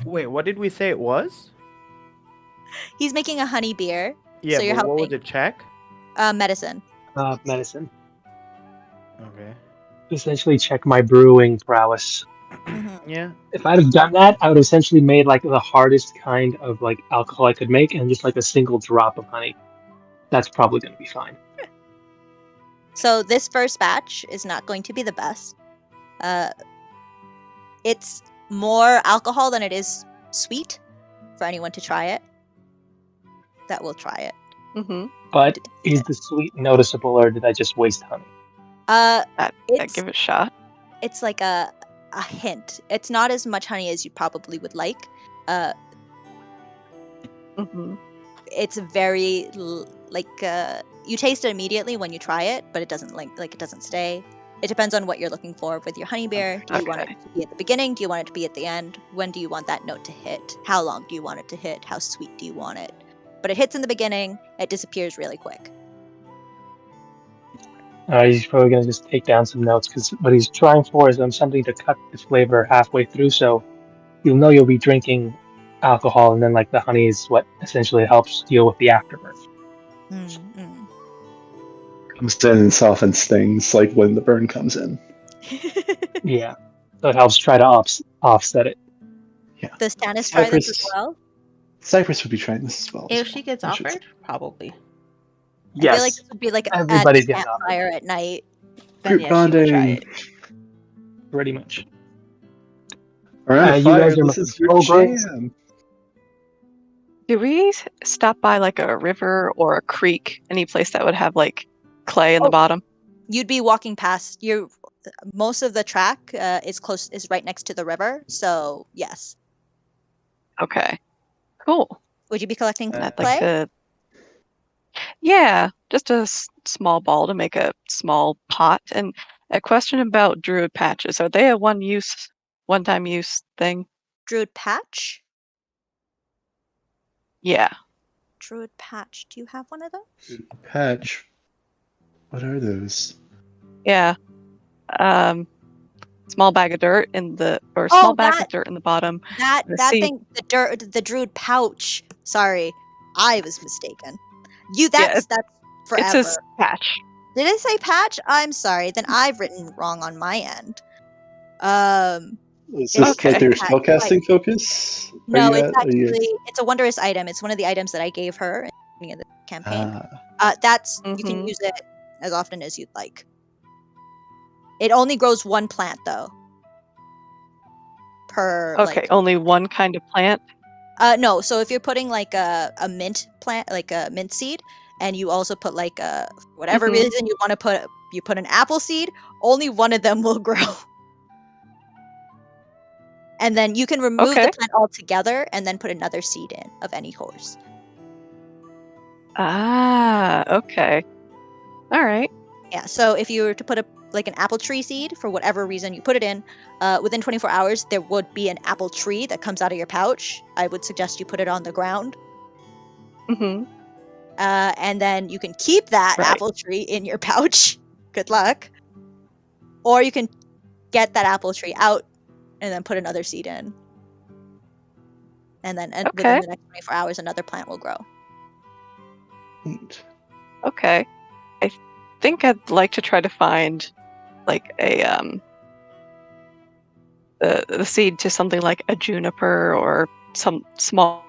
Wait, what did we say it was? He's making a honey beer. Yeah, So you're but what was helping. the check? Medicine. Medicine. Okay. Essentially check my brewing prowess. Yeah. If I'd have done that, I would have essentially made like the hardest kind of like alcohol I could make and just like a single drop of honey. That's probably going to be fine. So this first batch is not going to be the best. It's more alcohol than it is sweet for anyone to try it. That will try it. Mm-hmm. But is the sweet noticeable, or did I just waste honey? I'd It's give it a shot. it's like a hint. It's not as much honey as you probably would like. Mm-hmm. It's very you taste it immediately when you try it, but it doesn't like it doesn't stay. It depends on what you're looking for with your honey beer. Do you want it Okay. to be at the beginning? Do you want it to be at the end? When do you want that note to hit? How long do you want it to hit? How sweet do you want it? But it hits in the beginning. It disappears really quick. He's probably going to just take down some notes because what he's trying for is something to cut the flavor halfway through, so you'll know you'll be drinking alcohol, and then like the honey is what essentially helps deal with the afterbirth. Comes in and softens things, like when the burn comes in. Yeah, so it helps try to offset it. Yeah. Does Tannis try this as well? Cypress would be trying this as well. If she gets I should say. offered, probably. I feel like this would be like Everybody's a getting offered. campfire at night. Then Group yes, she would try bonding. it. Pretty much. Around You fire, guys are this looking is your so great. jam. Do we stop by like a river or a creek? Any place that would have like clay in the bottom? You'd be walking past your. Most of the track is right next to the river, so yes. Okay. Cool. Would you be collecting I'd clay? like to. Yeah, just a small ball to make a small pot. And a question about druid patches. Are they a one-time use thing? Druid patch? Yeah. Druid patch. Do you have one of those? Patch. What are those? Yeah. Small bag of dirt in the small bag of dirt in the bottom. That seed. thing, the druid pouch. Sorry, I was mistaken. That's forever. It says patch. Did it say patch? I'm sorry. Then I've written wrong on my end. Is this Okay. like your spellcasting focus? No, it's a wondrous item. It's one of the items that I gave her in the beginning of the campaign. You can use it as often as you'd like. It only grows one plant though. Only one kind of plant? No, so if you're putting like a mint plant, like a mint seed, and you also put like whatever reason you want to put an apple seed, only one of them will grow. And then you can remove the plant altogether and then put another seed in of any horse. Ah, okay. All right. Yeah, so if you were to put an apple tree seed, for whatever reason you put it in, within 24 hours there would be an apple tree that comes out of your pouch. I would suggest you put it on the ground. Mm-hmm. And then you can keep that apple tree in your pouch. Good luck. Or you can get that apple tree out and then put another seed in. And then within the next 24 hours, another plant will grow. Okay. I think I'd like to try to find like a the seed to something like a juniper or some small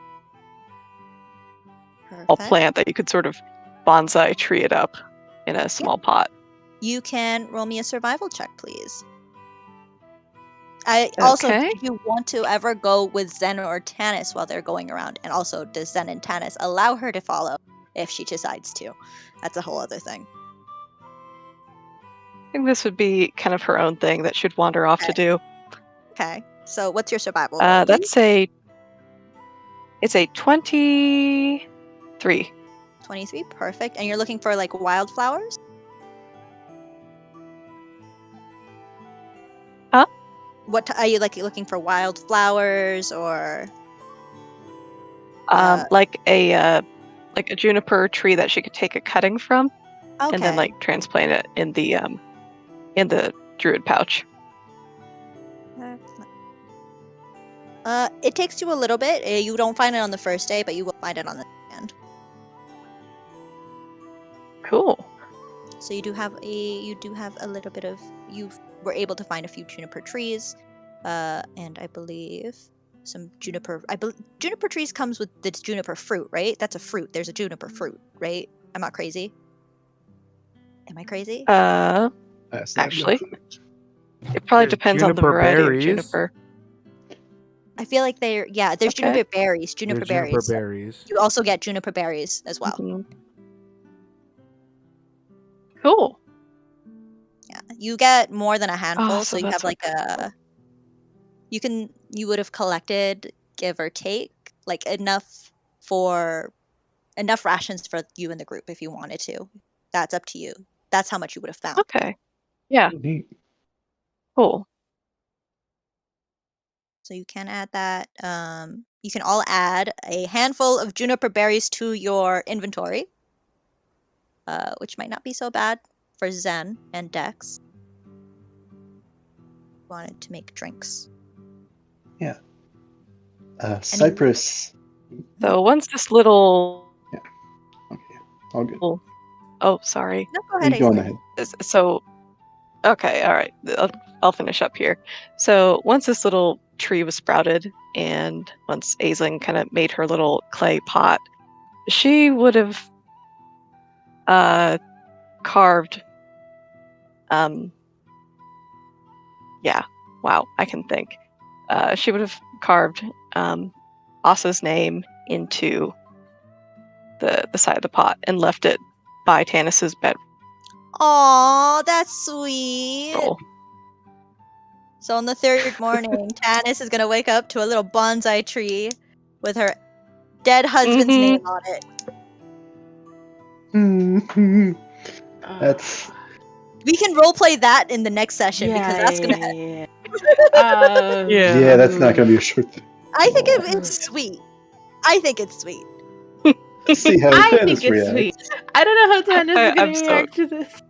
plant that you could sort of bonsai tree it up in a small pot. You can roll me a survival check, please. Also, do you want to ever go with Zen or Tannis while they're going around? And also, does Zen and Tannis allow her to follow if she decides to? That's a whole other thing. I think this would be kind of her own thing that she'd wander off to do. Okay. So what's your survival roll, it's a 23. 23, perfect. And you're looking for like wildflowers? Huh? What are you looking for wildflowers or like a like a juniper tree that she could take a cutting from, Okay. and then like transplant it in the druid pouch. It takes you a little bit. You don't find it on the first day, but you will find it on the second. Cool. So you do have a little bit of, you were able to find a few juniper trees, and I believe some juniper. Juniper trees comes with this juniper fruit, right? That's a fruit. There's a juniper fruit, right? I'm not crazy. Am I crazy? Actually, it probably There's depends on the juniper variety berries. of juniper. I feel like there's Okay. juniper berries. Juniper There's berries. juniper berries. You also get juniper berries as well. Mhm. Cool. Yeah, you get more than a handful, so so you that's have like you would have collected, give or take, like enough rations for you and the group if you wanted to. That's up to you. That's how much you would have found. Okay. Yeah. Neat. Cool. So you can add that. You can all add a handful of juniper berries to your inventory, which might not be so bad for Zen and Dex. Wanted to make drinks. Cypress. So once this little Okay, all good. oh sorry. No, go ahead. You go on Aislinn. ahead. So okay, all right. I'll finish up here. So once this little tree was sprouted, and once Aislinn kind of made her little clay pot, she would have carved. Yeah. Wow. I can think. She would have carved Asa's name into the side of the pot and left it by Tanis's bed. Aw, that's sweet. Roll. So on the third morning, Tanis is gonna wake up to a little bonsai tree with her dead husband's Mhm. name on it. That's We can roleplay that in the next session because that's gonna. yeah, that's not gonna be a short thing. I think it's sweet. I think it's sweet. See how I Tannis think it's reacts. sweet. I don't know how Tannis is I'm gonna so- react to this.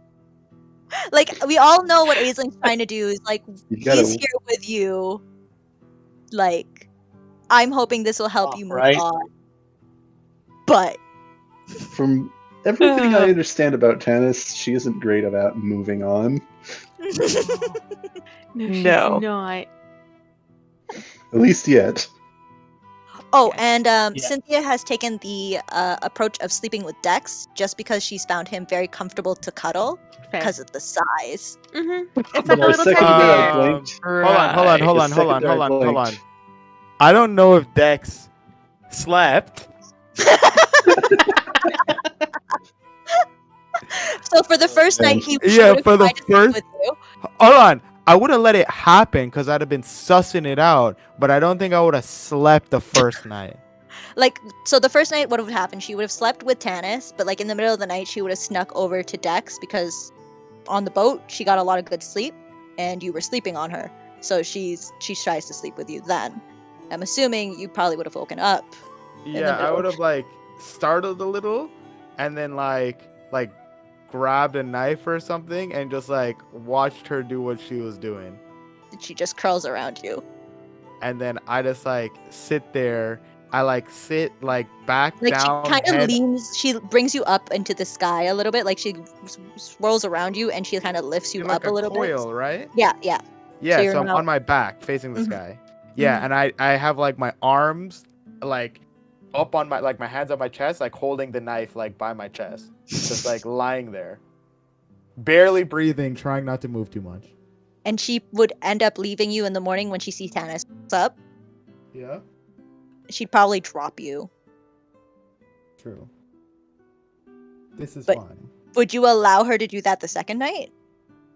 Like we all know what Aislinn's trying to do is like You gotta- he's here with you. Like I'm hoping this will help you move Right. on. But From everything I understand about Tannis, she isn't great about moving on. No, she's No. not. At least yet. Oh, Okay. and Yeah. Cynthia has taken the approach of sleeping with Dex just because she's found him very comfortable to cuddle Fair. because of the size. Mm-hmm. It's For like a a little second teddy there, I bear. blinked. Hold on. The second there I blinked. I don't know if Dex slept. So for the first man. night, he Yeah, would have for the tried to sleep first- with you. Hold on. I wouldn't let it happen because I'd have been sussing it out, but I don't think I would have slept the first night. Like, so the first night, what would have happened? She would have slept with Tanis, but like in the middle of the night, she would have snuck over to Dex because on the boat she got a lot of good sleep, and you were sleeping on her. So she tries to sleep with you then. I'm assuming you probably would have woken up. Yeah, I middle. would have like startled a little, and then like grabbed a knife or something, and just like watched her do what she was doing, And she just curls around you. and then I just like sit there. I like sit like back Like down. she kind of head- leans, she brings you up into the sky a little bit. Like she swirls around you and she kind of lifts you in up like a little coil, bit. right? Yeah. Yeah, you're so I'm now- on my back facing the Mhm. sky. Yeah, Mhm. and I have like my arms like up on my like my hands on my chest, like holding the knife like by my chest, just like lying there, barely breathing, trying not to move too much. And she would end up leaving you in the morning when she sees Tanis. What's up? Yeah, She'd probably drop you. true. This is But- fine. Would you allow her to do that the second night?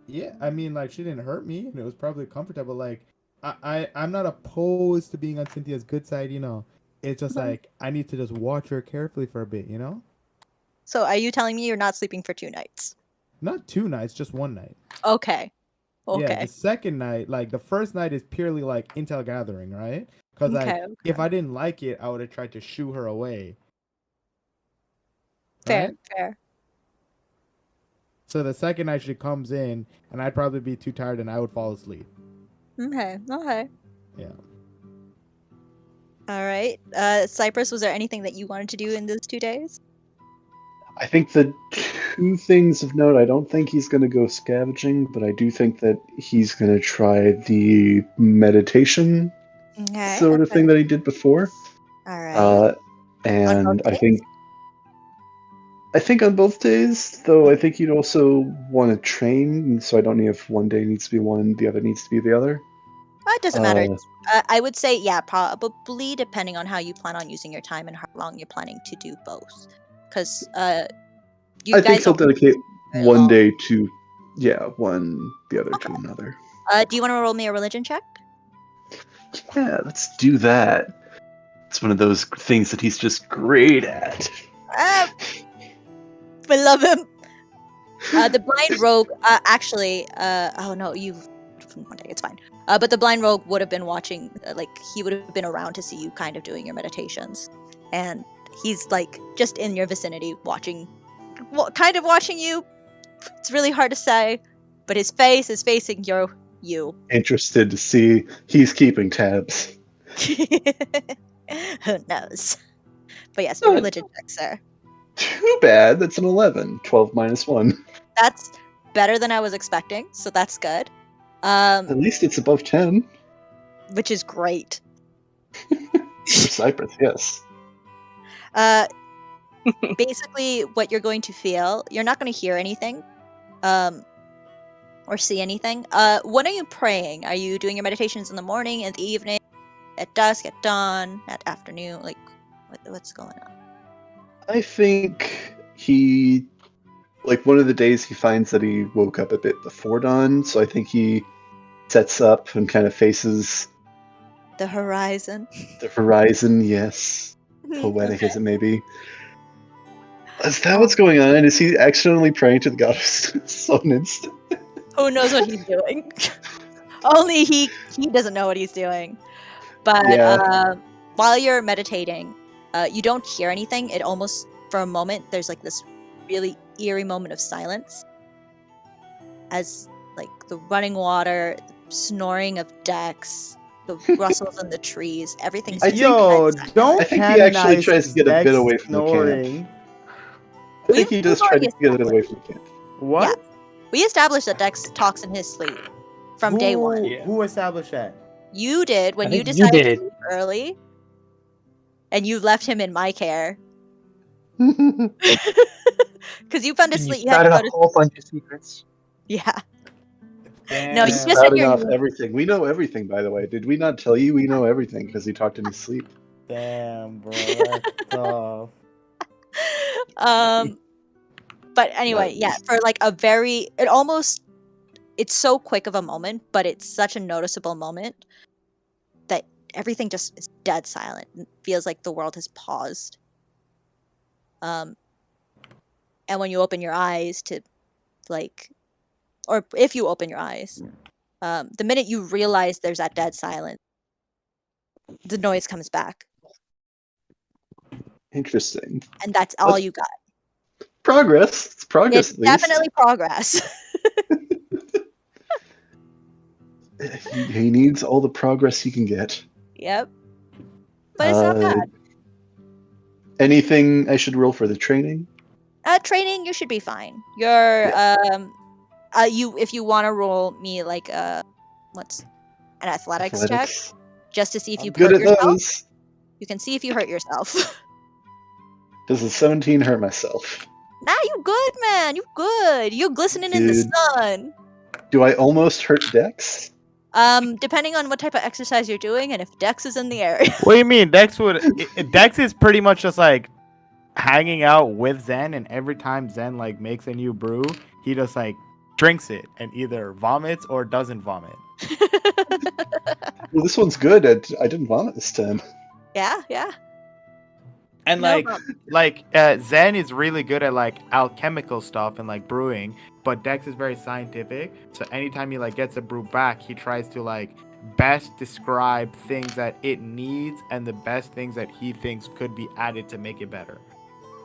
Yeah, I mean, like she didn't hurt me, and it was probably comfortable. Like I'm not opposed to being on Cynthia's good side, you know. It's just Mhm. like I need to just watch her carefully for a bit, you know. So are you telling me you're not sleeping for 2 nights? Not 2 nights, just 1 night. Okay. Yeah, the second night, like the first night is purely like intel gathering, right? Because like Okay, if I didn't like it, I would have tried to shoo her away. Fair, right? fair. So the second night she comes in, and I'd probably be too tired, and I would fall asleep. Okay, okay. Yeah. All right. Cypress, was there anything that you wanted to do in those 2 days? I think the two things of note, I don't think he's going to go scavenging, but I do think that he's going to try the meditation Okay. sort of okay. thing that he did before. All right. On both And I days? think on both days, though, I think he'd also want to train, so I don't know if one day needs to be one, the other needs to be the other. It doesn't matter. I would say, yeah, probably depending on how you plan on using your time and how long you're planning to do both. Because you I guys think he'll don't dedicate very one long. day to, one, the other Okay. to another. Do you want to roll me a religion check? Yeah, let's do that. It's one of those things that he's just great at. We love him. The blind rogue, actually, oh no, you've one day, it's fine. But the blind rogue would have been watching, like, he would have been around to see you kind of doing your meditations. And he's, like, just in your vicinity watching, kind of watching you. It's really hard to say, but his face is facing you. Interested to see he's keeping tabs. Who knows? But yes, your religion check, sir. Too bad, that's an 11. 12 minus 1. That's better than I was expecting, so that's good. At least it's above 10. Which is great. For Cypress, yes. Basically, what you're going to feel, you're not going to hear anything, or see anything. When are you praying? Are you doing your meditations in the morning, in the evening, at dusk, at dawn, at afternoon? Like, what's going on? I think he, like, one of the days he finds that he woke up a bit before dawn, so I think he sets up and kind of faces The horizon. the horizon, yes. Poetic as it may be. Is that what's going on? Is he accidentally praying to the god of sun instant? Who knows what he's doing? Only he doesn't know what he's doing. But Yeah. while you're meditating, you don't hear anything. It almost, for a moment, there's like this really eerie moment of silence. As like the running water, the snoring of Dex, the rustles in the trees, everything's I just think- Yo, dead silent. don't I think he actually canonize tries to get a bit Dex away from the camp. snoring. I think he does try to get a bit away from the camp. What? We established that Dex talks in his sleep from day one. Yeah. Who established that? You did when I you think you decided to did. leave early, and you left him in my care. Because you found to You sleep. You had to started go a to whole bunch of secrets. yeah. Damn. No, you He's just said spouting your off name. everything. We know everything, by the way. Did we not tell you we know everything because he talked in his sleep? Damn, bro. That's tough. But anyway, yeah, Nice. for like it's so quick of a moment, but it's such a noticeable moment that everything just is dead silent. It feels like the world has paused. And when you open your eyes to, like, or if you open your eyes, the minute you realize there's that dead silence, the noise comes back, Interesting. and that's all you got. Progress. It's progress, It's at least. definitely progress. He needs all the progress he can get. Yep. But it's not bad. Anything I should roll for the training? Training, you should be fine. You're if you want to roll me like what's an athletics check, just to see if you I'm good hurt at yourself. those. You can see if you hurt yourself. Does a 17 hurt myself? Nah, you good, man. You good. You're glistening in the Dude. sun. Do I almost hurt Dex? Depending on what type of exercise you're doing and if Dex is in the area. What do you mean? Dex is pretty much just like hanging out with Zen, and every time Zen like makes a new brew, he just like drinks it and either vomits or doesn't vomit. Well, this one's good. I didn't vomit this time. Yeah. And No Zen is really good at like alchemical stuff and like brewing, but Dex is very scientific. So anytime he like gets a brew back, he tries to like best describe things that it needs and the best things that he thinks could be added to make it better.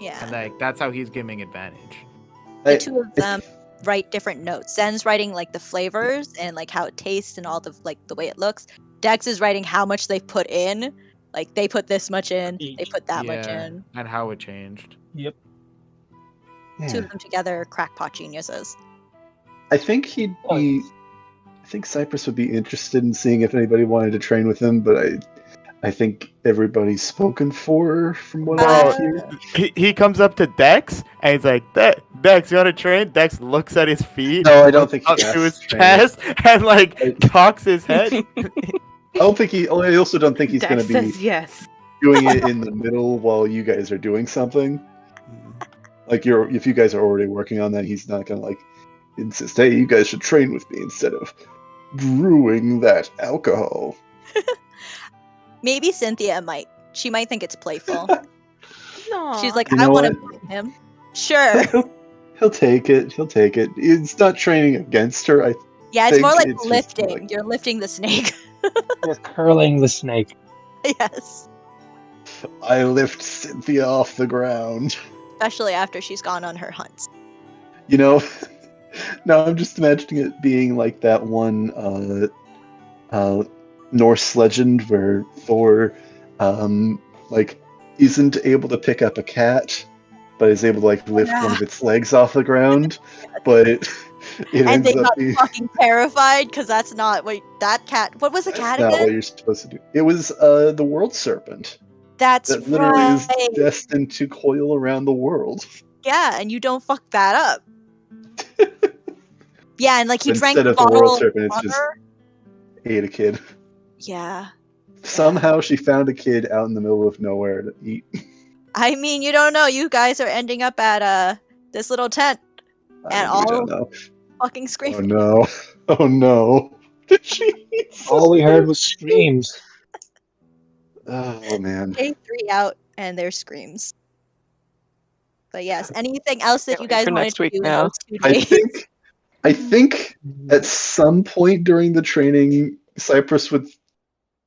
Yeah. And like that's how he's giving advantage. The two of them write different notes. Zen's writing like the flavors and like how it tastes and all the like the way it looks. Dex is writing how much they've put in. Like they put this much in, they put that much in. And how it changed. Yep. Two of them together, crackpot geniuses. I think he'd be. I think Cypress would be interested in seeing if anybody wanted to train with him, but I think everybody's spoken for from what I hear. He comes up to Dex and he's like, Dex, you want to train? Dex looks at his feet. No, I don't think he up has to his to train. chest and like cocks his head. I don't think he. I also don't think he's going Dex to be says yes. doing it in the middle while you guys are doing something. Like if you guys are already working on that, he's not going to like insist, hey, you guys should train with me instead of brewing that alcohol. Maybe Cynthia might. She might think it's playful. No. She's like, You I know want to what? beat him. Sure. He'll take it. He'll take it. It's not training against her. Yeah, it's more think like it's just lifting. like- You're lifting the snake. You're curling the snake. Yes. I lift Cynthia off the ground. Especially after she's gone on her hunts. You know, no, I'm just imagining it being like that one Norse legend where Thor, like, isn't able to pick up a cat, but is able to like lift one of its legs off the ground. But it And ends they up got being fucking terrified because that's not what that cat. What was the cat not again? what you're supposed to do. It was the world serpent That's that literally is right. destined to coil around the world. Yeah, and you don't fuck that up. Yeah, and like he drank Instead a of the bottle world of serpent, it's just water. ate a kid. Yeah. Somehow she found a kid out in the middle of nowhere to eat. I mean, you don't know. You guys are ending up at this little tent and We all don't know. fucking Oh screaming. no! Oh no! Did she? All we heard was screams. Oh man! Day 3 out, and their screams. But yes, anything else that Can't you wait guys for wanted next to week do in now. those 2 I days? think at some point during the training, Cypress would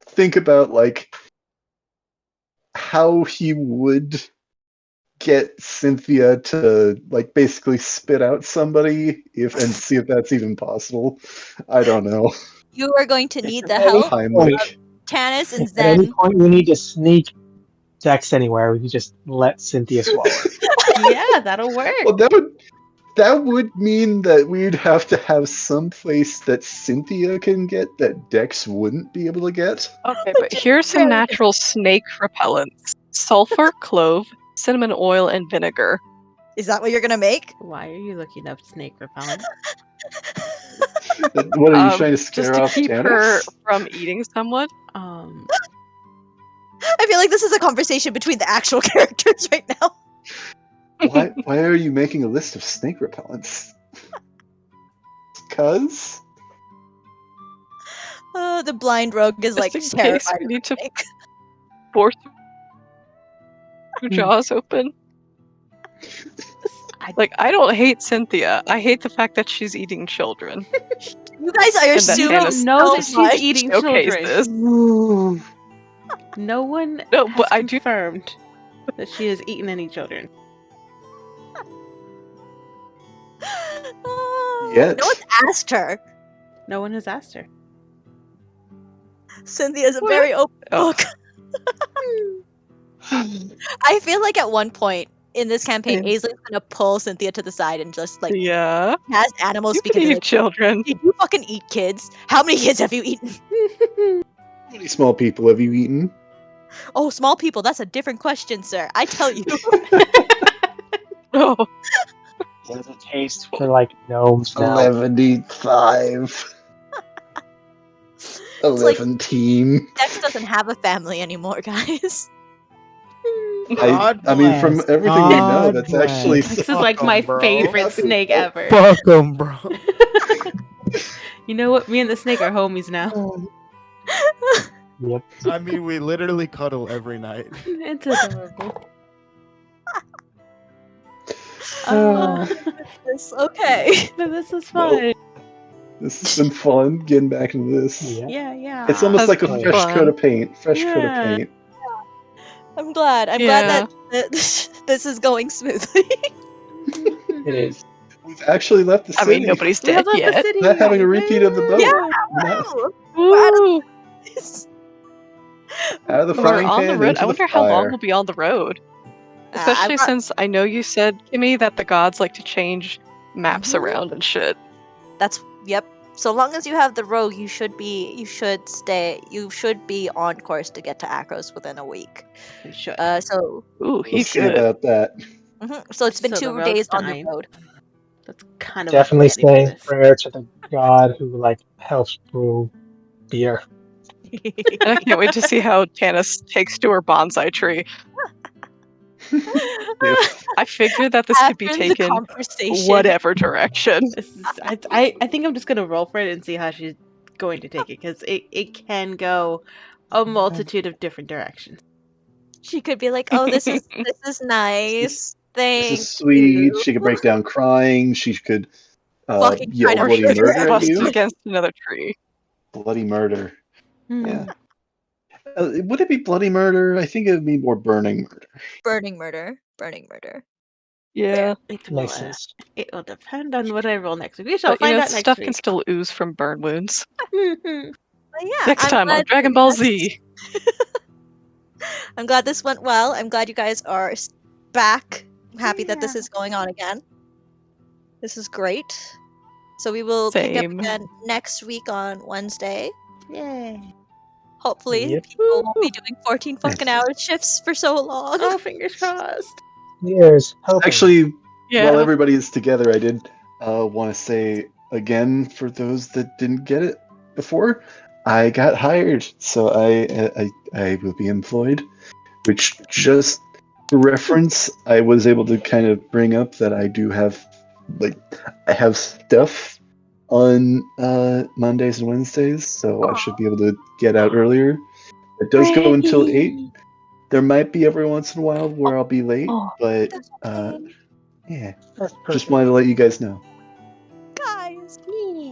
think about like how he would get Cynthia to like basically spit out somebody and see if that's even possible. I don't know. You are going to need the At help any of Heimlich. Tanis and At any Zen. point we need to sneak Dex anywhere, we can just let Cynthia swallow it. Yeah, that'll work. Well, that would mean that we'd have to have some place that Cynthia can get that Dex wouldn't be able to get. Okay, but here's some natural snake repellents: sulfur, clove, cinnamon oil, and vinegar. Is that what you're gonna make? Why are you looking up snake repellent? What are you trying to Just scare to off keep Tanis? her from eating someone. I feel like this is a conversation between the actual characters right now. Why are you making a list of snake repellents? Cuz? The blind rogue is like Just in case terrified. we of need to snake. force her jaws open. Like, I don't hate Cynthia. I hate the fact that she's eating children. You guys are that assuming Hannah know that so much. she's eating Showcase children. this. No one No, has but I do. confirmed that she has eaten any children. Yet. No one's asked her. No one has asked her. Cynthia's a What? very open Oh. book. I feel like at one point in this campaign, Yeah. Aisley's gonna pull Cynthia to the side and just like Yeah. has animals You speak can and be eat like, children. did you fucking eat kids? How many kids have you eaten? How many small people have you eaten? Oh, small people, that's a different question, sir. I tell you. Oh. There's a taste for like gnomes now. 11-5. 11 team. Dex doesn't have a family anymore, guys. God I mean, from bless. everything we know, God that's bless. actually. This is like my Fuck 'em, bro. favorite snake ever. Fuck 'em, bro. You know what? Me and the snake are homies now. Yep. I mean, we literally cuddle every night. It's adorable. Okay. But this is Well, fun. This has been fun getting back into this. Yeah. Yeah, yeah. It's almost That's like a been fresh fun. coat of paint. Fresh coat Yeah. of paint. I'm glad. I'm glad that this is going smoothly. It is. We've actually left the I city. mean, nobody's We have dead left the yet. city. Not having a repeat of the boat. Yeah. Not- We're out of Woo! this. out of the We're frying on the pan road. into I the wonder how long fire. we'll be on the road. I Especially brought- since I know you said, Kimmy, that the gods like to change maps Mhm. around and shit. Yep. So long as you have the road, you should be on course to get to Akros within a week. We should. Ooh, We'll he's see good. about that. So it's been So the 2 road's days on the time. road. That's kind of Definitely what I'm planning saying for this. prayer to the god who helps brew beer. And I can't wait to see how Tanis takes to her bonsai tree. I figured that this could be After the taken conversation. whatever direction. This is, I think I'm just gonna roll for it and see how she's going to take it, because it can go a multitude of different directions. She could be like, "Oh, this is nice. Thank This is sweet. you." She could break down crying. She could Fucking yell try to bloody murder murder at Bust you. against another tree. Bloody murder. Hmm. Yeah. Would it be bloody murder? I think it would be more burning murder. Burning murder. Burning murder. Yeah. It will, Makes sense. it will depend on what I roll next week. We shall But you find know, out next stuff week. can still ooze from burn wounds. Mhm. But yeah, Next I'm time on glad Dragon Ball Z. I'm glad this went well. I'm glad you guys are back. I'm happy that this Yeah. is going on again. This is great. So we will pick up Same. again next week on Wednesday. Yay. Hopefully, Yep. people won't be doing 14 fucking hour shifts for so long. Oh, fingers crossed. Cheers. Hoping. Actually, Yeah. while everybody is together, I did want to say again for those that didn't get it before, I got hired, so I will be employed. Which, just for reference, I was able to kind of bring up that I do have, I have stuff on Mondays and Wednesdays, so I should be able to get out earlier. It does go until 8. There might be every once in a while where I'll be late, Oh. but That's okay. yeah, That's just perfect. wanted to let you guys know. Guys,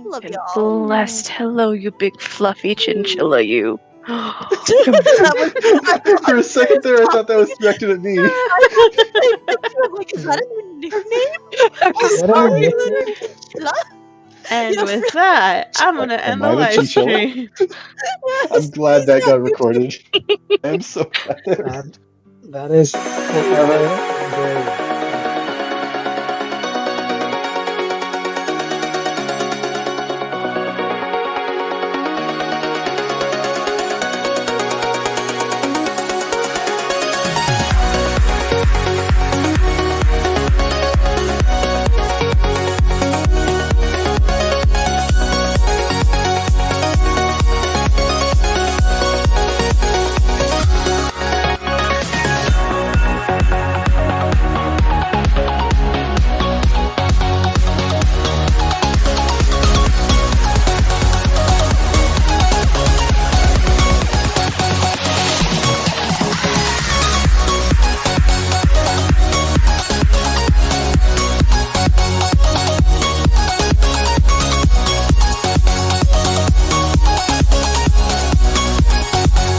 love And y'all. blessed. Hello, you big fluffy chinchilla, you. That was- For a second there, I thought that was directed at me. I'm like, is that a new nickname? Oh, Is that a sorry, nickname? little chinchilla. And Yeah, with that, I'm gonna end Am the I the live chinchilla? stream. I'm glad that got recorded. I'm so glad. That is forever and